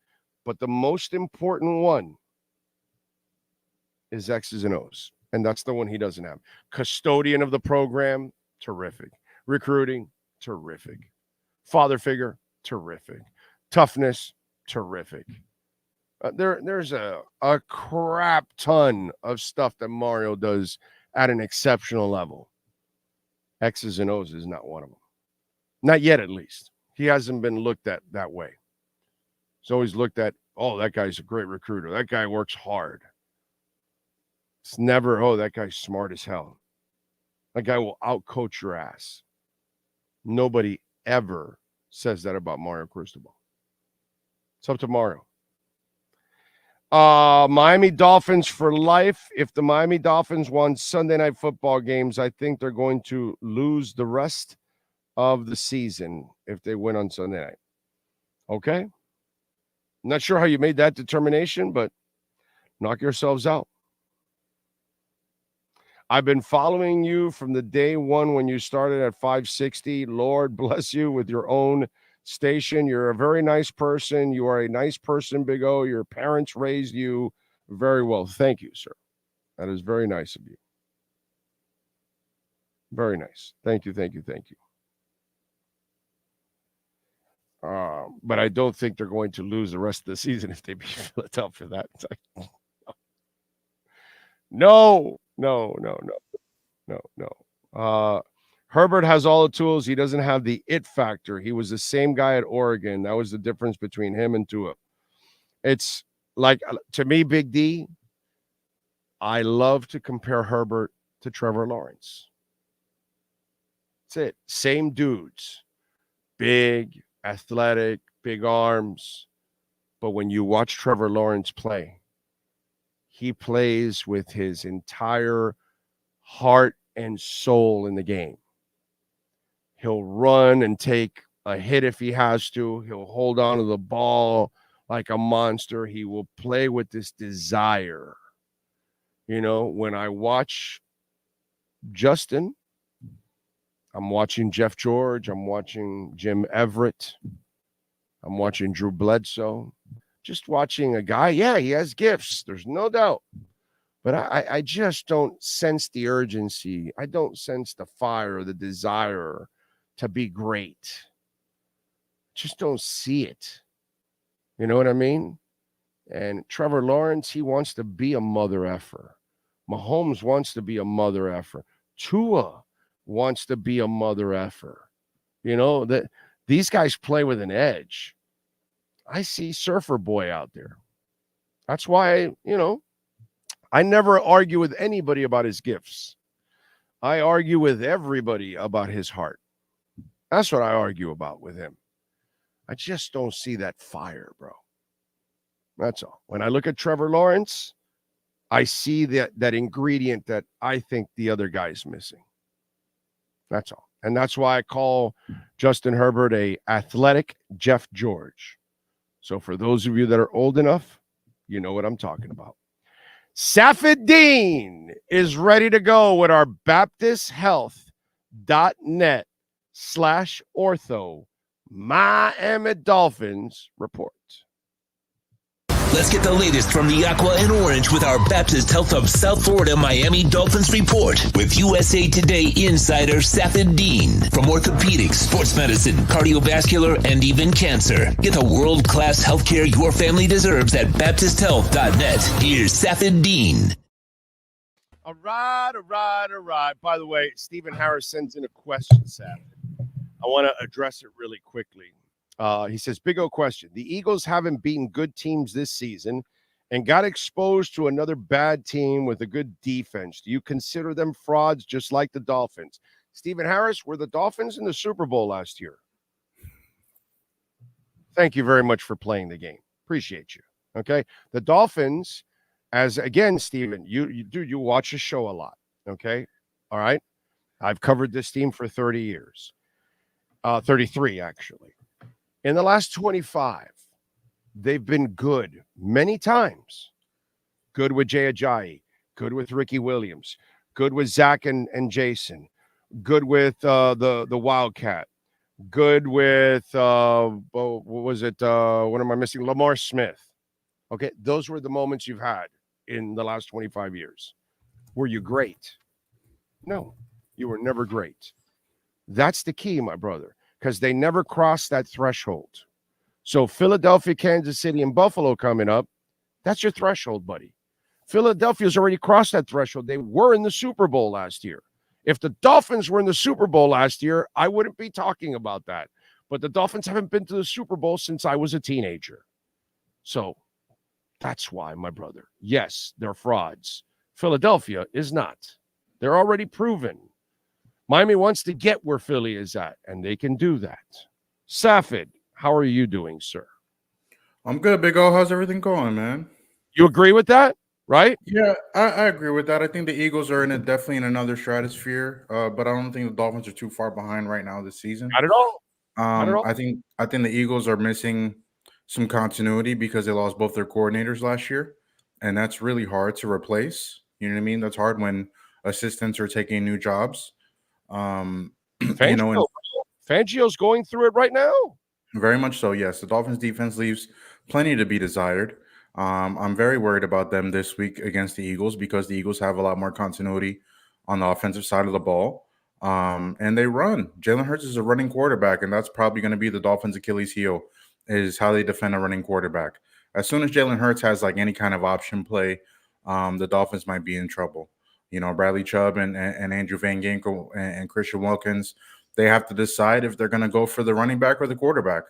But the most important one is X's and O's. And that's the one he doesn't have. Custodian of the program, terrific. Recruiting, terrific. Father figure, terrific. Toughness, terrific. There's a crap ton of stuff that Mario does at an exceptional level. X's and O's is not one of them. Not yet, at least. He hasn't been looked at that way. He's always looked at, oh, that guy's a great recruiter. That guy works hard. It's never, oh, that guy's smart as hell. That guy will outcoach your ass. Nobody ever says that about Mario Cristobal. It's up to Mario. Miami Dolphins for life. If the Miami Dolphins won Sunday night football games, I think they're going to lose the rest of the season if they win on Sunday night. Okay? Not sure how you made that determination, but knock yourselves out. I've been following you from the day one when you started at 560. Lord bless you with your own station. You're a very nice person. You are a nice person, Big O. Your parents raised you very well. Thank you, sir. That is very nice of you. Very nice. Thank you, thank you, thank you. But I don't think they're going to lose the rest of the season if they beat Philadelphia. That's like, no. Herbert has all the tools. He doesn't have the it factor. He was the same guy at Oregon. That was the difference between him and Tua. It's like, to me, Big D, I love to compare Herbert to Trevor Lawrence. That's it. Same dudes. Big, athletic, big arms. But when you watch Trevor Lawrence play, he plays with his entire heart and soul in the game. He'll run and take a hit if he has to. He'll hold on to the ball like a monster. He will play with this desire. You know, when I watch Justin, I'm watching Jeff George. I'm watching Jim Everett. I'm watching Drew Bledsoe. Just watching a guy, yeah, he has gifts. There's no doubt. But I just don't sense the urgency. I don't sense the fire, the desire to be great. Just don't see it. You know what I mean? And Trevor Lawrence, he wants to be a mother effer. Mahomes wants to be a mother effer. Tua wants to be a mother effer. You know, that these guys play with an edge. I see Surfer Boy out there. That's why, I never argue with anybody about his gifts. I argue with everybody about his heart. That's what I argue about with him. I just don't see that fire, bro. That's all. When I look at Trevor Lawrence, I see that ingredient that I think the other guy's missing. That's all. And that's why I call Justin Herbert a athletic Jeff George. So for those of you that are old enough, you know what I'm talking about. Safedine is ready to go with our BaptistHealth.net/ortho Miami Dolphins report. Let's get the latest from the Aqua and Orange with our Baptist Health of South Florida Miami Dolphins report with USA Today insider Safed Dean. From orthopedics, sports medicine, cardiovascular, and even cancer. Get the world-class healthcare your family deserves at BaptistHealth.net. Here's Safed Dean. All right. By the way, Stephen Harris sends in a question, Safed. I want to address it really quickly. He says, Big O question. The Eagles haven't beaten good teams this season and got exposed to another bad team with a good defense. Do you consider them frauds just like the Dolphins? Stephen Harris, were the Dolphins in the Super Bowl last year? Thank you very much for playing the game. Appreciate you. Okay. The Dolphins, as again, Stephen, you watch the show a lot. Okay. All right. I've covered this team for 30 years. 33, actually. In the last 25, they've been good many times. Good with Jay Ajayi, good with Ricky Williams, good with Zach and Jason, good with the Wildcat, good with what was it? What am I missing? Lamar Smith. Okay, those were the moments you've had in the last 25 years. Were you great? No, you were never great. That's the key, my brother, because they never crossed that threshold. So Philadelphia, Kansas City, and Buffalo coming up, that's your threshold, buddy. Philadelphia's already crossed that threshold. They were in the Super Bowl last year. If the Dolphins were in the Super Bowl last year, I wouldn't be talking about that. But the Dolphins haven't been to the Super Bowl since I was a teenager. So that's why, my brother. Yes, they're frauds. Philadelphia is not. They're already proven. Miami wants to get where Philly is at, and they can do that. Safid, how are you doing, sir? I'm good, Big O. How's everything going, man? You agree with that, right? Yeah, I agree with that. I think the Eagles are definitely in another stratosphere, but I don't think the Dolphins are too far behind right now this season. Not at all. Not at all. I think the Eagles are missing some continuity because they lost both their coordinators last year, and that's really hard to replace. You know what I mean? That's hard when assistants are taking new jobs. Fangio, Fangio's going through it right now. Very much so, yes. The Dolphins defense leaves plenty to be desired. I'm very worried about them this week against the Eagles because the Eagles have a lot more continuity on the offensive side of the ball. And they run. Jalen Hurts is a running quarterback, and that's probably going to be the Dolphins' Achilles heel, is how they defend a running quarterback. As soon as Jalen Hurts has like any kind of option play, the Dolphins might be in trouble. You know, Bradley Chubb and Andrew Van Ginkel and Christian Wilkins, they have to decide if they're going to go for the running back or the quarterback.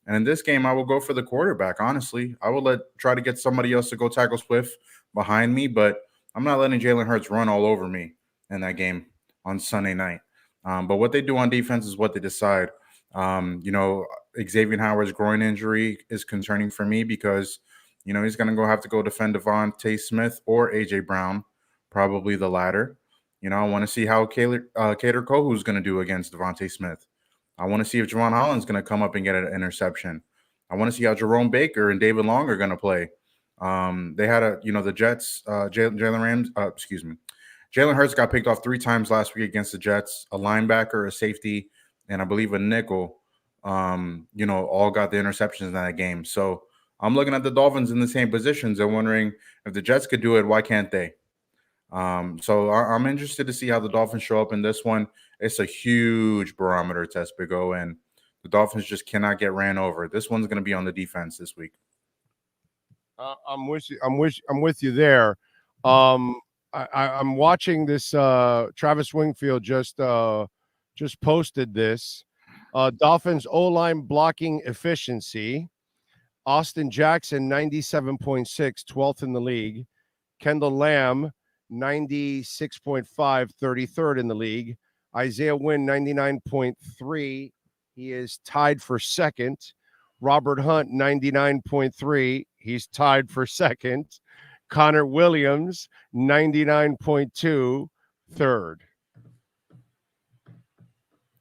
And in this game, I will go for the quarterback, honestly. I will try to get somebody else to go tackle Swift behind me, but I'm not letting Jalen Hurts run all over me in that game on Sunday night. But what they do on defense is what they decide. You know, Xavier Howard's groin injury is concerning for me because, you know, he's going to have to go defend Devontae Smith or A.J. Brown, probably the latter. You know, I want to see how Kader Kohu is going to do against Devontae Smith. I want to see if Javon Holland's going to come up and get an interception. I want to see how Jerome Baker and David Long are going to play. They had the Jets, Jalen Hurts got picked off 3 times last week against the Jets, a linebacker, a safety, and I believe a nickel, all got the interceptions in that game. So I'm looking at the Dolphins in the same positions and wondering if the Jets could do it, why can't they? So I'm interested to see how the Dolphins show up in this one. It's a huge barometer test, Big O, and the Dolphins just cannot get ran over. This one's going to be on the defense this week. I'm with you. I'm with you there. I'm watching this. Travis Wingfield just posted this. Dolphins O-line blocking efficiency. Austin Jackson 97.6, 12th in the league. Kendall Lamb 96.5, 33rd in the league. Isaiah Wynn 99.3. He is tied for second. Robert Hunt 99.3. He's tied for second. Connor Williams 99.2, third.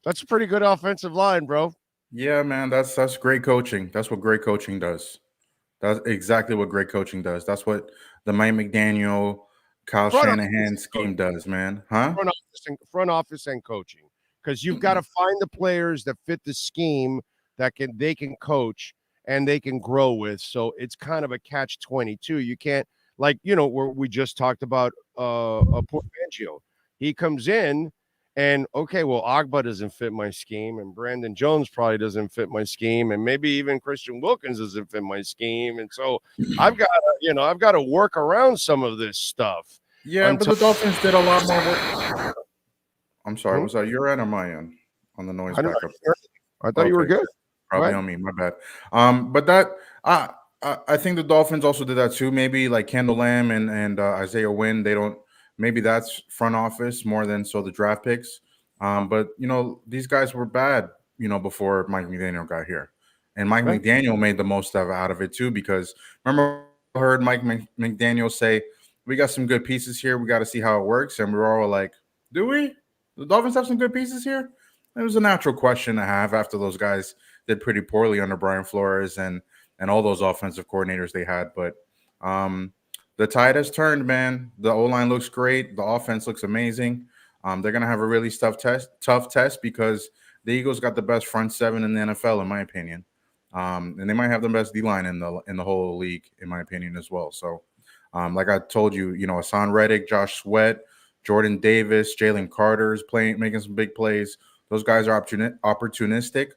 That's a pretty good offensive line, bro. Yeah, man, that's great coaching. That's what great coaching does. That's exactly what great coaching does. That's what the Mike McDaniel, Kyle Shanahan scheme does, man. Huh? Front office and coaching, because you've got to find the players that fit the scheme that they can coach and they can grow with. So it's kind of a catch-22. You can't, like, where we just talked about poor Fangio. He comes in and, okay, well, Agba doesn't fit my scheme, and Brandon Jones probably doesn't fit my scheme, and maybe even Christian Wilkins doesn't fit my scheme. And so I've got to work around some of this stuff. Yeah, but the Dolphins did a lot more work. I'm sorry, was that your end or my end on the noise backup? I thought you were good. Probably on me, my bad. But that I think the Dolphins also did that too. Maybe like Kendall Lamb and Isaiah Wynn, maybe that's front office more than so the draft picks. But these guys were bad, before Mike McDaniel got here, and Mike McDaniel made the most out of it too. Because remember, I heard Mike McDaniel say, "We got some good pieces here. We got to see how it works." And we were all like, "Do we? The Dolphins have some good pieces here?" It was a natural question to have after those guys did pretty poorly under Brian Flores and and all those offensive coordinators they had. But the tide has turned, man. The O-line looks great. The offense looks amazing. They're gonna have a really tough test because the Eagles got the best front seven in the NFL, in my opinion, and they might have the best D-line in the whole league, in my opinion, as well. So, like I told you, Hassan Reddick, Josh Sweat, Jordan Davis, Jalen Carter's making some big plays. Those guys are opportunistic,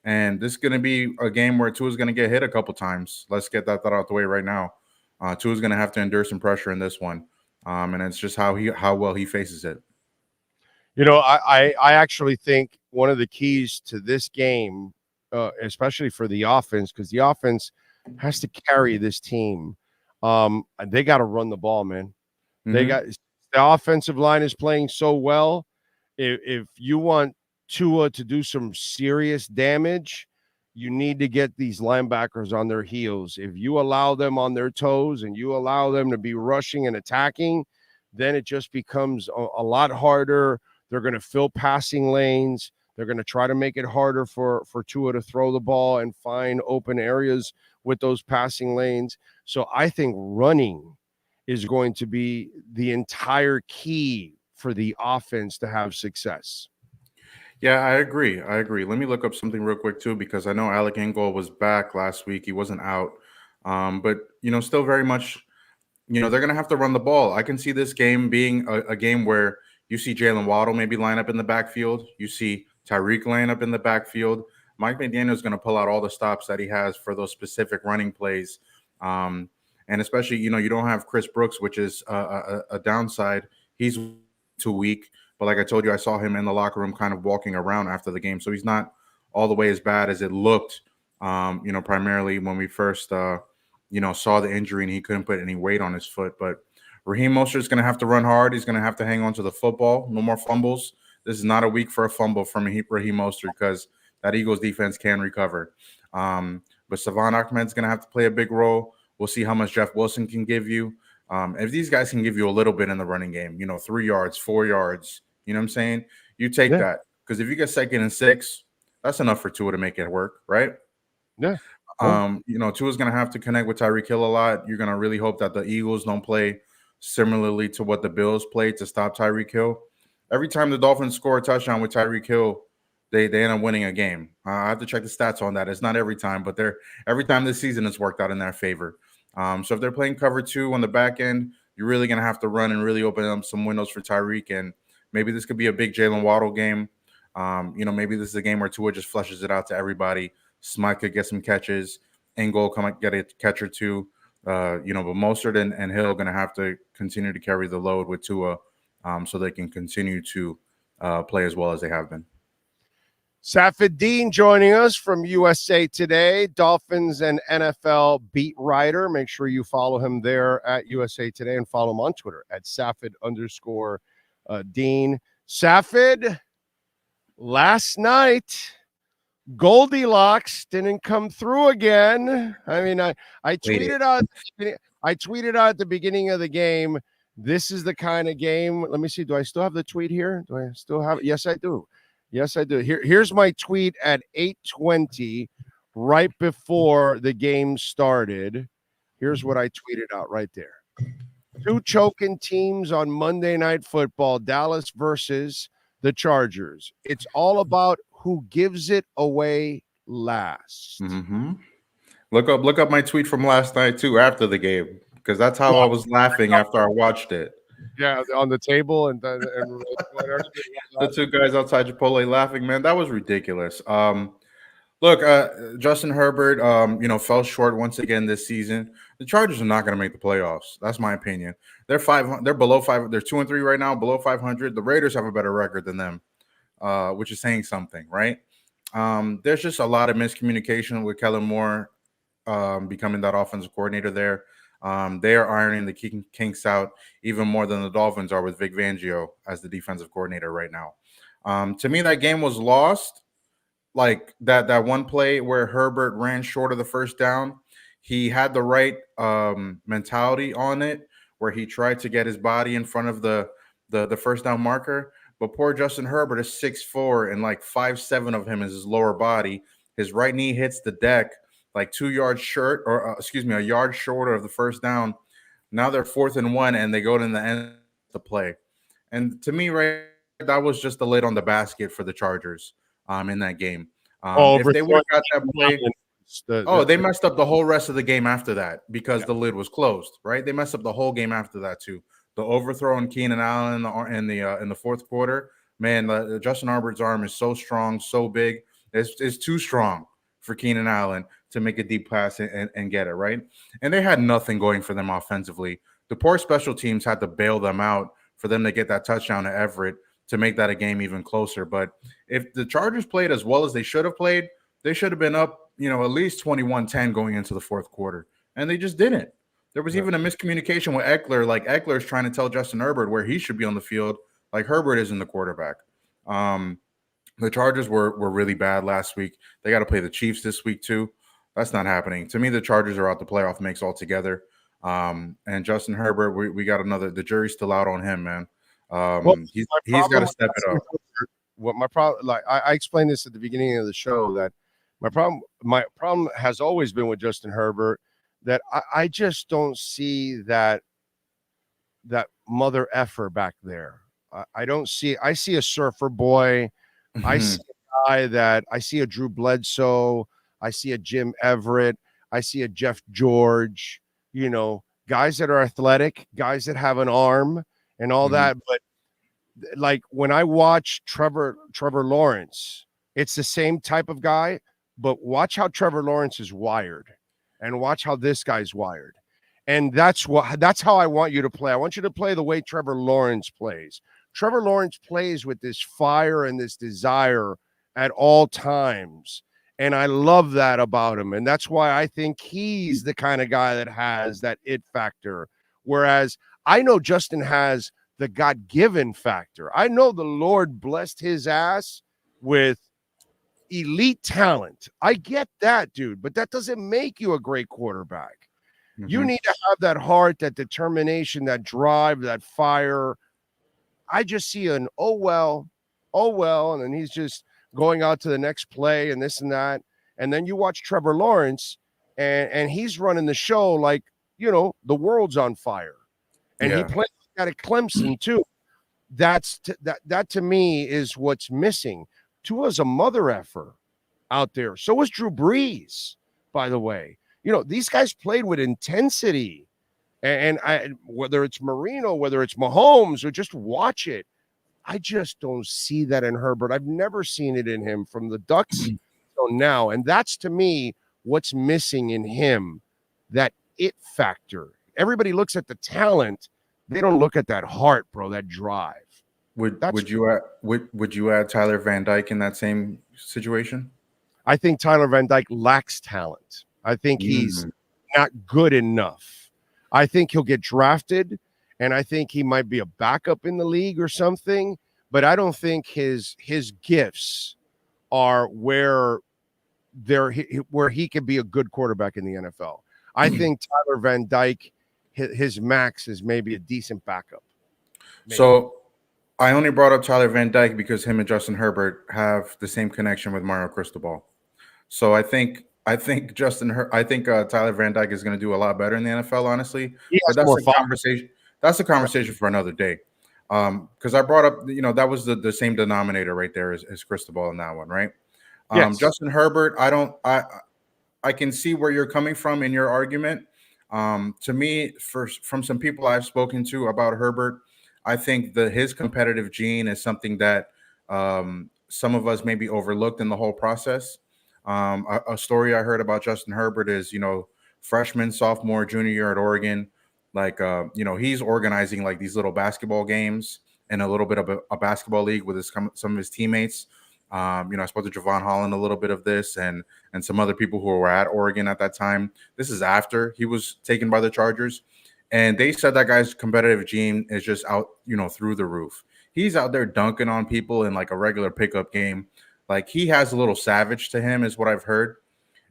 and this is going to be a game where Tua's going to get hit a couple times. Let's get that out the way right now. Tua's going to have to endure some pressure in this one, and it's just how well he faces it. I actually think one of the keys to this game, especially for the offense, because the offense has to carry this team. They got to run the ball, man. Mm-hmm. The offensive line is playing so well. If you want Tua to do some serious damage, you need to get these linebackers on their heels. If you allow them on their toes and you allow them to be rushing and attacking, then it just becomes a lot harder. They're going to fill passing lanes. They're going to try to make it harder for Tua to throw the ball and find open areas with those passing lanes. So I think running is going to be the entire key for the offense to have success. Yeah, I agree. Let me look up something real quick too, because I know Alec Ingold was back last week. He wasn't out. But still very much, they're going to have to run the ball. I can see this game being a game where you see Jalen Waddle maybe line up in the backfield. You see Tyreek line up in the backfield. Mike McDaniel is going to pull out all the stops that he has for those specific running plays. And especially, you don't have Chris Brooks, which is a downside. He's too weak. But like I told you, I saw him in the locker room kind of walking around after the game. So he's not all the way as bad as it looked, primarily when we first, saw the injury and he couldn't put any weight on his foot. But Raheem Mostert's going to have to run hard. He's going to have to hang on to the football. No more fumbles. This is not a week for a fumble from Raheem Mostert because that Eagles defense can recover. But Savon Ahmed's going to have to play a big role. We'll see how much Jeff Wilson can give you. If these guys can give you a little bit in the running game, 3 yards, 4 yards, you know what I'm saying? You take that. Because if you get 2nd and 6, that's enough for Tua to make it work, right? Yeah. Tua's going to have to connect with Tyreek Hill a lot. You're going to really hope that the Eagles don't play similarly to what the Bills played to stop Tyreek Hill. Every time the Dolphins score a touchdown with Tyreek Hill, they end up winning a game. I have to check the stats on that. It's not every time, but every time this season it's worked out in their favor. So if they're playing cover 2 on the back end, you're really going to have to run and really open up some windows for Tyreek. And maybe this could be a big Jalen Waddle game. Maybe this is a game where Tua just flushes it out to everybody. Smythe could get some catches. Ingold come get a catch or two. But Mostert and Hill are going to have to continue to carry the load with Tua so they can continue to play as well as they have been. Safid Dean joining us from USA Today, Dolphins and NFL beat writer. Make sure you follow him there at USA Today and follow him on Twitter at Safid_Dean. Safid, last night, Goldilocks didn't come through again. I mean, I tweeted out at the beginning of the game, this is the kind of game. Let me see. Do I still have the tweet here? Do I still have it? Yes, I do. Here's my tweet at 8:20, right before the game started. Here's what I tweeted out right there. 2 choking teams on Monday Night Football, Dallas versus the Chargers. It's all about who gives it away last. Mm-hmm. Look up my tweet from last night too after the game, because that's how I was laughing after I watched it. Yeah, on the table and the 2 guys outside Chipotle laughing, man, that was ridiculous. Justin Herbert, fell short once again this season. The Chargers are not going to make the playoffs. That's my opinion. They're below 5. They're 2-3 right now, below 500. The Raiders have a better record than them, which is saying something, right? There's just a lot of miscommunication with Kellen Moore becoming that offensive coordinator there. They are ironing the kinks out even more than the Dolphins are with Vic Fangio as the defensive coordinator right now. To me, that game was lost. Like that one play where Herbert ran short of the first down, he had the right mentality on it, where he tried to get his body in front of the first down marker. But poor Justin Herbert is 6'4", and like 5'7" of him is his lower body. His right knee hits the deck. like 2 yards short, or a yard shorter of the first down. Now they're 4th and 1, and they go to the end to play. And to me, right, that was just the lid on the basket for the Chargers in that game. If they would have got that play, they messed up the whole rest of the game after that because the lid was closed, right? They messed up the whole game after that too. The overthrow on Keenan Allen in the fourth quarter, man, Justin Herbert's arm is so strong, so big. It's too strong for Keenan Allen to make a deep pass and get it, right? And they had nothing going for them offensively. The poor special teams had to bail them out for them to get that touchdown to Everett to make that a game even closer. But if the Chargers played as well as they should have played, they should have been up, at least 21-10 going into the fourth quarter. And they just didn't. There was even a miscommunication with Eckler. Like, Eckler's trying to tell Justin Herbert where he should be on the field, like Herbert isn't the quarterback. The Chargers were really bad last week. They got to play the Chiefs this week too. That's not happening. To me, the Chargers are out the playoff mix altogether. And Justin Herbert, we got the jury's still out on him, man. He's got to step it up. What my problem, like I explained this at the beginning of the show, that my problem has always been with Justin Herbert, that I just don't see that mother effer back there. I don't see. I see a surfer boy. Mm-hmm. I see a guy I see a Drew Bledsoe. I see a Jim Everett. I see a Jeff George. Guys that are athletic, guys that have an arm and all that. But like when I watch Trevor Lawrence, it's the same type of guy. But watch how Trevor Lawrence is wired, and watch how this guy's wired. And that's how I want you to play. I want you to play the way Trevor Lawrence plays. Trevor Lawrence plays with this fire and this desire at all times. And I love that about him. And that's why I think he's the kind of guy that has that it factor. Whereas I know Justin has the God-given factor. I know the Lord blessed his ass with elite talent. I get that, dude. But that doesn't make you a great quarterback. Mm-hmm. You need to have that heart, that determination, that drive, that fire. I just see an oh well, and then he's just going out to the next play and this and that. And then you watch Trevor Lawrence, and he's running the show like, the world's on fire. And he played at Clemson too. That to me is what's missing. Tua's a mother effer out there. So was Drew Brees, by the way. These guys played with intensity. And whether it's Marino, whether it's Mahomes, or just watch it, I just don't see that in Herbert. I've never seen it in him from the Ducks till now. And that's, to me, what's missing in him, that it factor. Everybody looks at the talent. They don't look at that heart, bro, that drive. Would you add Tyler Van Dyke in that same situation? I think Tyler Van Dyke lacks talent. I think he's not good enough. I think he'll get drafted, and I think he might be a backup in the league or something, but I don't think his gifts are where he can be a good quarterback in the NFL. I think Tyler Van Dyke, his max is maybe a decent backup. Maybe. So I only brought up Tyler Van Dyke because him and Justin Herbert have the same connection with Mario Cristobal. So I think Tyler Van Dyke is going to do a lot better in the NFL, honestly. But that's a conversation. That's a conversation for another day. Because I brought up, that was the same denominator right there as Cristobal in that one, right? Yes. Justin Herbert, I can see where you're coming from in your argument. To me, from some people I've spoken to about Herbert, I think his competitive gene is something that some of us maybe overlooked in the whole process. A story I heard about Justin Herbert is, freshman, sophomore, junior year at Oregon, he's organizing like these little basketball games and a little bit of a basketball league with some of his teammates. I spoke to Javon Holland a little bit of this and some other people who were at Oregon at that time. This is after he was taken by the Chargers. And they said that guy's competitive gene is just out, through the roof. He's out there dunking on people in like a regular pickup game. Like, he has a little savage to him is what I've heard.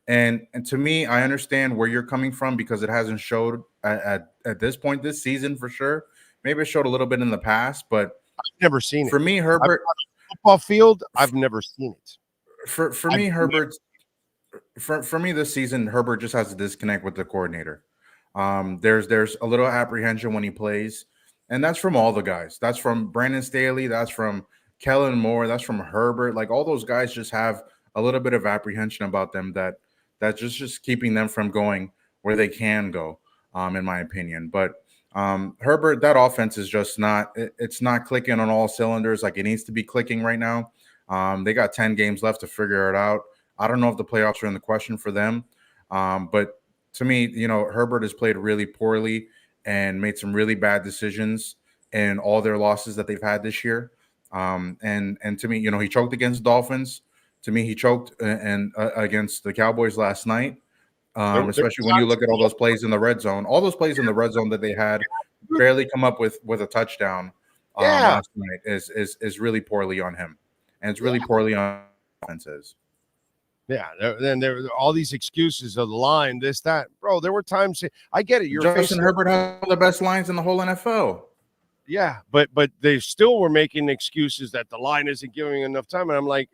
And to me, I understand where you're coming from because it hasn't showed at this point this season for sure. Maybe it showed a little bit in the past, but I've never seen it. For me, Herbert, football field, I've never seen it. For me, Herbert's for me this season, Herbert just has a disconnect with the coordinator. There's a little apprehension when he plays, and that's from all the guys. That's from Brandon Staley. That's from Kellen Moore. That's from Herbert. Like all those guys just have a little bit of apprehension about them that's just keeping them from going where they can go, in my opinion. But Herbert, that offense is just it's not clicking on all cylinders like it needs to be clicking right now. They got 10 games left to figure it out. I don't know if the playoffs are in the question for them, but to me, Herbert has played really poorly and made some really bad decisions in all their losses that they've had this year. And to me, he choked against the Dolphins. To me, he choked against the Cowboys last night, especially when you look at all those plays in the red zone. All those plays in the red zone that they had barely come up with a touchdown last night is really poorly on him, and it's really poorly on offenses. Yeah, then there were all these excuses of the line, this, that. Bro, there were times I get it. Justin Herbert has one of the best lines in the whole NFL. Yeah, but they still were making excuses that the line isn't giving enough time. And I'm like,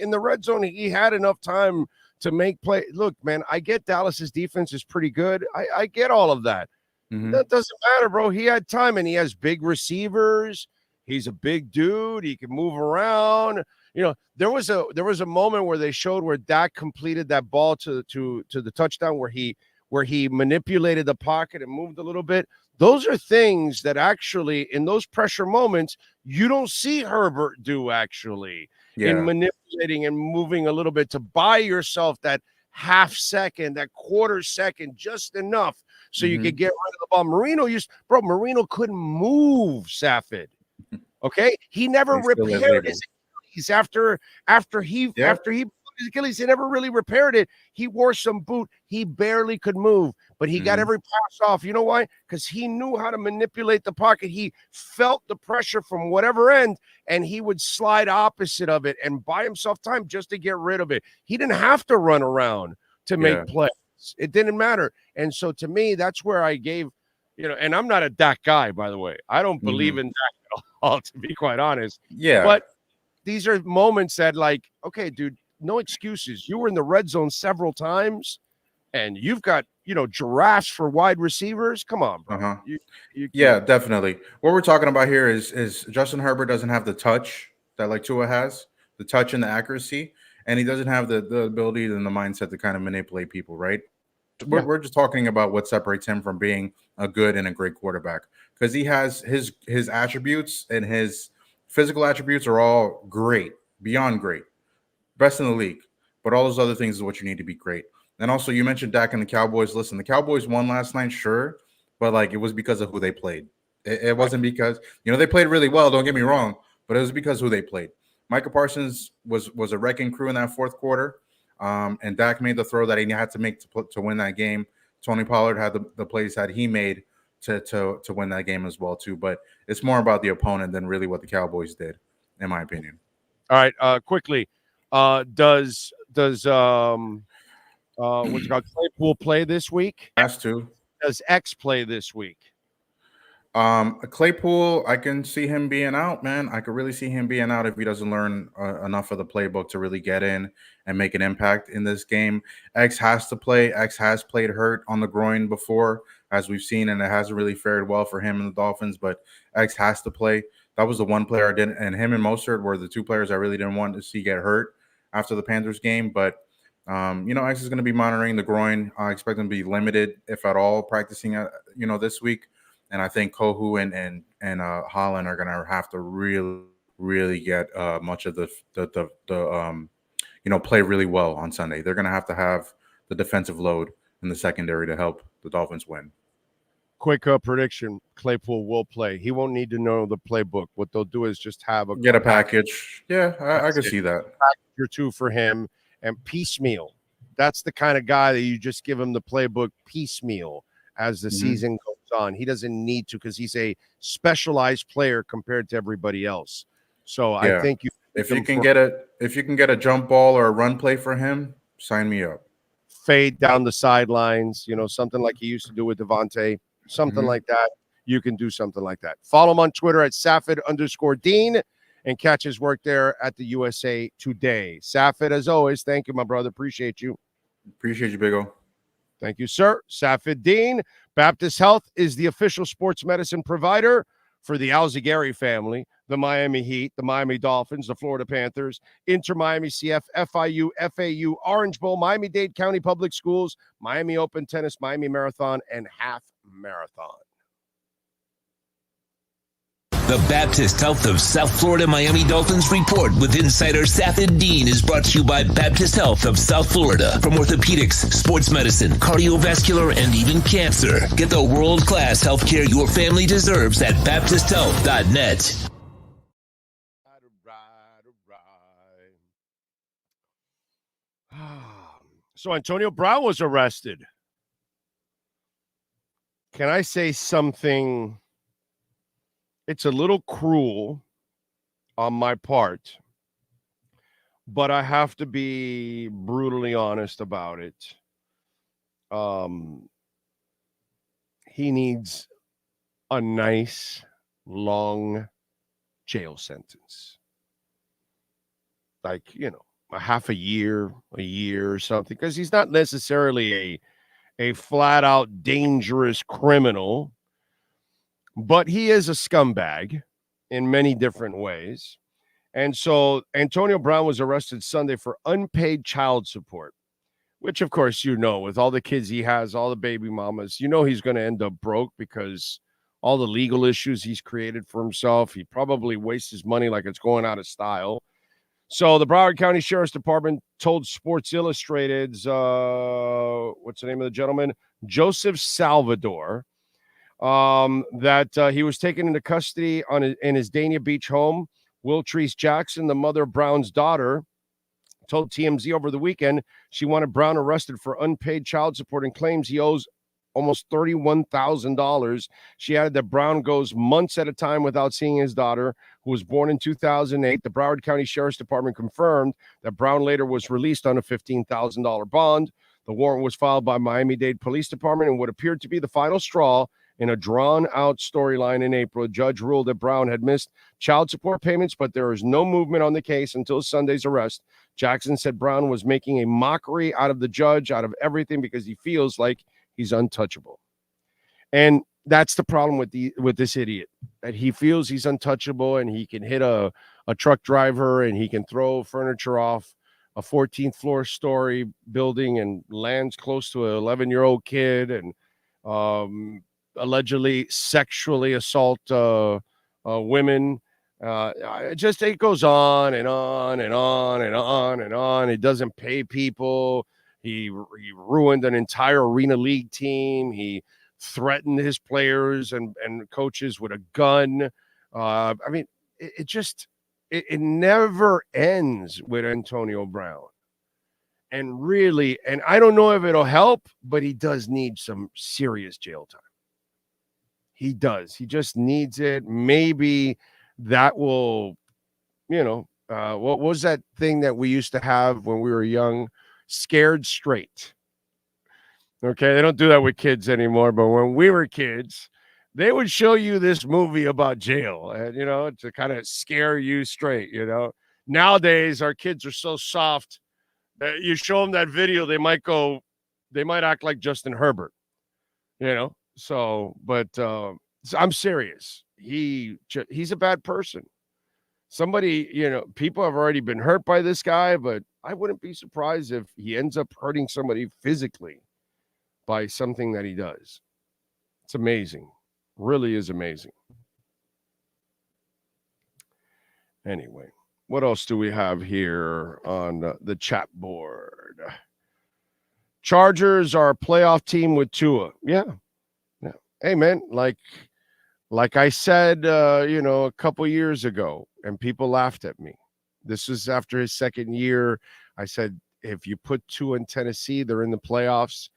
in the red zone, he had enough time to make play. Look, man, I get Dallas's defense is pretty good. I get all of that. Mm-hmm. That doesn't matter, bro. He had time, and he has big receivers. He's a big dude. He can move around. There was a moment where they showed where Dak completed that ball to the touchdown where he manipulated the pocket and moved a little bit. Those are things that actually in those pressure moments you don't see Herbert do actually in manipulating and moving a little bit to buy yourself that half second, that quarter second, just enough so you could get rid of the ball. Marino couldn't move Safed. Okay, he never repaired his Achilles after he his Achilles. He never really repaired it. He wore some boot. He barely could move, but he got every pass off. You know why? Because he knew how to manipulate the pocket. He felt the pressure from whatever end, and he would slide opposite of it and buy himself time just to get rid of it. He didn't have to run around to make plays. It didn't matter. And so to me, that's where I gave, and I'm not a Dak guy, by the way. I don't believe in Dak at all, to be quite honest. Yeah. But these are moments that, like, okay, dude, no excuses. You were in the red zone several times, and you've got, giraffes for wide receivers. Come on, bro. Yeah, definitely. What we're talking about here is Justin Herbert doesn't have the touch that like Tua has, the touch and the accuracy, and he doesn't have the ability and the mindset to kind of manipulate people, right? We're just talking about what separates him from being a good and a great quarterback, because he has his attributes, and his physical attributes are all great, beyond great. Best in the league, but all those other things is what you need to be great. And also, you mentioned Dak and the Cowboys. Listen, the Cowboys won last night, sure, but like it was because of who they played. It wasn't because they played really well. Don't get me wrong, but it was because who they played. Micah Parsons was a wrecking crew in that fourth quarter, and Dak made the throw that he had to make to win that game. Tony Pollard had the plays that he made to win that game as well too. But it's more about the opponent than really what the Cowboys did, in my opinion. All right, quickly. Does what's it called, Claypool play this week? Has to. Does X play this week? Claypool, I can see him being out, man. I could really see him being out if he doesn't learn enough of the playbook to really get in and make an impact in this game. X has to play. X has played hurt on the groin before, as we've seen, and it hasn't really fared well for him and the Dolphins, but X has to play. That was the one player I didn't, and him and Mostert were the two players I really didn't want to see get hurt after the Panthers game. But, X is going to be monitoring the groin. I expect him to be limited, if at all, practicing, this week. And I think Kohu and Holland are going to have to really, really get much of the play really well on Sunday. They're going to have the defensive load in the secondary to help the Dolphins win. Quick prediction: Claypool will play. He won't need to know the playbook. What they'll do is just have get a package. Yeah, I can see that. Package or two for him and piecemeal. That's the kind of guy that you just give him the playbook piecemeal as the season goes on. He doesn't need to, because he's a specialized player compared to everybody else. So I think if you can get a jump ball or a run play for him, sign me up. Fade down the sidelines, something like he used to do with Devontae. Something like that. You can do something like that. Follow him on Twitter at Safed_Dean. and catch his work there at the USA Today. Safed, as always, thank you, my brother. Appreciate you. Appreciate you, Big O. Thank you, sir. Safed Dean. Baptist Health is the official sports medicine provider for the Alzigari family, the Miami Heat, the Miami Dolphins, the Florida Panthers, Inter Miami CF, FIU, FAU, Orange Bowl, Miami-Dade County Public Schools, Miami Open Tennis, Miami Marathon, and Half Marathon. The Baptist Health of South Florida Miami Dolphins report with insider Safed Dean is brought to you by Baptist Health of South Florida. From orthopedics, sports medicine, cardiovascular, and even cancer. Get the world-class healthcare your family deserves at baptisthealth.net. So Antonio Brown was arrested. Can I say something? It's a little cruel on my part, but I have to be brutally honest about it. He needs a nice, long jail sentence. Like, a half a year or something, because he's not necessarily a flat-out dangerous criminal. But he is a scumbag in many different ways. And so Antonio Brown was arrested Sunday for unpaid child support, which, of course, with all the kids he has, all the baby mamas, he's going to end up broke because all the legal issues he's created for himself. He probably wastes his money like it's going out of style. So the Broward County Sheriff's Department told Sports Illustrated's, what's the name of the gentleman? Joseph Salvador, that he was taken into custody in his Dania Beach home. Wiltrice Jackson, the mother of Brown's daughter, told TMZ over the weekend she wanted Brown arrested for unpaid child support and claims he owes almost $31,000. She added that Brown goes months at a time without seeing his daughter, who was born in 2008. The Broward County Sheriff's Department confirmed that Brown later was released on a $15,000 bond. The warrant was filed by Miami-Dade Police Department and what appeared to be the final straw in a drawn-out storyline in April. A judge ruled that Brown had missed child support payments, but there is no movement on the case until Sunday's arrest. Jackson said Brown was making a mockery out of the judge, out of everything, because he feels like he's untouchable. And that's the problem with this idiot, that he feels he's untouchable and he can hit a truck driver and he can throw furniture off a 14th floor story building and lands close to an 11-year-old kid and allegedly sexually assault women. It goes on and on and on and on and on. He doesn't pay people. He ruined an entire Arena League team. He threatened his players and coaches with a gun. It never ends with Antonio Brown. And really, and I don't know if it'll help, but he does need some serious jail time. He does. He just needs it. Maybe that will, what was that thing that we used to have when we were young? Scared Straight. Okay, they don't do that with kids anymore, but when we were kids, they would show you this movie about jail, and to kind of scare you straight. Nowadays our kids are so soft that you show them that video, they might act like Justin Herbert. So, but I'm serious. He's a bad person. Somebody, people have already been hurt by this guy, but I wouldn't be surprised if he ends up hurting somebody physically by something that he does. It's amazing. Really is amazing. Anyway, what else do we have here on the chat board? Chargers are a playoff team with Tua. Yeah. Hey, man, like I said, a couple years ago, and people laughed at me. This was after his second year. I said, if you put Tua in Tennessee, they're in the playoffs.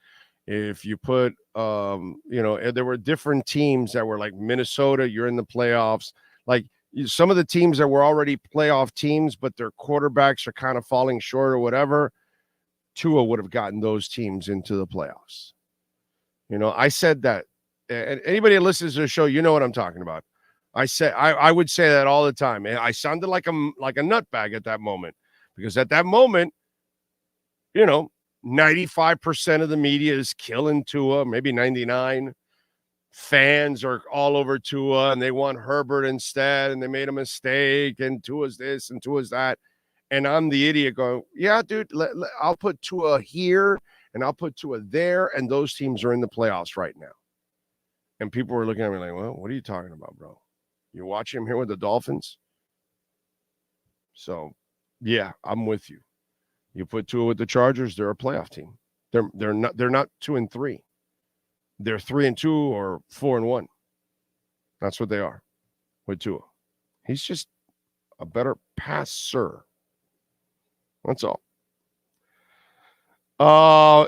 If you put, there were different teams that were like Minnesota, you're in the playoffs. Like some of the teams that were already playoff teams, but their quarterbacks are kind of falling short or whatever, Tua would have gotten those teams into the playoffs. I said that. And anybody that listens to the show, you know what I'm talking about. I would say that all the time. And I sounded like a nutbag at that moment because at that moment, 95% of the media is killing Tua, maybe 99. Fans are all over Tua and they want Herbert instead and they made a mistake and Tua's this and Tua's that. And I'm the idiot going, yeah, dude, I'll put Tua here and I'll put Tua there. And those teams are in the playoffs right now. And people were looking at me like, well, what are you talking about, bro? You're watching him here with the Dolphins? So, yeah, I'm with you. You put Tua with the Chargers, they're a playoff team. They're not 2-3. They're 3-2 or 4-1. That's what they are with Tua. He's just a better passer. That's all.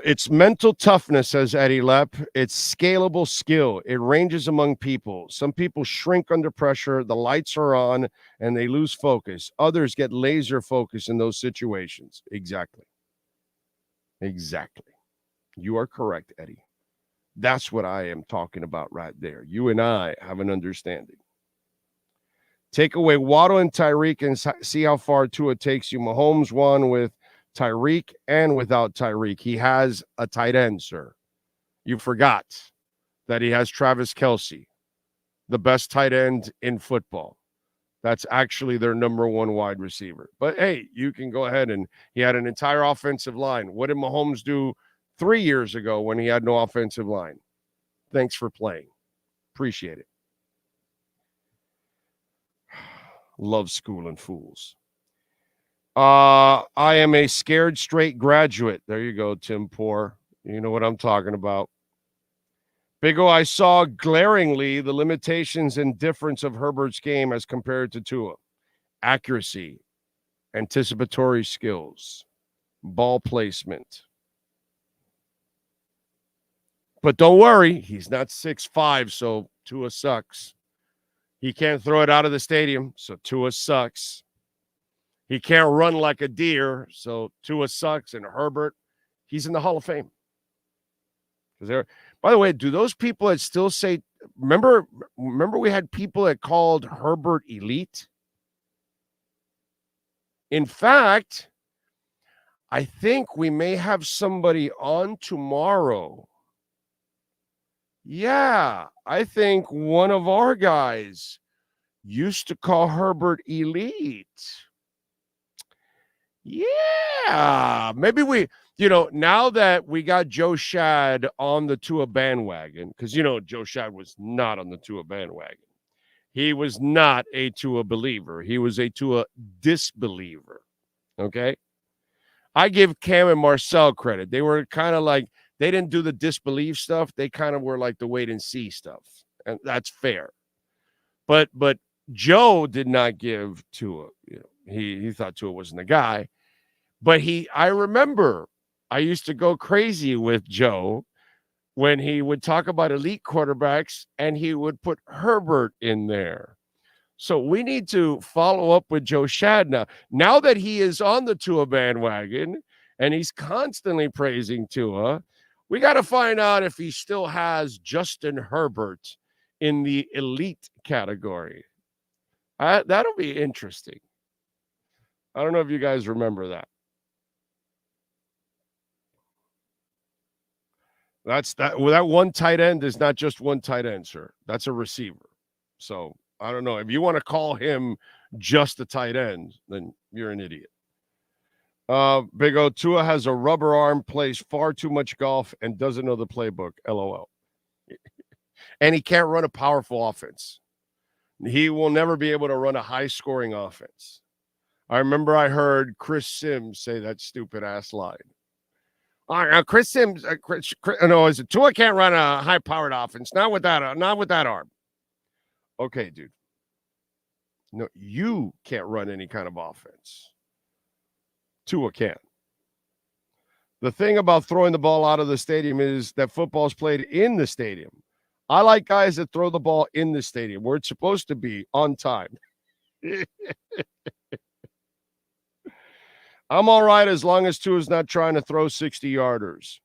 It's mental toughness, says Eddie Lepp. It's scalable skill. It ranges among people. Some people shrink under pressure. The lights are on and they lose focus. Others get laser focus in those situations. Exactly. You are correct, Eddie. That's what I am talking about right there. You and I have an understanding. Take away Waddle and Tyreek and see how far Tua takes you. Mahomes won with Tyreek and without Tyreek. He has a tight end, sir. You forgot that he has Travis Kelce, the best tight end in football. That's actually their number one wide receiver. But, hey, you can go ahead and he had an entire offensive line. What did Mahomes do 3 years ago when he had no offensive line? Thanks for playing. Appreciate it. Love schooling fools. I am a scared straight graduate. There you go, Tim Poor. You know what I'm talking about. Big O, I saw glaringly the limitations and difference of Herbert's game as compared to Tua. Accuracy, anticipatory skills, ball placement. But don't worry, he's not 6'5", so Tua sucks. He can't throw it out of the stadium, so Tua sucks. He can't run like a deer, so Tua sucks. And Herbert, he's in the Hall of Fame. By the way, do those people that still say, remember we had people that called Herbert elite? In fact, I think we may have somebody on tomorrow. Yeah, I think one of our guys used to call Herbert elite. Yeah, maybe now that we got Joe Shad on the Tua bandwagon, because, Joe Shad was not on the Tua bandwagon. He was not a Tua believer. He was a Tua disbeliever. Okay? I give Cam and Marcel credit. They were kind of like, they didn't do the disbelief stuff. They kind of were like the wait and see stuff. And that's fair. But Joe did not give Tua, he thought Tua wasn't the guy. But I remember I used to go crazy with Joe when he would talk about elite quarterbacks and he would put Herbert in there. So we need to follow up with Joe Shad now. Now that he is on the Tua bandwagon and he's constantly praising Tua, we got to find out if he still has Justin Herbert in the elite category. That'll be interesting. I don't know if you guys remember that. That one tight end is not just one tight end, sir. That's a receiver. So I don't know. If you want to call him just a tight end, then you're an idiot. Big O, Tua has a rubber arm, plays far too much golf, and doesn't know the playbook. LOL. And he can't run a powerful offense. He will never be able to run a high-scoring offense. I remember I heard Chris Sims say that stupid-ass line. Chris Sims, Tua can't run a high-powered offense. Not with that arm. Okay, dude. No, you can't run any kind of offense. Tua can. The thing about throwing the ball out of the stadium is that football's played in the stadium. I like guys that throw the ball in the stadium where it's supposed to be on time. I'm all right as long as Tua's not trying to throw 60-yarders.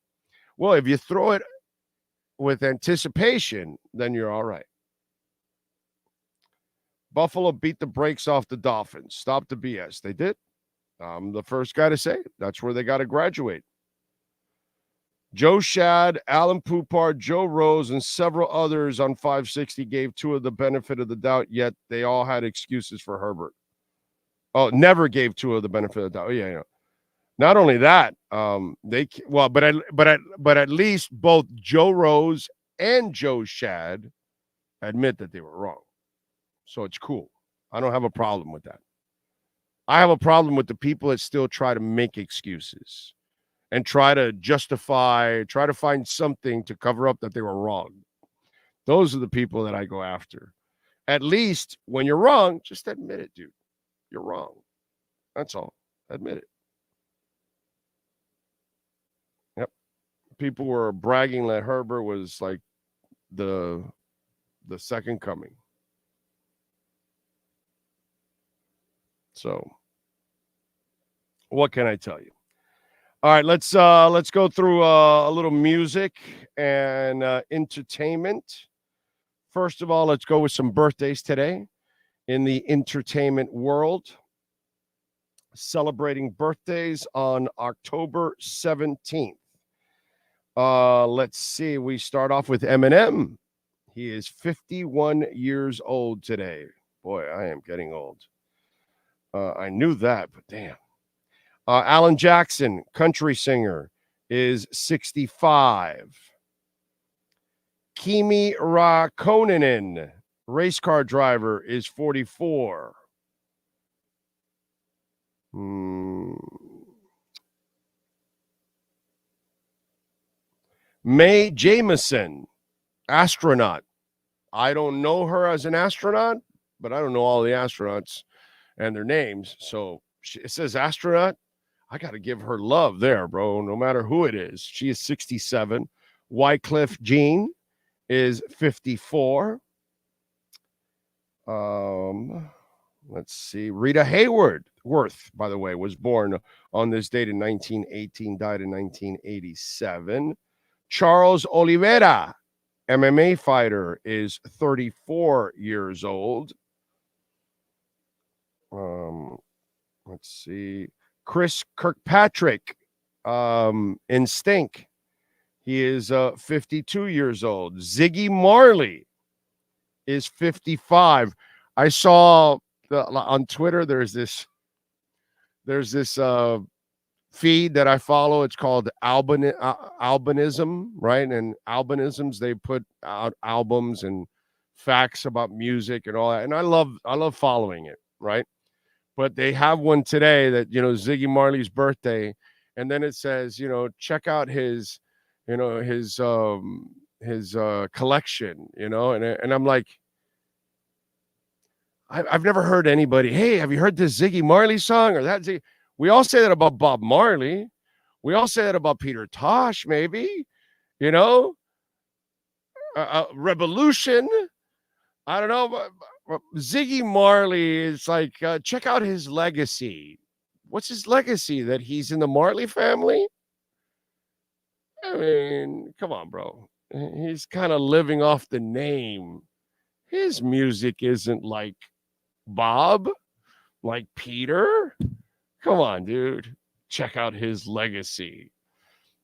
Well, if you throw it with anticipation, then you're all right. Buffalo beat the brakes off the Dolphins. Stop the BS. They did. I'm the first guy to say it. That's where they got to graduate. Joe Shad, Alan Poupard, Joe Rose, and several others on 560 gave Tua the benefit of the doubt, yet they all had excuses for Herbert. Oh, never gave Tua the benefit of the doubt. Oh, yeah. Not only that, but at least both Joe Rose and Joe Shad admit that they were wrong. So it's cool. I don't have a problem with that. I have a problem with the people that still try to make excuses and try to justify, try to find something to cover up that they were wrong. Those are the people that I go after. At least when you're wrong, just admit it, dude. You're wrong. That's all. Admit it. Yep. People were bragging that Herbert was like the second coming. So what can I tell you? All right, let's go through a little music and entertainment. First of all, let's go with some birthdays today in the entertainment world. Celebrating birthdays on October 17th. Let's see. We start off with Eminem. He is 51 years old today. Boy, I am getting old. I knew that, but damn. Alan Jackson, country singer, is 65. Kimi Raikkonen, race car driver, is 44. Mae Jemison, astronaut. I don't know her as an astronaut, but I don't know all the astronauts and their names. So it says astronaut. I got to give her love there, bro, no matter who it is. She is 67. Wycliffe Jean is 54. Let's see. Rita Hayworth, by the way, was born on this date in 1918, died in 1987. Charles Oliveira, MMA fighter, is 34 years old. Let's see. Chris Kirkpatrick, in Stink. He is 52 years old. Ziggy Marley is 55. I saw on Twitter there's this feed that I follow. It's called Albinism, right? And Albinisms, they put out albums and facts about music and all that. And I love following it, right? But they have one today that, Ziggy Marley's birthday. And then it says, check out his collection, and I'm like, I've never heard anybody, hey, have you heard this Ziggy Marley song or that? We all say that about Bob Marley. We all say that about Peter Tosh, maybe, Revolution. I don't know. But Ziggy Marley is like, check out his legacy. What's his legacy? That he's in the Marley family? I mean, come on, bro. He's kind of living off the name. His music isn't like Bob, like Peter. Come on, dude. Check out his legacy.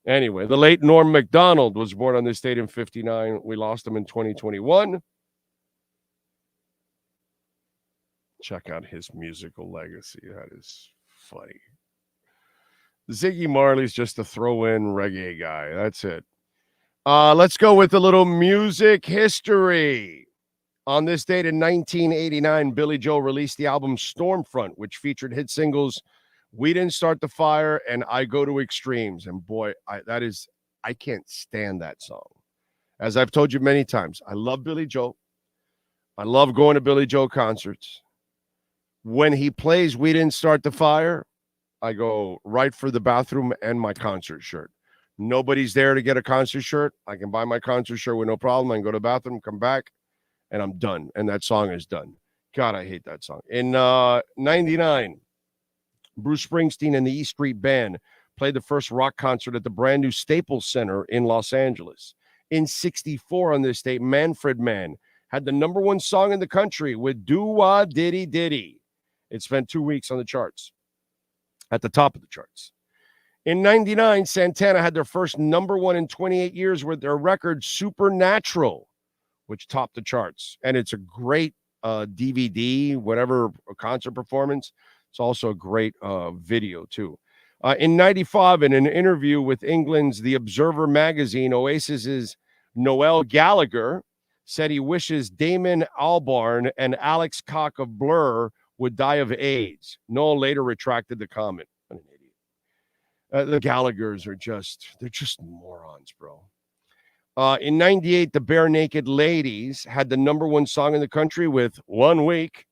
Anyway, the late Norm Macdonald was born on this date in 59. We lost him in 2021. Check out his musical legacy. That is funny. Ziggy Marley's just a throw-in reggae guy. That's it. Let's go with a little music history. On this date in 1989, Billy Joel released the album Stormfront, which featured hit singles We Didn't Start the Fire and I Go to Extremes. And boy, I can't stand that song. As I've told you many times, I love Billy Joel. I love going to Billy Joel concerts. When he plays We Didn't Start the Fire, I go right for the bathroom and my concert shirt. Nobody's there to get a concert shirt. I can buy my concert shirt with no problem. I can go to the bathroom, come back, and I'm done. And that song is done. God, I hate that song. In 99, Bruce Springsteen and the E Street Band played the first rock concert at the brand new Staples Center in Los Angeles. In 64 on this date, Manfred Mann had the number one song in the country with Doo-Wah Diddy Diddy. It spent 2 weeks on the charts, at the top of the charts. In 99, Santana had their first number one in 28 years with their record Supernatural, which topped the charts. And it's a great DVD, whatever, concert performance. It's also a great video, too. In 95, in an interview with England's The Observer magazine, Oasis's Noel Gallagher said he wishes Damon Albarn and Alex Cock of Blur would die of AIDS. Noel later retracted the comment. What an idiot. The Gallaghers they're just morons, bro. In 98, the Bare Naked Ladies had the number one song in the country with 1 Week,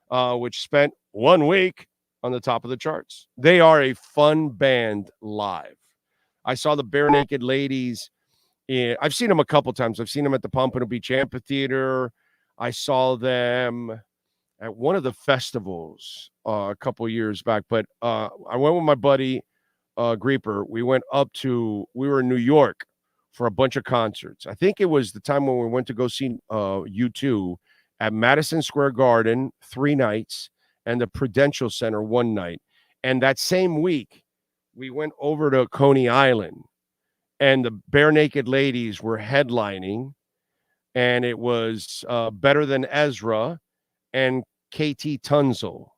which spent 1 week on the top of the charts. They are a fun band live. I saw the Bare Naked Ladies. I've seen them a couple times. I've seen them at the Pompano Beach Amphitheater. I saw them at one of the festivals a couple years back. But I went with my buddy, Grieper. We were in New York for a bunch of concerts. I think it was the time when we went to go see U2 at Madison Square Garden 3 nights and the Prudential Center 1 night. And that same week, we went over to Coney Island, and the Bare Naked Ladies were headlining, and it was Better Than Ezra and KT Tunzel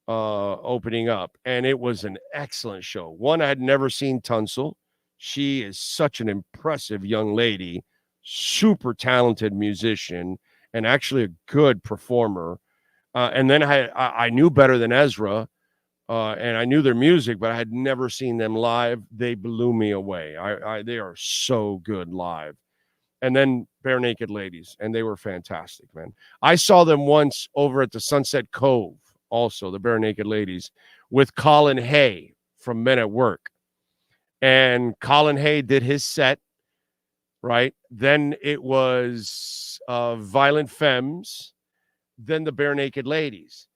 opening up. And it was an excellent show. One, I had never seen Tunzel. She is such an impressive young lady, super talented musician, and actually a good performer. And then I knew Better Than Ezra, and I knew their music, but I had never seen them live. They blew me away. They are so good live. And then Bare Naked Ladies, and they were fantastic, man. I saw them once over at the Sunset Cove, also, the Bare Naked Ladies, with Colin Hay from Men at Work. And Colin Hay did his set, right? Then it was Violent Femmes, then the Bare Naked Ladies.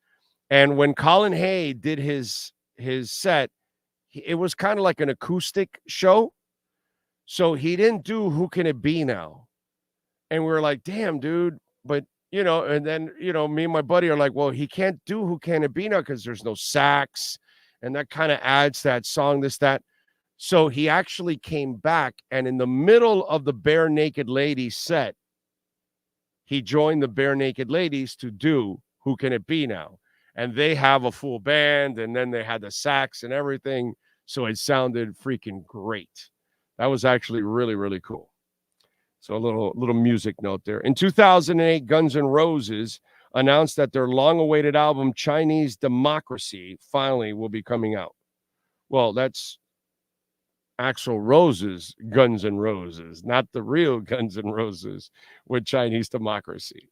And when Colin Hay did his set, it was kind of like an acoustic show. So he didn't do Who Can It Be Now? And we were like, damn, dude. But, and then, me and my buddy are like, well, he can't do Who Can It Be Now because there's no sax. And that kind of adds that song, this, that. So he actually came back, and in the middle of the Bare Naked Ladies set, he joined the Bare Naked Ladies to do Who Can It Be Now? And they have a full band, and then they had the sax and everything. So it sounded freaking great. That was actually really, really cool. So a little music note there. In 2008, Guns N' Roses announced that their long-awaited album, Chinese Democracy, finally will be coming out. Well, that's Axl Rose's Guns N' Roses, not the real Guns N' Roses with Chinese Democracy.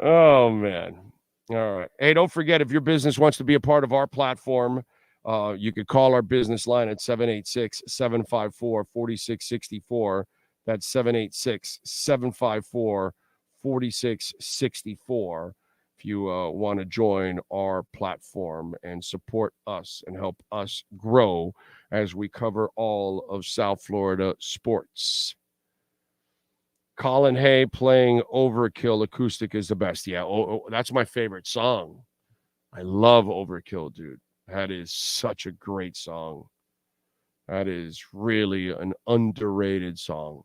Oh, man. All right. Hey, don't forget, if your business wants to be a part of our platform, you could call our business line at 786-754-4664. That's 786-754-4664. If you want to join our platform and support us and help us grow as we cover all of South Florida sports. Colin Hay playing Overkill acoustic is the best. Yeah, that's my favorite song. I love Overkill, dude. That is such a great song. That is really an underrated song.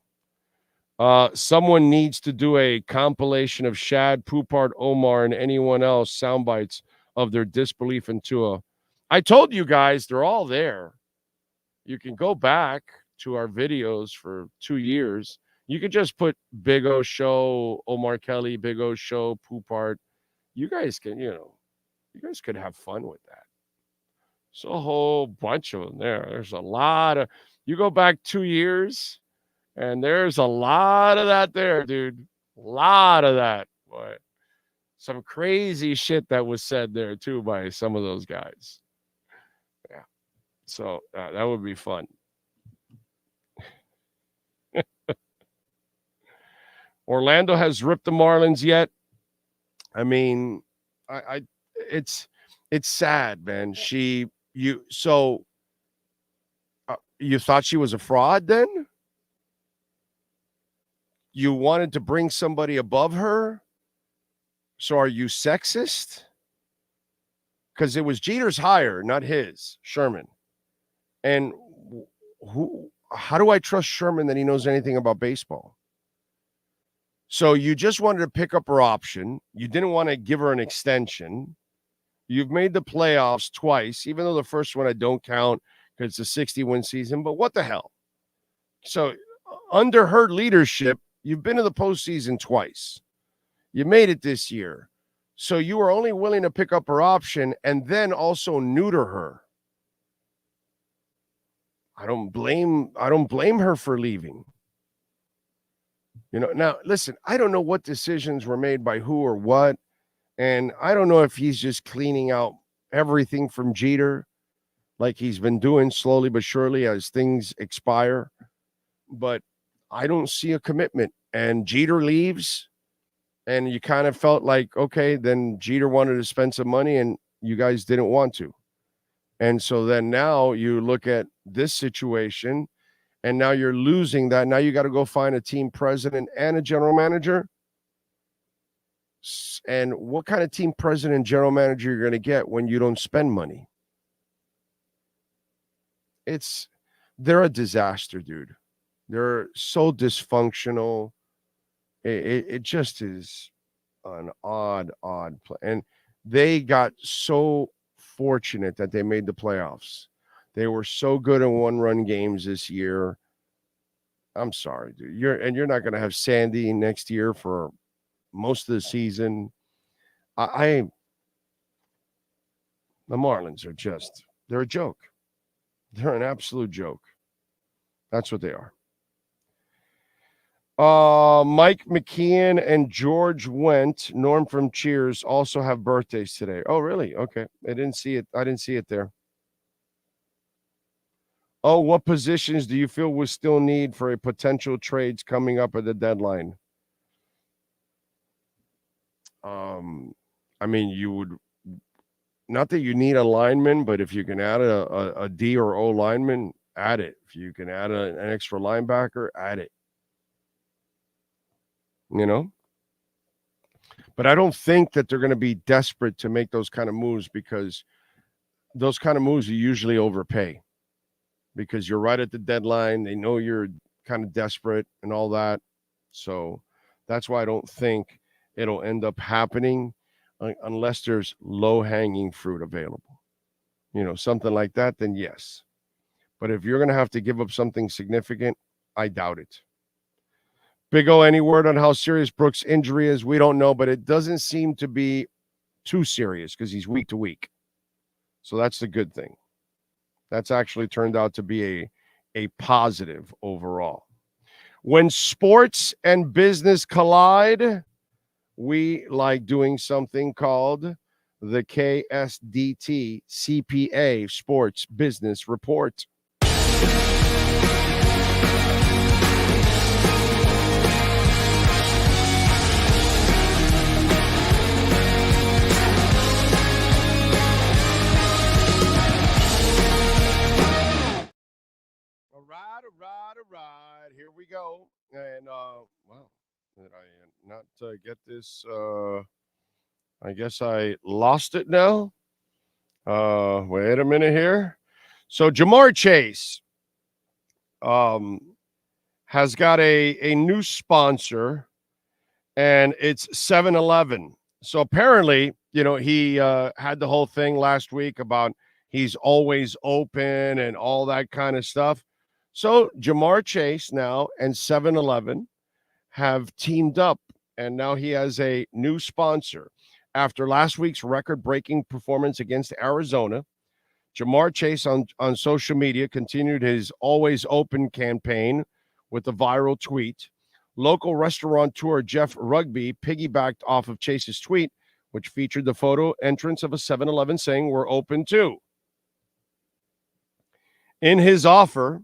Someone needs to do a compilation of Shad, Poupart, Omar, and anyone else sound bites of their disbelief in Tua. I told you guys, they're all there. You can go back to our videos for 2 years. You could just put Big O Show, Omar Kelly, Big O Show, Poupart. You guys can, you guys could have fun with that. So a whole bunch of them there. There's a lot of, you go back 2 years, and there's a lot of that there, dude. A lot of that. Boy. Some crazy shit that was said there, too, by some of those guys. Yeah. So that would be fun. Orlando has ripped the Marlins yet. I mean, it's sad, man. You thought she was a fraud then? you wanted to bring somebody above her. So are you sexist? Because it was Jeter's hire, not his, Sherman. And how do I trust Sherman that he knows anything about baseball? So you just wanted to pick up her option. You didn't want to give her an extension. You've made the playoffs twice, even though the first one I don't count because it's a 60-win season. But what the hell? So under her leadership, you've been to the postseason twice. You made it this year. So you were only willing to pick up her option and then also neuter her. I don't blame her for leaving. You know, now listen, I don't know what decisions were made by who or what, and I don't know if he's just cleaning out everything from Jeter, like he's been doing slowly but surely as things expire. But I don't see a commitment, and Jeter leaves, and you kind of felt like, okay, then Jeter wanted to spend some money, and you guys didn't want to, and so then now you look at this situation. And now you're losing that. Now you got to go find a team president and a general manager. And what kind of team president and general manager you're going to get when you don't spend money? They're a disaster, dude. They're so dysfunctional. It just is an odd play. And they got so fortunate that they made the playoffs. They were so good in one-run games this year. I'm sorry, dude. You're not going to have Sandy next year for most of the season. The Marlins are they're a joke. They're an absolute joke. That's what they are. Mike McKeon and George Wendt, Norm from Cheers, also have birthdays today. Oh, really? Okay. I didn't see it there. Oh, what positions do you feel we still need for a potential trades coming up at the deadline? I mean, you would not that you need a lineman, but if you can add a D or O lineman, add it. If you can add an extra linebacker, add it. You know? But I don't think that they're going to be desperate to make those kind of moves because those kind of moves you usually overpay. Because you're right at the deadline. They know you're kind of desperate and all that. So that's why I don't think it'll end up happening unless there's low-hanging fruit available. You know, something like that, then yes. But if you're going to have to give up something significant, I doubt it. Big O, any word on how serious Brooks' injury is? We don't know, but it doesn't seem to be too serious because he's week to week. So that's the good thing. That's actually turned out to be a positive overall. When sports and business collide, we like doing something called the KSDT CPA Sports Business Report. All right. Here we go. And, wow, did I not get this? I guess I lost it now. Wait a minute here. So Jamar Chase has got a new sponsor, and it's 7-Eleven. So apparently, you know, he had the whole thing last week about he's always open and all that kind of stuff. So Jamar Chase now and 7-Eleven have teamed up, and now he has a new sponsor. After last week's record-breaking performance against Arizona, Jamar Chase on social media continued his Always Open campaign with a viral tweet. Local restaurateur Jeff Rugby piggybacked off of Chase's tweet, which featured the photo entrance of a 7-Eleven saying, "We're open too." In his offer,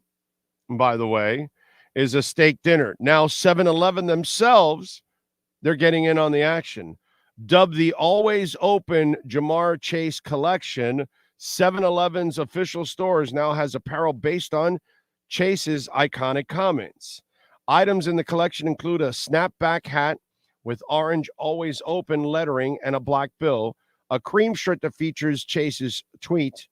by the way, is a steak dinner. Now 7-Eleven themselves, they're getting in on the action. Dubbed the Always Open Jamar Chase Collection, 7-Eleven's official stores now has apparel based on Chase's iconic comments. Items in the collection include a snapback hat with orange always open lettering and a black bill, a cream shirt that features Chase's tweet,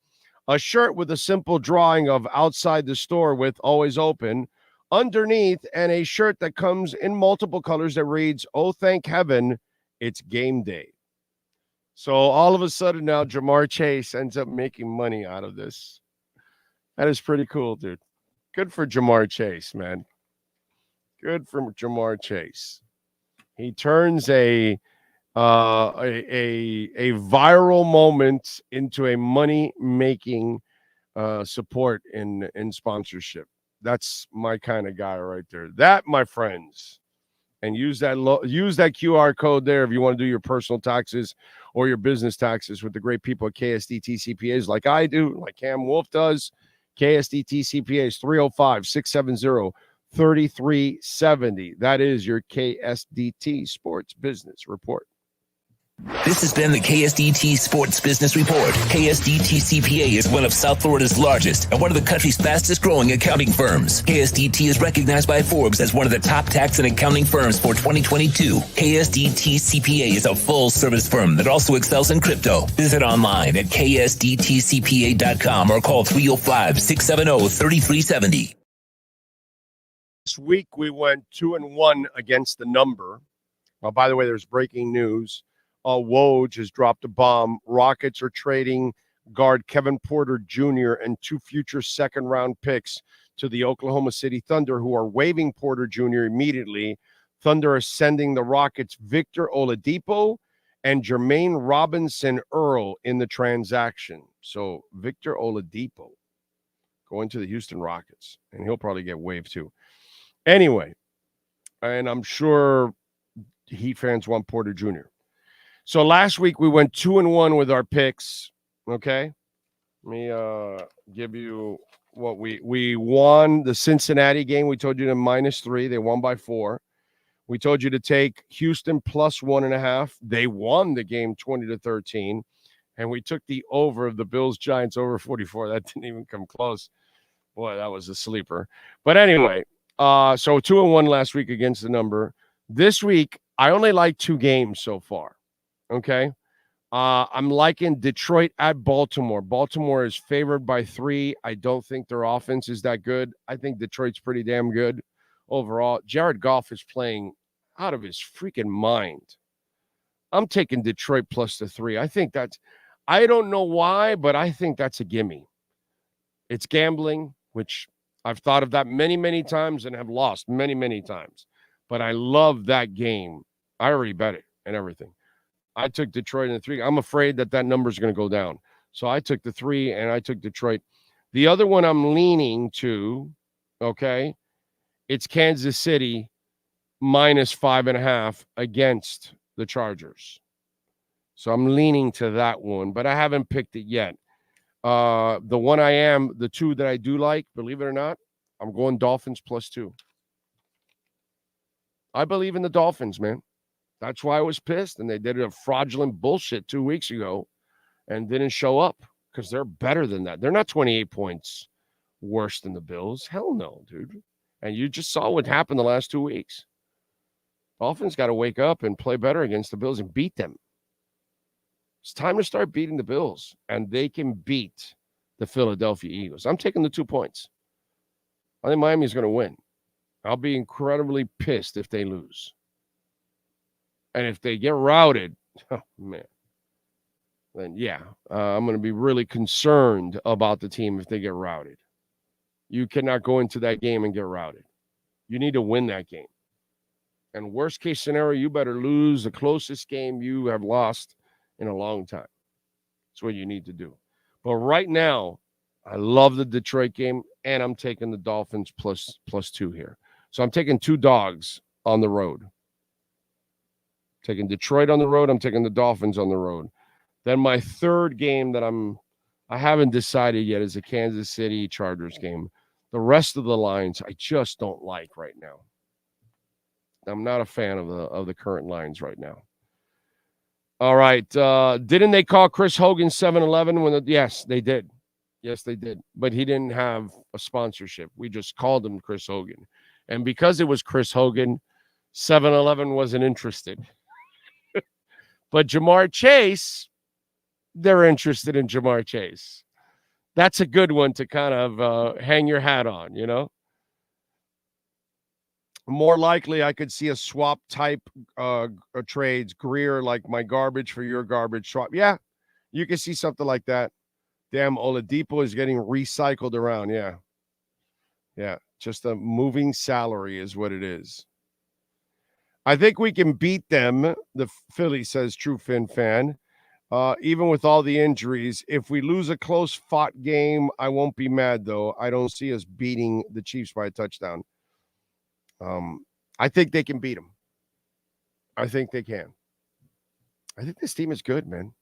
a shirt with a simple drawing of outside the store with always open underneath, and a shirt that comes in multiple colors that reads, "Oh, thank heaven, it's game day." So all of a sudden now Jamar Chase ends up making money out of this. That is pretty cool, dude. Good for Jamar Chase, man. Good for Jamar Chase. He turns a viral moment into a money-making support in sponsorship. That's my kind of guy right there. That, my friends, and use that QR code there if you want to do your personal taxes or your business taxes with the great people at KSDT CPAs, like I do, like Cam Wolf does. KSDT CPAs 305-670-3370. That is your KSDT Sports Business Report. This has been the KSDT Sports Business Report. KSDT CPA is one of South Florida's largest and one of the country's fastest growing accounting firms. KSDT is recognized by Forbes as one of the top tax and accounting firms for 2022. KSDT CPA is a full service firm that also excels in crypto. Visit online at ksdtcpa.com or call 305-670-3370. This week we went 2-1 against the number. By the way, there's breaking news. Woj has dropped a bomb. Rockets are trading guard Kevin Porter Jr. and 2 future second-round picks to the Oklahoma City Thunder, who are waiving Porter Jr. immediately. Thunder are sending the Rockets Victor Oladipo and Jermaine Robinson-Earl in the transaction. So Victor Oladipo going to the Houston Rockets, and he'll probably get waived too. Anyway, and I'm sure Heat fans want Porter Jr. So last week we went 2-1 with our picks. Okay. Let me give you what we won the Cincinnati game. We told you to -3. They won by 4. We told you to take Houston plus 1.5. They won the game 20-13. And we took the over of the Bills Giants over 44. That didn't even come close. Boy, that was a sleeper. But anyway, so 2-1 last week against the number. This week, I only like 2 games so far. Okay. I'm liking Detroit at Baltimore. Baltimore is favored by 3. I don't think their offense is that good. I think Detroit's pretty damn good overall. Jared Goff is playing out of his freaking mind. I'm taking Detroit plus the 3. I think I don't know why, but I think that's a gimme. It's gambling, which I've thought of that many, many times and have lost many, many times. But I love that game. I already bet it and everything. I took Detroit in the 3. I'm afraid that number is going to go down. So I took the 3 and I took Detroit. The other one I'm leaning to, okay, it's Kansas City -5.5 against the Chargers. So I'm leaning to that one, but I haven't picked it yet. The 2 that I do like, believe it or not, I'm going Dolphins +2. I believe in the Dolphins, man. That's why I was pissed, and they did a fraudulent bullshit 2 weeks ago and didn't show up because they're better than that. They're not 28 points worse than the Bills. Hell no, dude. And you just saw what happened the last 2 weeks. Dolphins got to wake up and play better against the Bills and beat them. It's time to start beating the Bills, and they can beat the Philadelphia Eagles. I'm taking the 2 points. I think Miami's going to win. I'll be incredibly pissed if they lose. And if they get routed, oh, man, then, yeah, I'm going to be really concerned about the team if they get routed. You cannot go into that game and get routed. You need to win that game. And worst case scenario, you better lose the closest game you have lost in a long time. That's what you need to do. But right now, I love the Detroit game, and I'm taking the Dolphins +2 here. So I'm taking 2 dogs on the road. Taking Detroit on the road. I'm taking the Dolphins on the road. Then my third game that I haven't decided yet is the Kansas City Chargers game. The rest of the lines I just don't like right now. I'm not a fan of the current lines right now. All right. Didn't they call Chris Hogan 7-Eleven? Yes, they did. Yes, they did. But he didn't have a sponsorship. We just called him Chris Hogan. And because it was Chris Hogan, 7-Eleven wasn't interested. But Jamar Chase, they're interested in Jamar Chase. That's a good one to kind of hang your hat on, you know? More likely, I could see a swap type trades. Greer, like my garbage for your garbage swap. Yeah, you can see something like that. Damn, Oladipo is getting recycled around. Yeah. Yeah. Just a moving salary is what it is. I think we can beat them, the Philly says True Fin fan. Even with all the injuries, if we lose a close fought game, I won't be mad, though. I don't see us beating the Chiefs by a touchdown. I think they can beat them. I think they can. I think this team is good, man.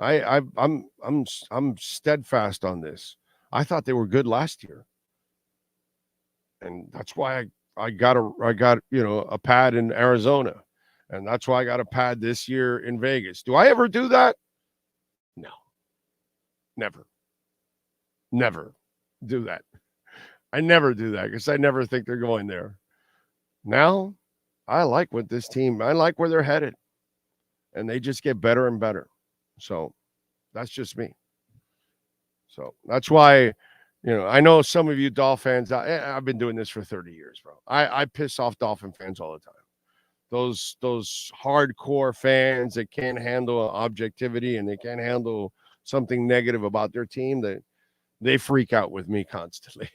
I'm steadfast on this. I thought they were good last year, and that's why I got a pad in Arizona, and that's why I got a pad this year in Vegas. Do I ever do that? No, never do that. I never do that because I never think they're going there. Now, I like what this team. I like where they're headed, and they just get better and better. So that's just me. So that's why, I know some of you Dolphins, I've been doing this for 30 years, bro. I piss off Dolphin fans all the time. Those hardcore fans that can't handle objectivity and they can't handle something negative about their team, they freak out with me constantly.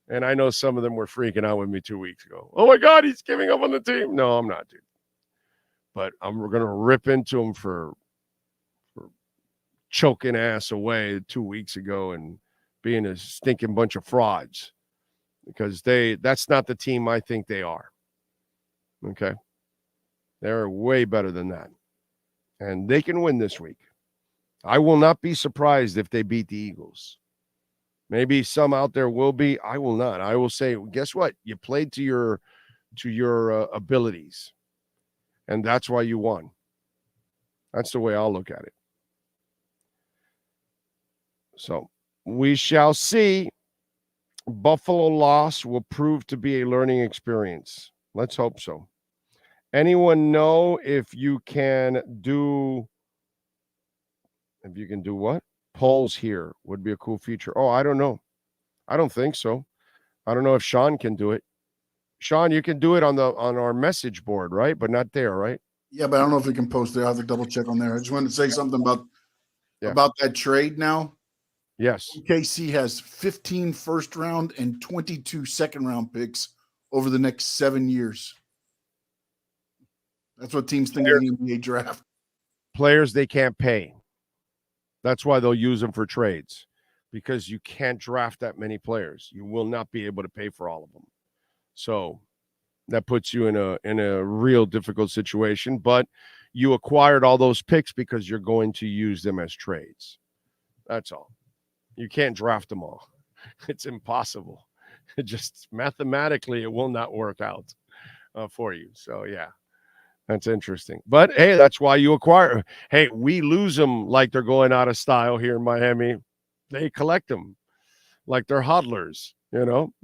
And I know some of them were freaking out with me 2 weeks ago. Oh, my God, he's giving up on the team. No, I'm not, dude. But I'm going to rip into him for choking ass away 2 weeks ago and being a stinking bunch of frauds because that's not the team I think they are. Okay. They're way better than that. And they can win this week. I will not be surprised if they beat the Eagles. Maybe some out there will be. I will not. I will say, guess what? You played to your abilities. And that's why you won. That's the way I'll look at it. So we shall see. Buffalo loss will prove to be a learning experience. Let's hope so. Anyone know if you can do what? Polls here would be a cool feature. Oh, I don't know. I don't think so. I don't know if Sean can do it. Sean, you can do it on our message board, right? But not there, right? Yeah, but I don't know if we can post there. I have to double check on there. I just wanted to say something about that trade now. Yes. KC has 15 first round and 22 second round picks over the next 7 years. That's what teams think of the NBA draft. Players they can't pay. That's why they'll use them for trades, because you can't draft that many players. You will not be able to pay for all of them. So that puts you in a real difficult situation. But you acquired all those picks because you're going to use them as trades. That's all. You can't draft them all. It's impossible. It just mathematically, it will not work out for you. So, yeah, that's interesting. But, hey, that's why you acquire. Hey, we lose them like they're going out of style here in Miami. They collect them like they're hodlers,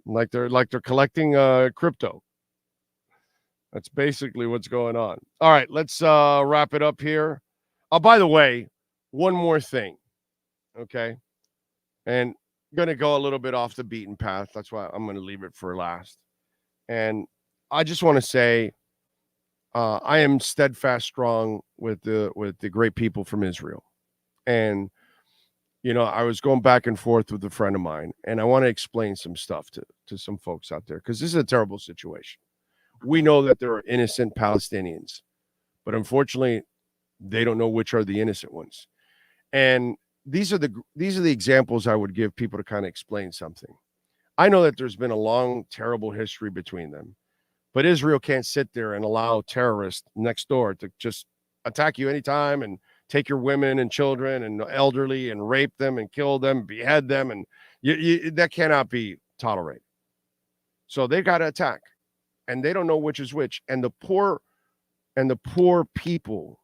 like they're collecting crypto. That's basically what's going on. All right, let's wrap it up here. Oh, by the way, one more thing, okay? And I'm going to go a little bit off the beaten path. That's why I'm going to leave it for last. And I just want to say I am steadfast strong with the great people from Israel. And, I was going back and forth with a friend of mine, and I want to explain some stuff to some folks out there because this is a terrible situation. We know that there are innocent Palestinians, but unfortunately, they don't know which are the innocent ones. And these are the examples I would give people to kind of explain something. I know that there's been a long, terrible history between them, but Israel can't sit there and allow terrorists next door to just attack you anytime and take your women and children and elderly and rape them and kill them, behead them, and that cannot be tolerated. So they got to attack, and they don't know which is which. And the poor people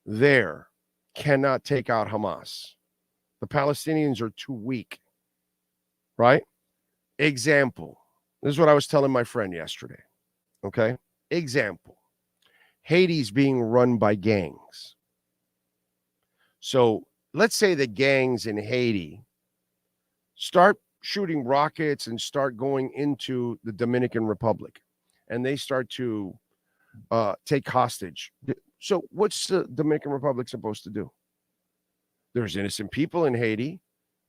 there cannot take out Hamas. The Palestinians are too weak, right? Example, This is what I was telling my friend yesterday. Okay. Example. Haiti's being run by gangs. So let's say the gangs in Haiti start shooting rockets and start going into the Dominican Republic, and they start to take hostage. So what's the Dominican Republic supposed to do? There's innocent people in Haiti,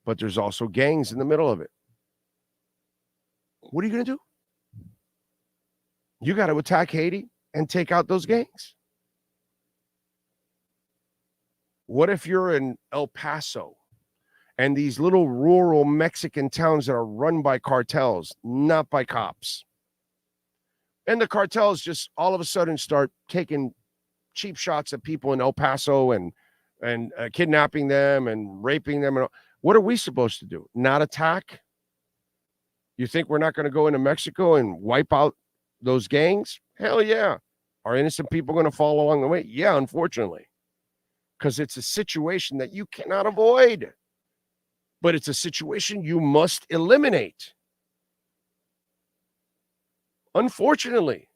but there's also gangs in the middle of it. What are you going to do? You got to attack Haiti and take out those gangs. What if you're in El Paso and these little rural Mexican towns that are run by cartels, not by cops? And the cartels just all of a sudden start taking cheap shots at people in El Paso and kidnapping them and raping them. And what are we supposed to do? Not attack? You think we're not going to go into Mexico and wipe out those gangs? Hell yeah. Are innocent people going to fall along the way? Yeah, unfortunately. Because it's a situation that you cannot avoid. But it's a situation you must eliminate. Unfortunately.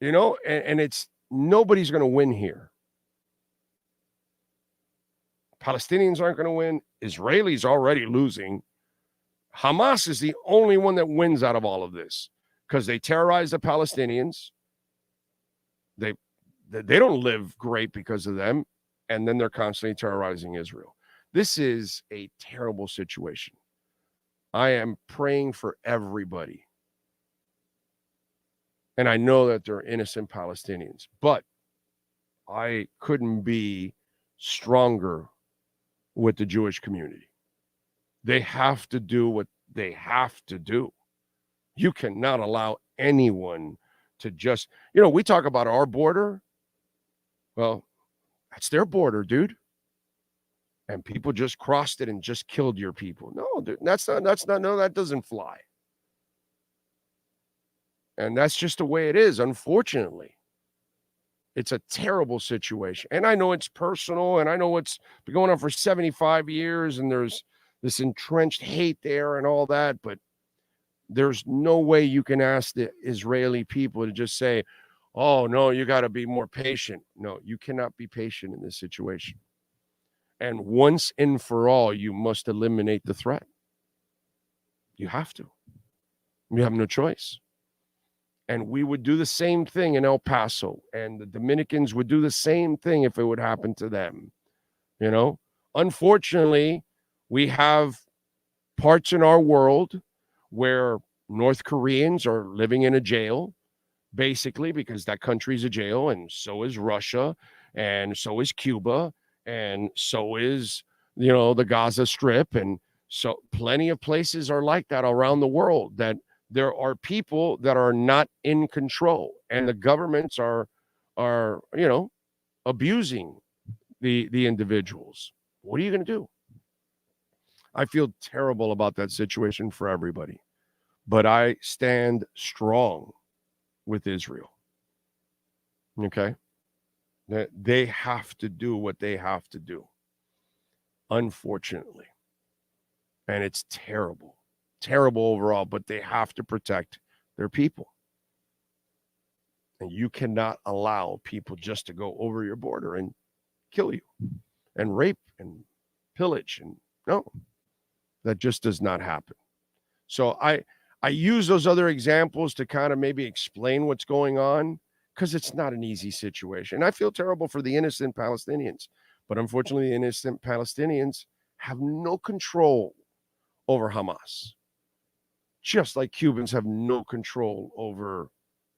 You know, and it's nobody's going to win here. Palestinians aren't going to win. Israelis already losing. Hamas is the only one that wins out of all of this because they terrorize the Palestinians. They don't live great because of them, and then they're constantly terrorizing Israel. This is a terrible situation. I am praying for everybody. And I know that they're innocent Palestinians, but I couldn't be stronger with the Jewish community. They have to do what they have to do. You cannot allow anyone to just, we talk about our border. Well, that's their border, dude. And people just crossed it and just killed your people. No, dude, that doesn't fly. And that's just the way it is, unfortunately. It's a terrible situation. And I know it's personal, and I know it's been going on for 75 years, and there's this entrenched hate there and all that, but there's no way you can ask the Israeli people to just say, oh, no, you got to be more patient. No, you cannot be patient in this situation. And once and for all, you must eliminate the threat. You have to. You have no choice. And we would do the same thing in El Paso, and the Dominicans would do the same thing if it would happen to them. Unfortunately, we have parts in our world where North Koreans are living in a jail, basically, because that country is a jail, and so is Russia, and so is Cuba, and so is, the Gaza Strip. And so plenty of places are like that around the world, that there are people that are not in control, and the governments are abusing the individuals. What are you going to do? I feel terrible about that situation for everybody, but I stand strong with Israel. Okay? They have to do what they have to do, unfortunately. And it's terrible overall, but they have to protect their people. And you cannot allow people just to go over your border and kill you and rape and pillage. And no, that just does not happen. So I use those other examples to kind of maybe explain what's going on, because it's not an easy situation. I feel terrible for the innocent Palestinians, but unfortunately, the innocent Palestinians have no control over Hamas, just like Cubans have no control over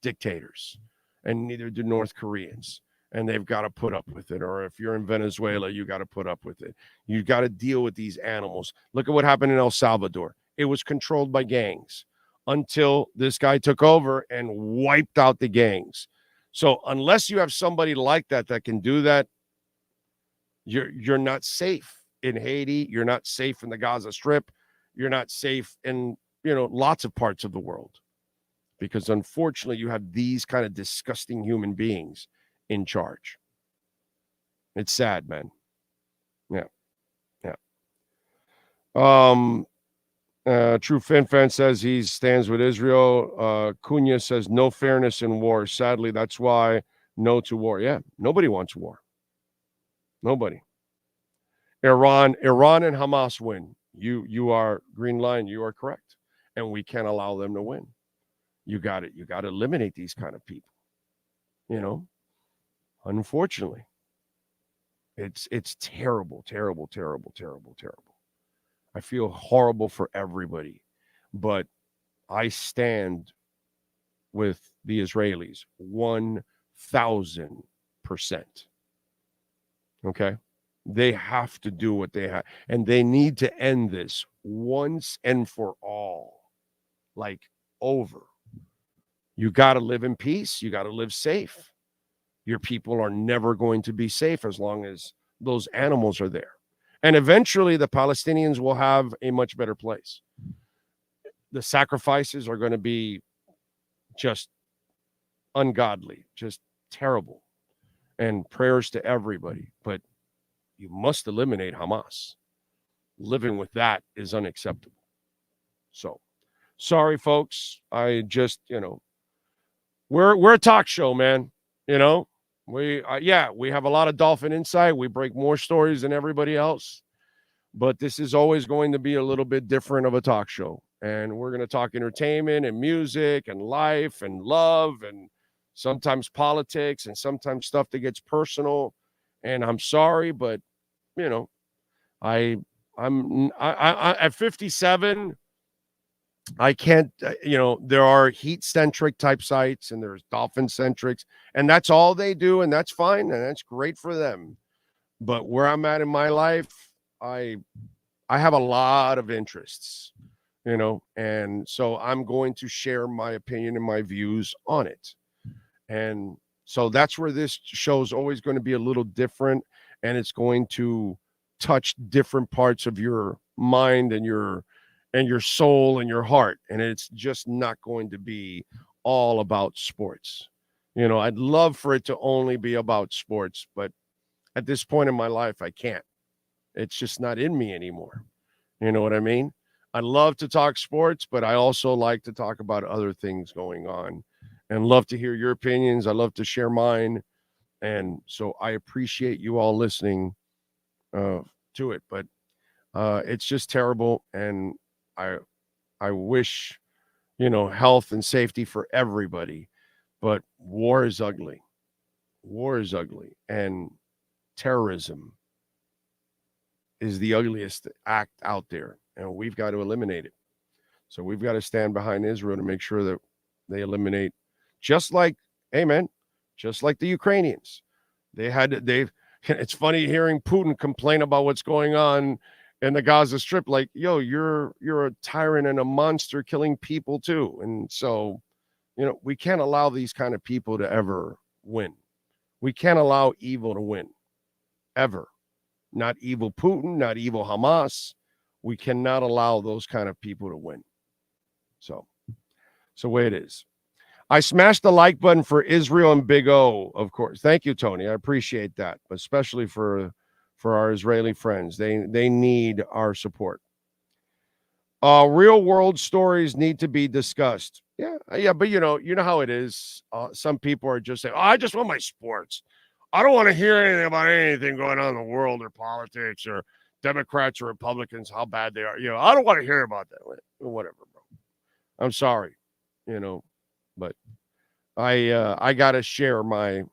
dictators, and neither do North Koreans. And they've got to put up with it. Or if you're in Venezuela, you got to put up with it. You got to deal with these animals. Look at what happened in El Salvador. It was controlled by gangs until this guy took over and wiped out the gangs. So unless you have somebody like that can do that, you're not safe in Haiti. You're not safe in the Gaza Strip. You're not safe in, lots of parts of the world, because unfortunately you have these kind of disgusting human beings in charge. It's sad, man. Yeah. True Fin Fan says he stands with Israel. Cunha says no fairness in war. Sadly, that's why no to war. Yeah, nobody wants war. Nobody. Iran and Hamas win. You are Green Line. You are correct, and we can't allow them to win. You got it. You got to eliminate these kind of people. Unfortunately, it's terrible, terrible, terrible, terrible, terrible. I feel horrible for everybody, but I stand with the Israelis 1,000%. Okay? They have to do what they have, and they need to end this once and for all. Like, over. You got to live in peace. You got to live safe. Your people are never going to be safe as long as those animals are there. And eventually the Palestinians will have a much better place. The sacrifices are going to be just ungodly, just terrible. And prayers to everybody. But you must eliminate Hamas. Living with that is unacceptable. So, sorry, folks. I just, we're a talk show, man. We have a lot of Dolphin insight. We break more stories than everybody else. But this is always going to be a little bit different of a talk show. And we're going to talk entertainment and music and life and love and sometimes politics and sometimes stuff that gets personal. And I'm sorry, but, I'm at 57. I can't, there are Heat-centric type sites and there's Dolphin-centrics, and that's all they do, and that's fine, and that's great for them. But where I'm at in my life, I have a lot of interests, and so I'm going to share my opinion and my views on it. And so that's where this show is always going to be a little different, and it's going to touch different parts of your mind and your soul and your heart. And it's just not going to be all about sports. I'd love for it to only be about sports, but at this point in my life, I can't. It's just not in me anymore. You know what I mean? I love to talk sports, but I also like to talk about other things going on and love to hear your opinions. I love to share mine. And so I appreciate you all listening to it, but it's just terrible. And I wish, health and safety for everybody, but war is ugly. War is ugly, and terrorism is the ugliest act out there, and we've got to eliminate it. So we've got to stand behind Israel to make sure that they eliminate, just like the Ukrainians. It's funny hearing Putin complain about what's going on in the Gaza Strip, like, yo, you're a tyrant and a monster killing people too. And so, we can't allow these kind of people to ever win. We can't allow evil to win, ever. Not evil Putin, not evil Hamas. We cannot allow those kind of people to win. So it's the way it is. I smashed the like button for Israel and Big O, of course. Thank you, Tony. I appreciate that, especially for our Israeli friends. They need our support. Real world stories need to be discussed. Yeah, but you know how it is. Some people are just saying, I just want my sports. I don't want to hear anything about anything going on in the world or politics or Democrats or Republicans, how bad they are. I don't want to hear about that. Whatever, bro. I'm sorry, but I got to share my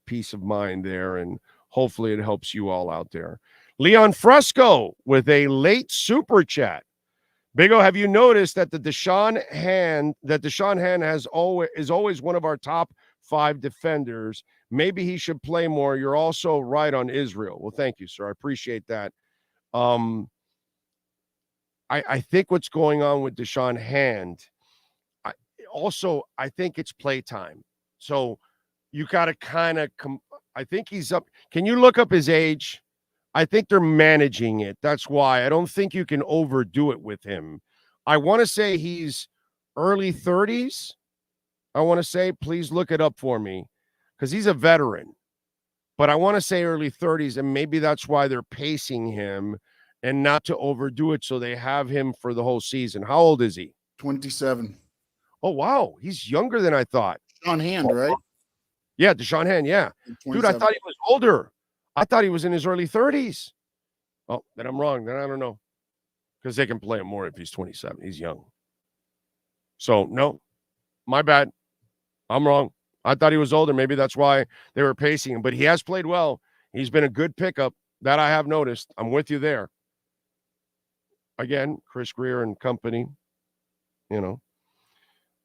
peace of mind there, and hopefully it helps you all out there. Leon Fresco with a late super chat. Big O, have you noticed that Deshaun Hand is always one of our top 5 defenders? Maybe he should play more. You're also right on Israel. Well, thank you, sir. I appreciate that. I think what's going on with Deshaun Hand, I think it's playtime. So you got to kind of I think he's up. Can you look up his age? I think they're managing it. That's why I don't think you can overdo it with him. I want to say he's early 30s. I want to say, please look it up for me, because he's a veteran. But I want to say early 30s, and maybe that's why they're pacing him and not to overdo it, so they have him for the whole season. How old is he? 27. Oh, wow. He's younger than I thought. On hand, right? Yeah, Deshaun Hand, yeah. Dude, I thought he was older. I thought he was in his early 30s. Oh, then I'm wrong. Then I don't know. Because they can play him more if he's 27. He's young. So, no, my bad. I'm wrong. I thought he was older. Maybe that's why they were pacing him. But he has played well. He's been a good pickup. That I have noticed. I'm with you there. Again, Chris Greer and company, you know.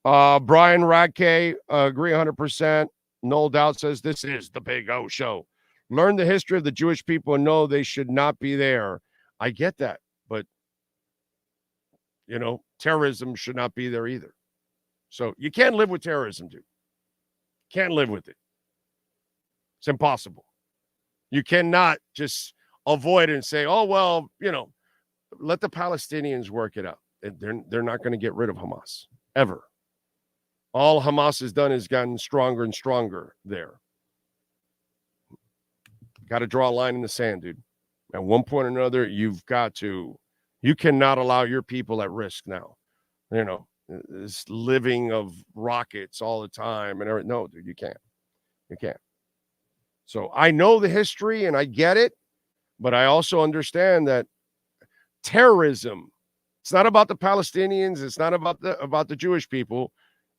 Brian Radke, agree 100%. No doubt says this is the Big O Show. Learn the history of the Jewish people and know they should not be there. I get that, but, you know, terrorism should not be there either. So you can't live with terrorism, dude. Can't live with it. It's impossible. You cannot just avoid it and say, oh, well, you know, let the Palestinians work it out. They're not going to get rid of Hamas, ever. All Hamas has done is gotten stronger and stronger there. Got to draw a line in the sand, dude. At one point or another, you cannot allow your people at risk now. You know, this living of rockets all the time and everything. No, dude, you can't. You can't. So I know the history and I get it, but I also understand that terrorism, it's not about the Palestinians. It's not about the Jewish people.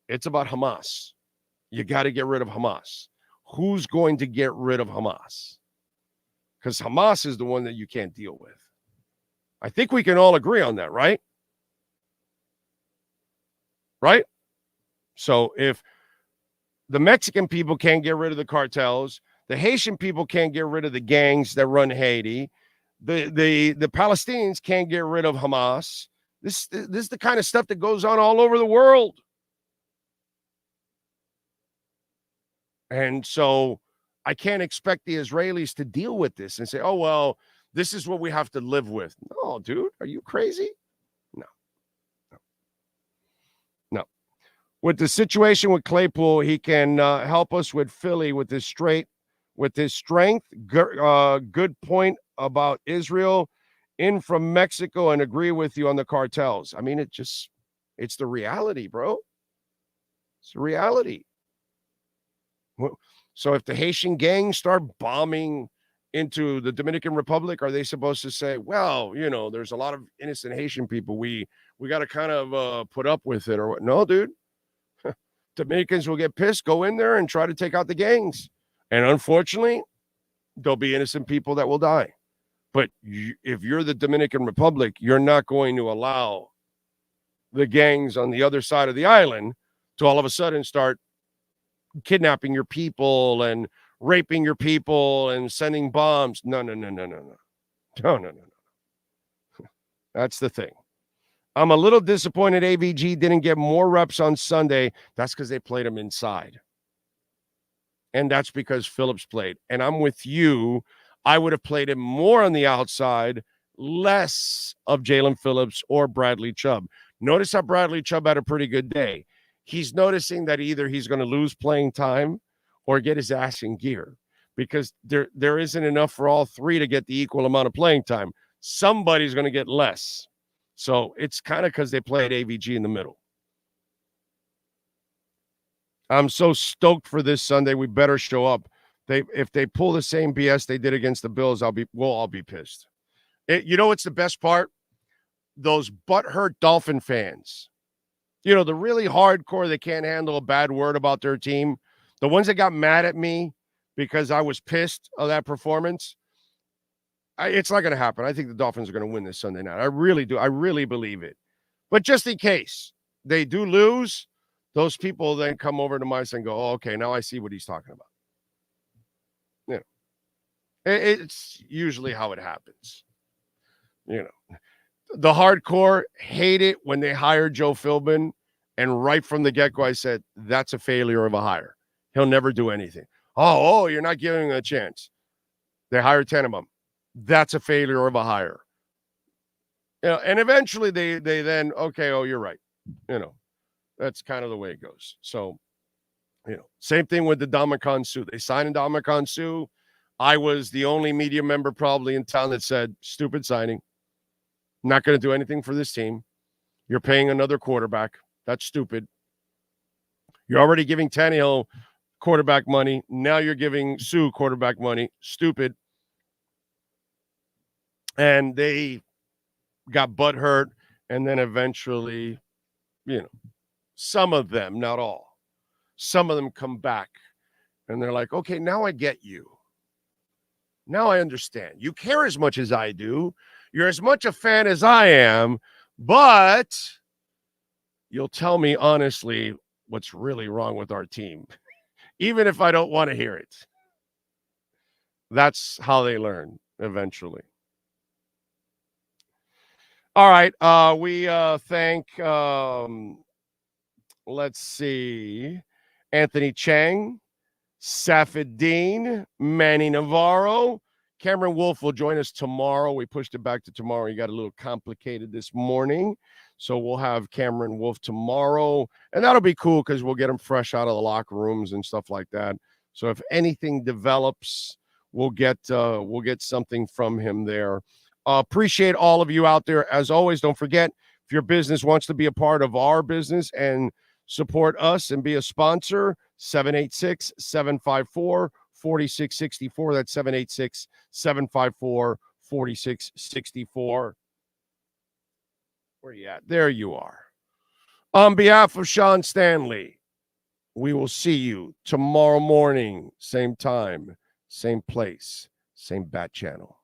It's about Hamas. You got to get rid of Hamas. Who's going to get rid of Hamas? Because Hamas is the one that you can't deal with. I think we can all agree on that, right? Right? So if the Mexican people can't get rid of the cartels, the Haitian people can't get rid of the gangs that run Haiti, the Palestinians can't get rid of Hamas. This is the kind of stuff that goes on all over the world. And so I can't expect the Israelis to deal with this and say, oh, well, this is what we have to live with. No, dude, are you crazy? No. With the situation with Claypool, he can help us with Philly with his strength. Good point about Israel in from Mexico and agree with you on the cartels. I mean, it's the reality, bro. It's the reality. So if the Haitian gangs start bombing into the Dominican Republic, are they supposed to say, well, you know, there's a lot of innocent Haitian people. We got to kind of put up with it or what? No, dude. Dominicans will get pissed, go in there and try to take out the gangs. And unfortunately, there'll be innocent people that will die. But if you're the Dominican Republic, you're not going to allow the gangs on the other side of the island to all of a sudden start kidnapping your people and raping your people and sending bombs. No. That's the thing. I'm a little disappointed AVG didn't get more reps on Sunday. That's because they played him inside. And that's because Phillips played. And I'm with you. I would have played him more on the outside, less of Jalen Phillips or Bradley Chubb. Notice how Bradley Chubb had a pretty good day. He's noticing that either he's going to lose playing time or get his ass in gear because there isn't enough for all three to get the equal amount of playing time. Somebody's going to get less. So it's kind of because they played AVG in the middle. I'm so stoked for this Sunday. We better show up. If they pull the same BS they did against the Bills, we'll all be pissed. You know what's the best part? Those butthurt Dolphin fans. You know, the really hardcore, they can't handle a bad word about their team. The ones that got mad at me because I was pissed of that performance. It's not going to happen. I think the Dolphins are going to win this Sunday night. I really do. I really believe it. But just in case they do lose, those people then come over to my side and go, oh, okay, now I see what he's talking about. Yeah. It's usually how it happens. You know, the hardcore hate it when they hired Joe Philbin. And right from the get-go, I said, that's a failure of a hire. He'll never do anything. Oh, you're not giving him a chance. They hired Tannenbaum. That's a failure of a hire. You know, and eventually they then, okay, oh, you're right. You know, that's kind of the way it goes. So, you know, same thing with the Ndamukong Suh. They signed Ndamukong Suh. I was the only media member probably in town that said, stupid signing. Not going to do anything for this team. You're paying another quarterback. That's stupid. You're already giving Tannehill quarterback money. Now you're giving Sue quarterback money. Stupid. And they got butthurt, and then eventually, some of them, not all, some of them come back, and they're like, okay, now I get you. Now I understand. You care as much as I do. You're as much a fan as I am, but you'll tell me honestly what's really wrong with our team, even if I don't want to hear it. That's how they learn eventually. All right. We thank, let's see, Anthony Chang, Safedine, Manny Navarro. Cameron Wolf will join us tomorrow. We pushed it back to tomorrow. He got a little complicated this morning. So we'll have Cameron Wolf tomorrow. And that'll be cool because we'll get him fresh out of the locker rooms and stuff like that. So if anything develops, we'll get something from him there. Appreciate all of you out there. As always, don't forget, if your business wants to be a part of our business and support us and be a sponsor, 786-754-4664. That's 786-754-4664. Where you at? There you are. On behalf of Sean Stanley, we will see you tomorrow morning, same time, same place, same bat channel.